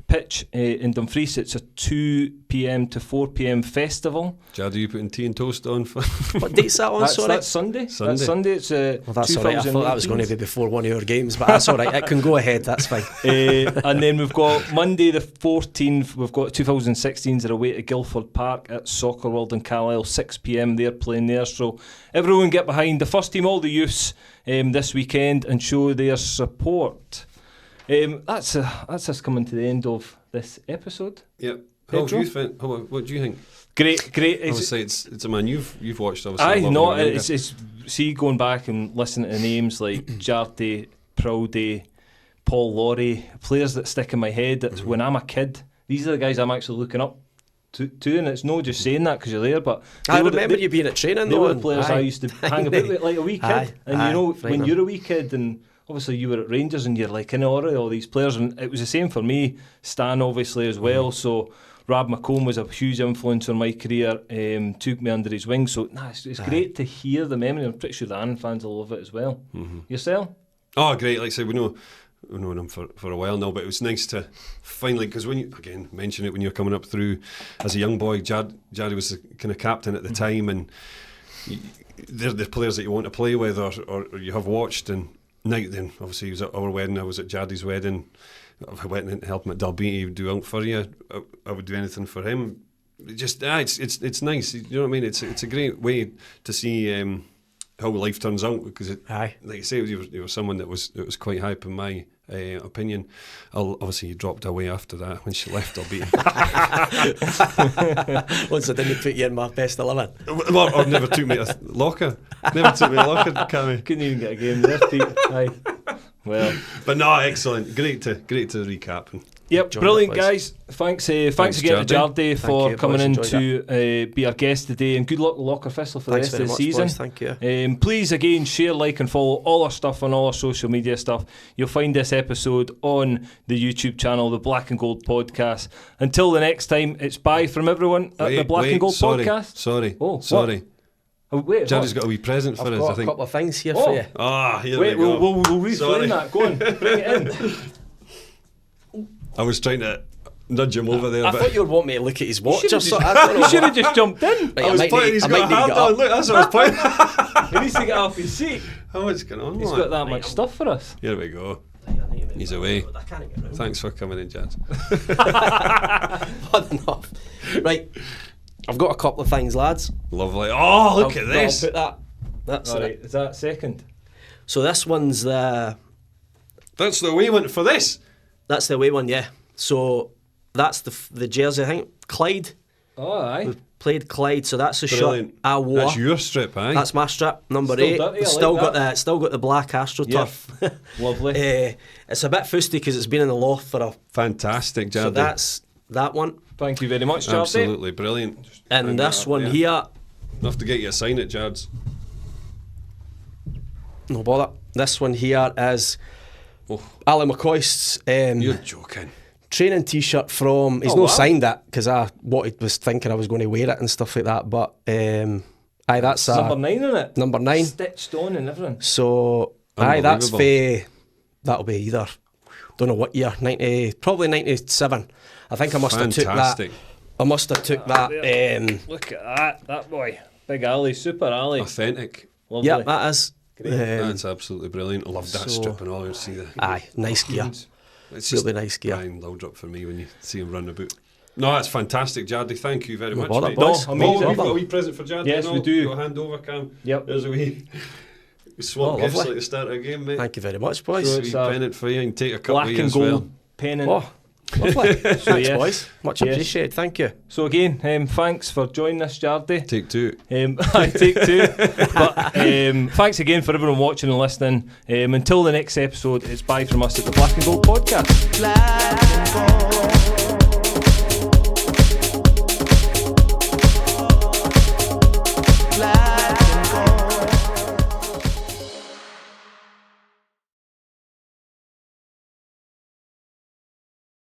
Speaker 1: pitch in Dumfries. It's a 2 p.m. to 4 p.m. festival.
Speaker 2: Jardy, you putting tea and toast on for...
Speaker 3: What date's that on? Sorry,
Speaker 1: that's Sunday. That's Sunday. It's
Speaker 3: well, that's all right. I thought that was going to be before one of your games, but that's all right. It can go ahead. That's fine.
Speaker 1: And then we've got Monday the 14th. We've got 2016s are away to Guildford Park at Soccer World in Carlisle, 6 p.m. They're playing there. So everyone get behind the first team, all the youths this weekend, and show their support. That's us coming to the end of this episode.
Speaker 2: Yep. What do you think?
Speaker 1: Great.
Speaker 2: Obviously, it's a man you've watched.
Speaker 1: I
Speaker 2: Obviously,
Speaker 1: know it's see going back and listening to names like Jardy, Proudy, Paul Laurie, players that stick in my head. That's when I'm a kid. These are the guys I'm actually looking up to, and it's no just saying that because you're there, but
Speaker 3: I remember you being at training.
Speaker 1: They were the players I used to hang about with like a wee kid, and you know when you're a wee kid and. Obviously, you were at Rangers and you're like in awe of all these players, and it was the same for me. Stan, obviously, as well. So, Rab McComb was a huge influence on my career. Took me under his wing. So, it's great to hear the memory. I'm pretty sure the Annan fans will love it as well. Yourself?
Speaker 2: Oh, great! Like I said, we know him for a while now, but it was nice to finally, because when you again mention it when you're coming up through as a young boy, Jardy was the kind of captain at the time, and they're the players that you want to play with or you have watched and. Night then, obviously he was at our wedding. I was at Jardy's wedding. I went in to help him at Derby. He would do out for you. I would do anything for him. Just it's nice. You know what I mean? It's a great way to see how life turns out because like I say, you were someone that was quite hype in my opinion. Obviously, he dropped away after that when she left.
Speaker 3: Once I didn't put you in my best 11.
Speaker 2: Or never took me to locker. Never took me to locker, Cammy.
Speaker 1: Couldn't even get a game there, Pete. Aye. Well,
Speaker 2: but no, excellent. Great to recap.
Speaker 1: Yep, brilliant, guys. Thanks again to Jardy for coming in to be our guest today, and good luck with Locker Thistle for the rest of the season.
Speaker 3: Boys, thank you.
Speaker 1: Please again share, like, and follow all our stuff on all our social media stuff. You'll find this episode on the YouTube channel, the Black and Gold Podcast. Until the next time, it's bye from everyone at the Black and Gold Podcast.
Speaker 2: Sorry.
Speaker 1: Oh, wait,
Speaker 2: Jardy's got a wee present for us, I think.
Speaker 3: I've got a couple of things here for you.
Speaker 2: Here we go.
Speaker 1: We'll reframe that. Go on, bring it in.
Speaker 2: I was trying to nudge him over there.
Speaker 3: I thought you would want me to look at his watch or something.
Speaker 1: You should have just jumped in.
Speaker 2: I was pointing, he's got a hand on. Look, that's what I was pointing.
Speaker 1: He needs to get off his seat.
Speaker 2: How much going on?
Speaker 1: He's got that much stuff for us.
Speaker 2: Here we go. He's away. Thanks for coming in, Jad.
Speaker 3: Not enough. Right. I've got a couple of things, lads.
Speaker 2: Lovely. Oh, look at this.
Speaker 3: I'll put that. That's
Speaker 1: all right.
Speaker 3: it.
Speaker 1: Is that second?
Speaker 3: So this one's the...
Speaker 2: That's the away one for this.
Speaker 3: That's the away one, yeah. So that's the jersey, I think. Clyde.
Speaker 1: Oh, aye.
Speaker 3: We played Clyde, so that's a
Speaker 2: Brilliant.
Speaker 3: shot I wore.
Speaker 2: That's your strip, aye?
Speaker 3: That's my strip, number
Speaker 1: Still
Speaker 3: 8.
Speaker 1: dirty,
Speaker 3: Still
Speaker 1: like
Speaker 3: got
Speaker 1: that.
Speaker 3: still got the black AstroTurf.
Speaker 1: Yep. Lovely.
Speaker 3: It's a bit fusty because it's been in the loft for a...
Speaker 2: Fantastic, Jardy.
Speaker 3: So that's that one.
Speaker 1: Thank you very much, Jardy.
Speaker 2: Absolutely brilliant.
Speaker 3: And this one here...
Speaker 2: Enough to get you a sign it, Jards.
Speaker 3: No bother. This one here is Alan McCoist's
Speaker 2: You're joking.
Speaker 3: training T-shirt from. He's signed it because I was thinking I was going to wear it and stuff like that. But that's
Speaker 1: number 9 in it.
Speaker 3: Number 9,
Speaker 1: stitched on and everything.
Speaker 3: So that's that'll be either, don't know what year, probably 97. I think I must have took that. I must have took that.
Speaker 1: Look at that boy, Big Ali, Super Ali,
Speaker 2: authentic.
Speaker 1: Lovely.
Speaker 3: Yeah, that is.
Speaker 2: That's absolutely brilliant. I love that strip and all. You see that.
Speaker 3: Nice gear.
Speaker 2: It's
Speaker 3: really nice gear.
Speaker 2: Brian Lildrop for me when you see him run about. No, that's fantastic, Jardy. Thank you very much.
Speaker 3: Bother, boys.
Speaker 1: Amazing.
Speaker 2: We've got a wee present for Jardy.
Speaker 1: Yes, we do.
Speaker 2: Got a hand over, Cam.
Speaker 1: Yep.
Speaker 2: There's a wee swap gifts like the start of a game, mate.
Speaker 3: Thank you very much, boys.
Speaker 2: So it's a pennant for you. And take a couple
Speaker 1: black
Speaker 2: of you
Speaker 1: and
Speaker 2: as
Speaker 1: gold
Speaker 2: well.
Speaker 1: pennant.
Speaker 3: Oh, lovely. Thanks, boys. Much appreciated. Thank you.
Speaker 1: So again, thanks for joining us, Jardy.
Speaker 2: Take 2.
Speaker 1: Take 2. But thanks again for everyone watching and listening. Until the next episode, it's bye from us at the Black and Gold Podcast.
Speaker 4: Black and Gold.